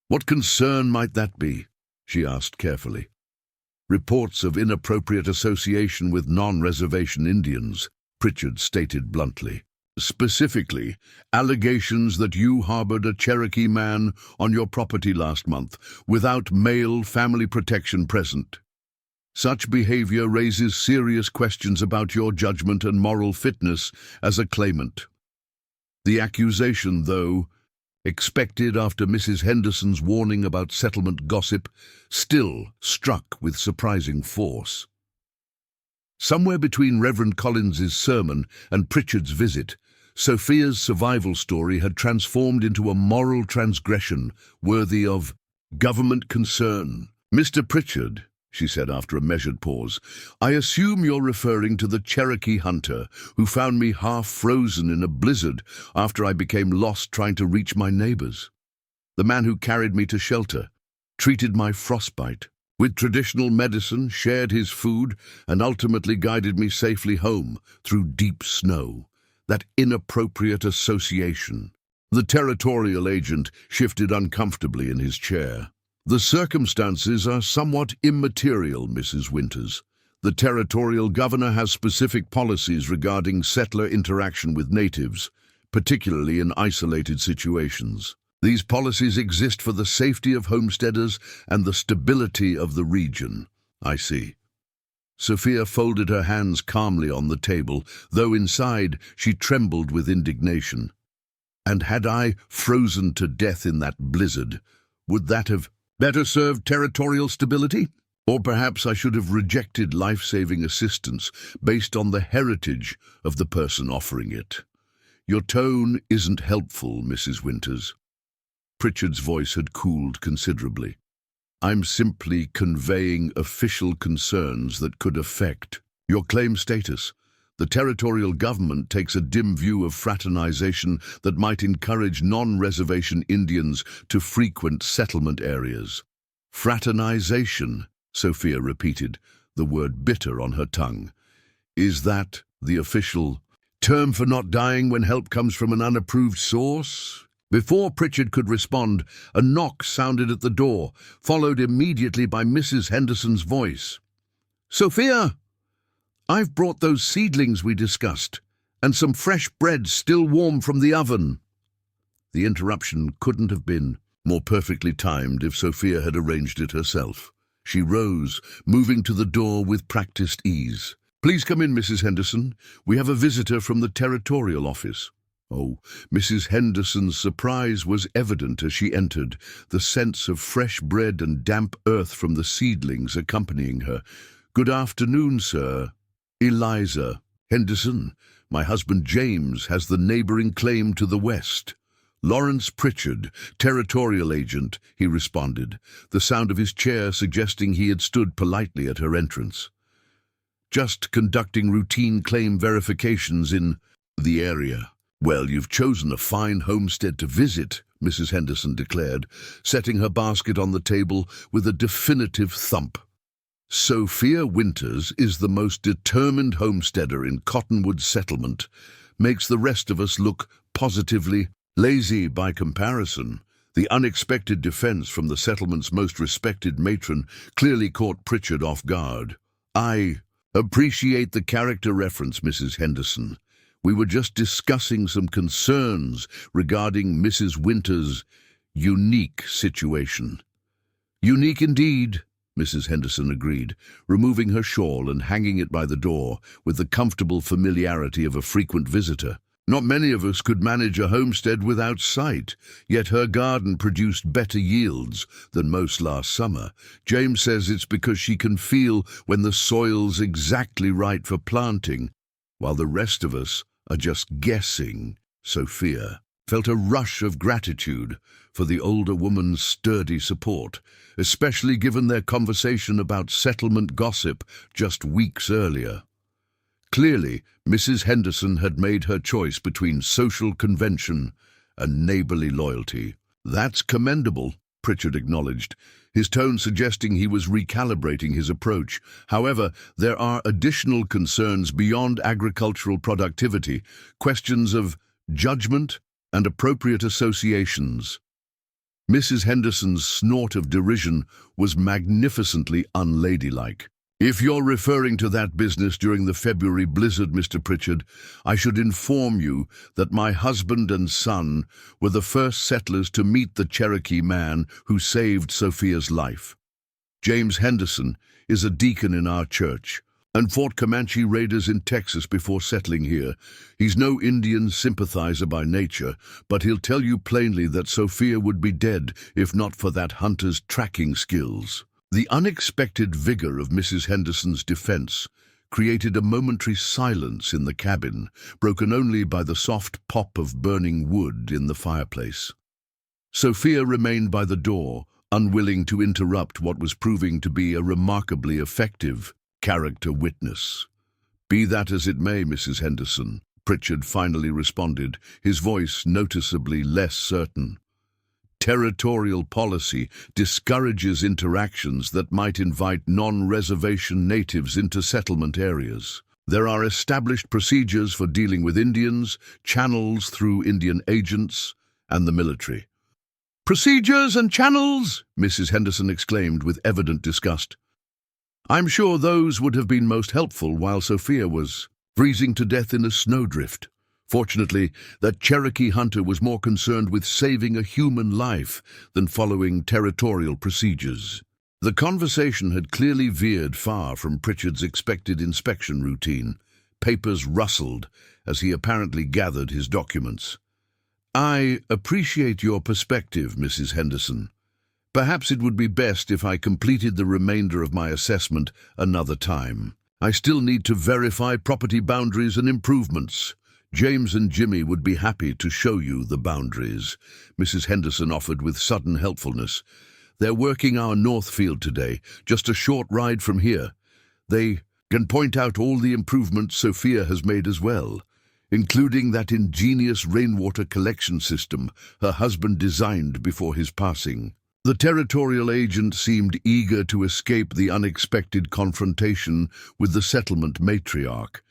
What concern might that be? She asked carefully. Reports of inappropriate association with non-reservation Indians, Pritchard stated bluntly. Specifically, allegations that you harbored a Cherokee man on your property last month without male family protection present. Such behavior raises serious questions about your judgment and moral fitness as a claimant. The accusation, though, expected after Mrs. Henderson's warning about settlement gossip, still struck with surprising force. Somewhere between Reverend Collins's sermon and Pritchard's visit, Sophia's survival story had transformed into a moral transgression worthy of government concern. Mr. Pritchard, she said after a measured pause, I assume you're referring to the Cherokee hunter who found me half frozen in a blizzard after I became lost trying to reach my neighbors. The man who carried me to shelter, treated my frostbite with traditional medicine, shared his food, and ultimately guided me safely home through deep snow. That inappropriate association. The territorial agent shifted uncomfortably in his chair. The circumstances are somewhat immaterial, Mrs. Winters. The territorial governor has specific policies regarding settler interaction with natives, particularly in isolated situations. These policies exist for the safety of homesteaders and the stability of the region. I see. Sophia folded her hands calmly on the table, though inside she trembled with indignation. And had I frozen to death in that blizzard, would that have better served territorial stability? Or perhaps I should have rejected life-saving assistance based on the heritage of the person offering it. Your tone isn't helpful, Mrs. Winters. Pritchard's voice had cooled considerably. I'm simply conveying official concerns that could affect your claim status. The territorial government takes a dim view of fraternization that might encourage non-reservation Indians to frequent settlement areas. Fraternization, Sophia repeated, the word bitter on her tongue. Is that the official term for not dying when help comes from an unapproved source? Before Pritchard could respond, a knock sounded at the door, followed immediately by Mrs. Henderson's voice. Sophia! I've brought those seedlings we discussed, and some fresh bread still warm from the oven. The interruption couldn't have been more perfectly timed if Sophia had arranged it herself. She rose, moving to the door with practiced ease. Please come in, Mrs. Henderson. We have a visitor from the Territorial Office. Oh, Mrs. Henderson's surprise was evident as she entered, the sense of fresh bread and damp earth from the seedlings accompanying her. Good afternoon, sir. Eliza Henderson, my husband James has the neighboring claim to the west. Lawrence Pritchard, territorial agent, he responded, the sound of his chair suggesting he had stood politely at her entrance. Just conducting routine claim verifications in the area. Well, you've chosen a fine homestead to visit, Mrs. Henderson declared, setting her basket on the table with a definitive thump. Sophia Winters is the most determined homesteader in Cottonwood Settlement, makes the rest of us look positively lazy by comparison. The unexpected defense from the settlement's most respected matron clearly caught Pritchard off guard. I Appreciate the character reference, Mrs. Henderson. We were just discussing some concerns regarding Mrs. Winters' unique situation. Unique indeed, Mrs. Henderson agreed, removing her shawl and hanging it by the door with the comfortable familiarity of a frequent visitor. Not many of us could manage a homestead without sight, yet her garden produced better yields than most last summer. James says it's because she can feel when the soil's exactly right for planting, while the rest of us are just guessing. Sophia felt a rush of gratitude for the older woman's sturdy support, especially given their conversation about settlement gossip just weeks earlier. Clearly, Mrs. Henderson had made her choice between social convention and neighborly loyalty. That's commendable, Pritchard acknowledged, his tone suggesting he was recalibrating his approach. However, there are additional concerns beyond agricultural productivity, questions of judgment and appropriate associations. Mrs. Henderson's snort of derision was magnificently unladylike. If you're referring to that business during the February blizzard, Mr. Pritchard, I should inform you that my husband and son were the first settlers to meet the Cherokee man who saved Sophia's life. James Henderson is a deacon in our church and fought Comanche raiders in Texas before settling here. He's no Indian sympathizer by nature, but he'll tell you plainly that Sophia would be dead if not for that hunter's tracking skills. The unexpected vigor of Mrs. Henderson's defense created a momentary silence in the cabin, broken only by the soft pop of burning wood in the fireplace. Sophia remained by the door, unwilling to interrupt what was proving to be a remarkably effective character witness. "Be that as it may, Mrs. Henderson," Pritchard finally responded, his voice noticeably less certain. "Territorial policy discourages interactions that might invite non-reservation natives into settlement areas. There are established procedures for dealing with Indians, channels through Indian agents, and the military." "Procedures and channels?" Mrs. Henderson exclaimed with evident disgust. "I'm sure those would have been most helpful while Sophia was freezing to death in a snowdrift. Fortunately, that Cherokee hunter was more concerned with saving a human life than following territorial procedures." The conversation had clearly veered far from Pritchard's expected inspection routine. Papers rustled as he apparently gathered his documents. "I appreciate your perspective, Mrs. Henderson. Perhaps it would be best if I completed the remainder of my assessment another time. I still need to verify property boundaries and improvements. James and Jimmy would be happy to show you the boundaries," Mrs. Henderson offered with sudden helpfulness. "They're working our north field today, just a short ride from here. They can point out all the improvements Sophia has made as well, including that ingenious rainwater collection system her husband designed before his passing." The territorial agent seemed eager to escape the unexpected confrontation with the settlement matriarch.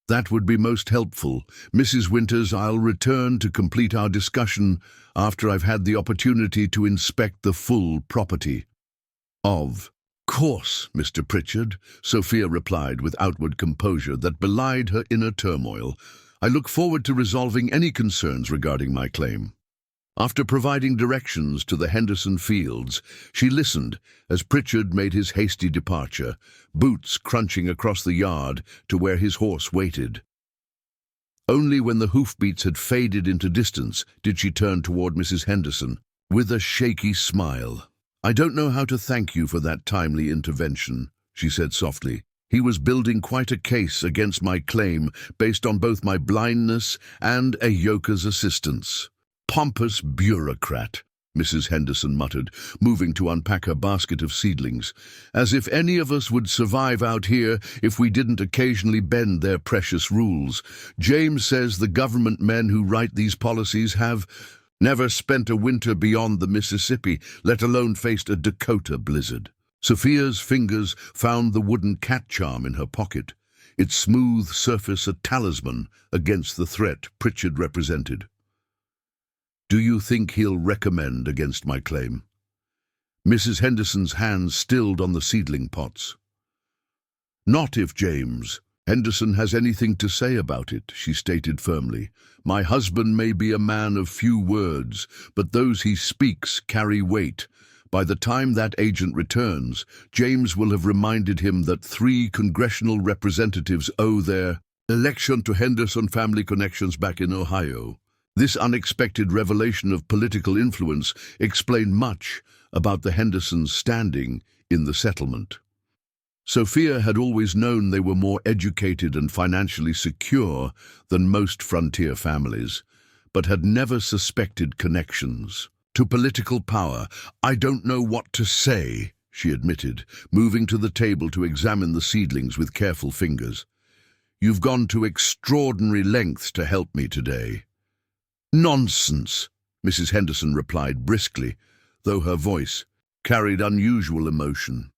"That would be most helpful. Mrs. Winters, I'll return to complete our discussion after I've had the opportunity to inspect the full property." "Of course, Mr. Pritchard," Sophia replied with outward composure that belied her inner turmoil. "I look forward to resolving any concerns regarding my claim." After providing directions to the Henderson fields, she listened as Pritchard made his hasty departure, boots crunching across the yard to where his horse waited. Only when the hoofbeats had faded into distance did she turn toward Mrs. Henderson, with a shaky smile. "I don't know how to thank you for that timely intervention," she said softly. "He was building quite a case against my claim based on both my blindness and Ahyoka's assistance." "Pompous bureaucrat," Mrs. Henderson muttered, moving to unpack her basket of seedlings. "As if any of us would survive out here if we didn't occasionally bend their precious rules. James says the government men who write these policies have never spent a winter beyond the Mississippi, let alone faced a Dakota blizzard." Sophia's fingers found the wooden cat charm in her pocket, its smooth surface a talisman against the threat Pritchard represented. "Do you think he'll recommend against my claim?" Mrs. Henderson's hands stilled on the seedling pots. Not if James Henderson has anything to say about it, she stated firmly. My husband may be a man of few words, but those he speaks carry weight. By the time that agent returns, James will have reminded him that 3 congressional representatives owe their election to Henderson family connections back in Ohio. This unexpected revelation of political influence explained much about the Hendersons' standing in the settlement. Sophia had always known they were more educated and financially secure than most frontier families, but had never suspected connections to political power. I don't know what to say, she admitted, moving to the table to examine the seedlings with careful fingers. You've gone to extraordinary lengths to help me today. Nonsense, Mrs. Henderson replied briskly, though her voice carried unusual emotion.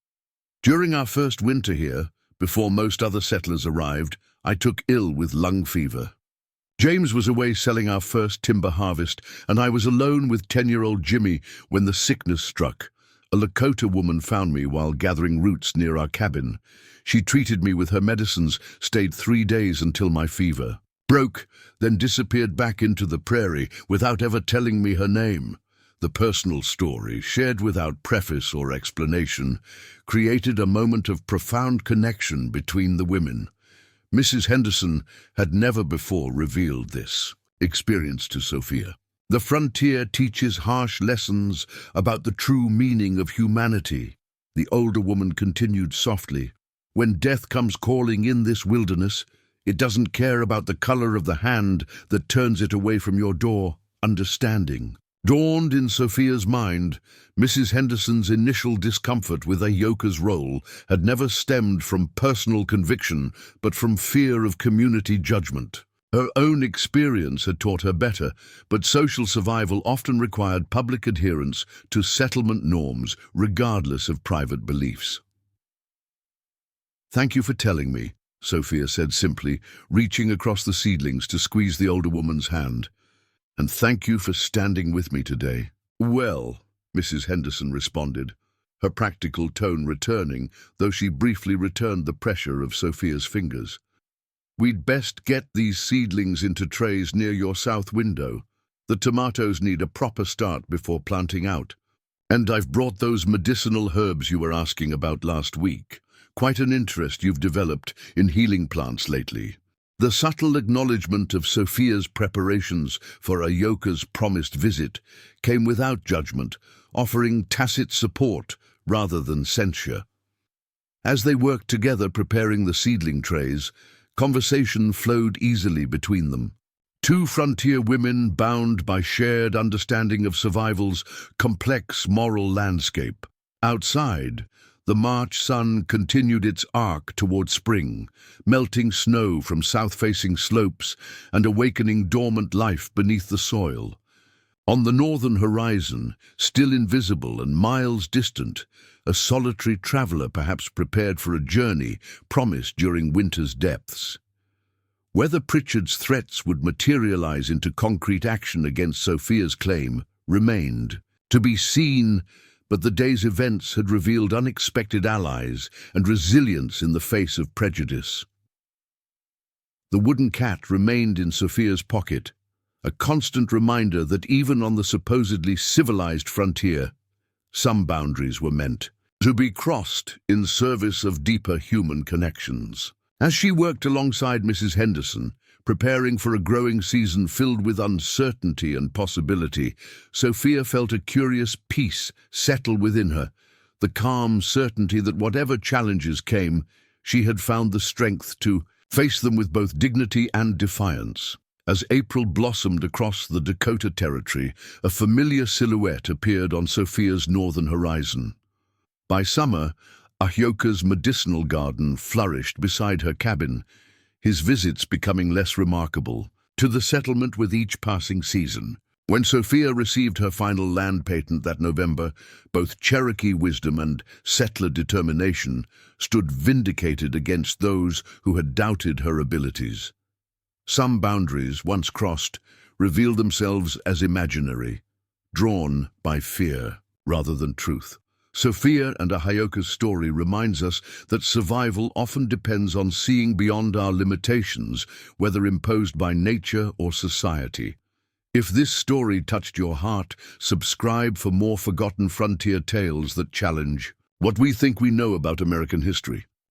During our first winter here, before most other settlers arrived, I took ill with lung fever. James was away selling our first timber harvest, and I was alone with 10-year-old Jimmy when the sickness struck. A Lakota woman found me while gathering roots near our cabin. She treated me with her medicines, stayed 3 days until my fever broke, then disappeared back into the prairie without ever telling me her name. The personal story, shared without preface or explanation, created a moment of profound connection between the women. Mrs. Henderson had never before revealed this experience to Sophia. The frontier teaches harsh lessons about the true meaning of humanity, the older woman continued softly. When death comes calling in this wilderness, it doesn't care about the color of the hand that turns it away from your door. Understanding dawned in Sophia's mind. Mrs. Henderson's initial discomfort with Ahyoka's role had never stemmed from personal conviction, but from fear of community judgment. Her own experience had taught her better, but social survival often required public adherence to settlement norms, regardless of private beliefs. Thank you for telling me, Sophia said simply, reaching across the seedlings to squeeze the older woman's hand. And thank you for standing with me today. Well, Mrs. Henderson responded, her practical tone returning, though she briefly returned the pressure of Sophia's fingers. We'd best get these seedlings into trays near your south window. The tomatoes need a proper start before planting out. And I've brought those medicinal herbs you were asking about last week. Quite an interest you've developed in healing plants lately. The subtle acknowledgement of Sophia's preparations for Ahyoka's promised visit came without judgment, offering tacit support rather than censure. As they worked together preparing the seedling trays, conversation flowed easily between them. 2 frontier women bound by shared understanding of survival's complex moral landscape. Outside, the March sun continued its arc toward spring, melting snow from south-facing slopes and awakening dormant life beneath the soil. On the northern horizon, still invisible and miles distant, a solitary traveler perhaps prepared for a journey promised during winter's depths. Whether Pritchard's threats would materialize into concrete action against Sophia's claim remained to be seen, but the day's events had revealed unexpected allies and resilience in the face of prejudice. The wooden cat remained in Sophia's pocket, a constant reminder that even on the supposedly civilized frontier, some boundaries were meant to be crossed in service of deeper human connections. As she worked alongside Mrs. Henderson, preparing for a growing season filled with uncertainty and possibility, Sophia felt a curious peace settle within her, the calm certainty that whatever challenges came, she had found the strength to face them with both dignity and defiance. As April blossomed across the Dakota Territory, a familiar silhouette appeared on Sophia's northern horizon. By summer, Ahyoka's medicinal garden flourished beside her cabin, his visits becoming less remarkable to the settlement with each passing season. When Sophia received her final land patent that November, both Cherokee wisdom and settler determination stood vindicated against those who had doubted her abilities. Some boundaries, once crossed, revealed themselves as imaginary, drawn by fear rather than truth. Sophia and Ahyoka's story reminds us that survival often depends on seeing beyond our limitations, whether imposed by nature or society. If this story touched your heart, subscribe for more forgotten frontier tales that challenge what we think we know about American history.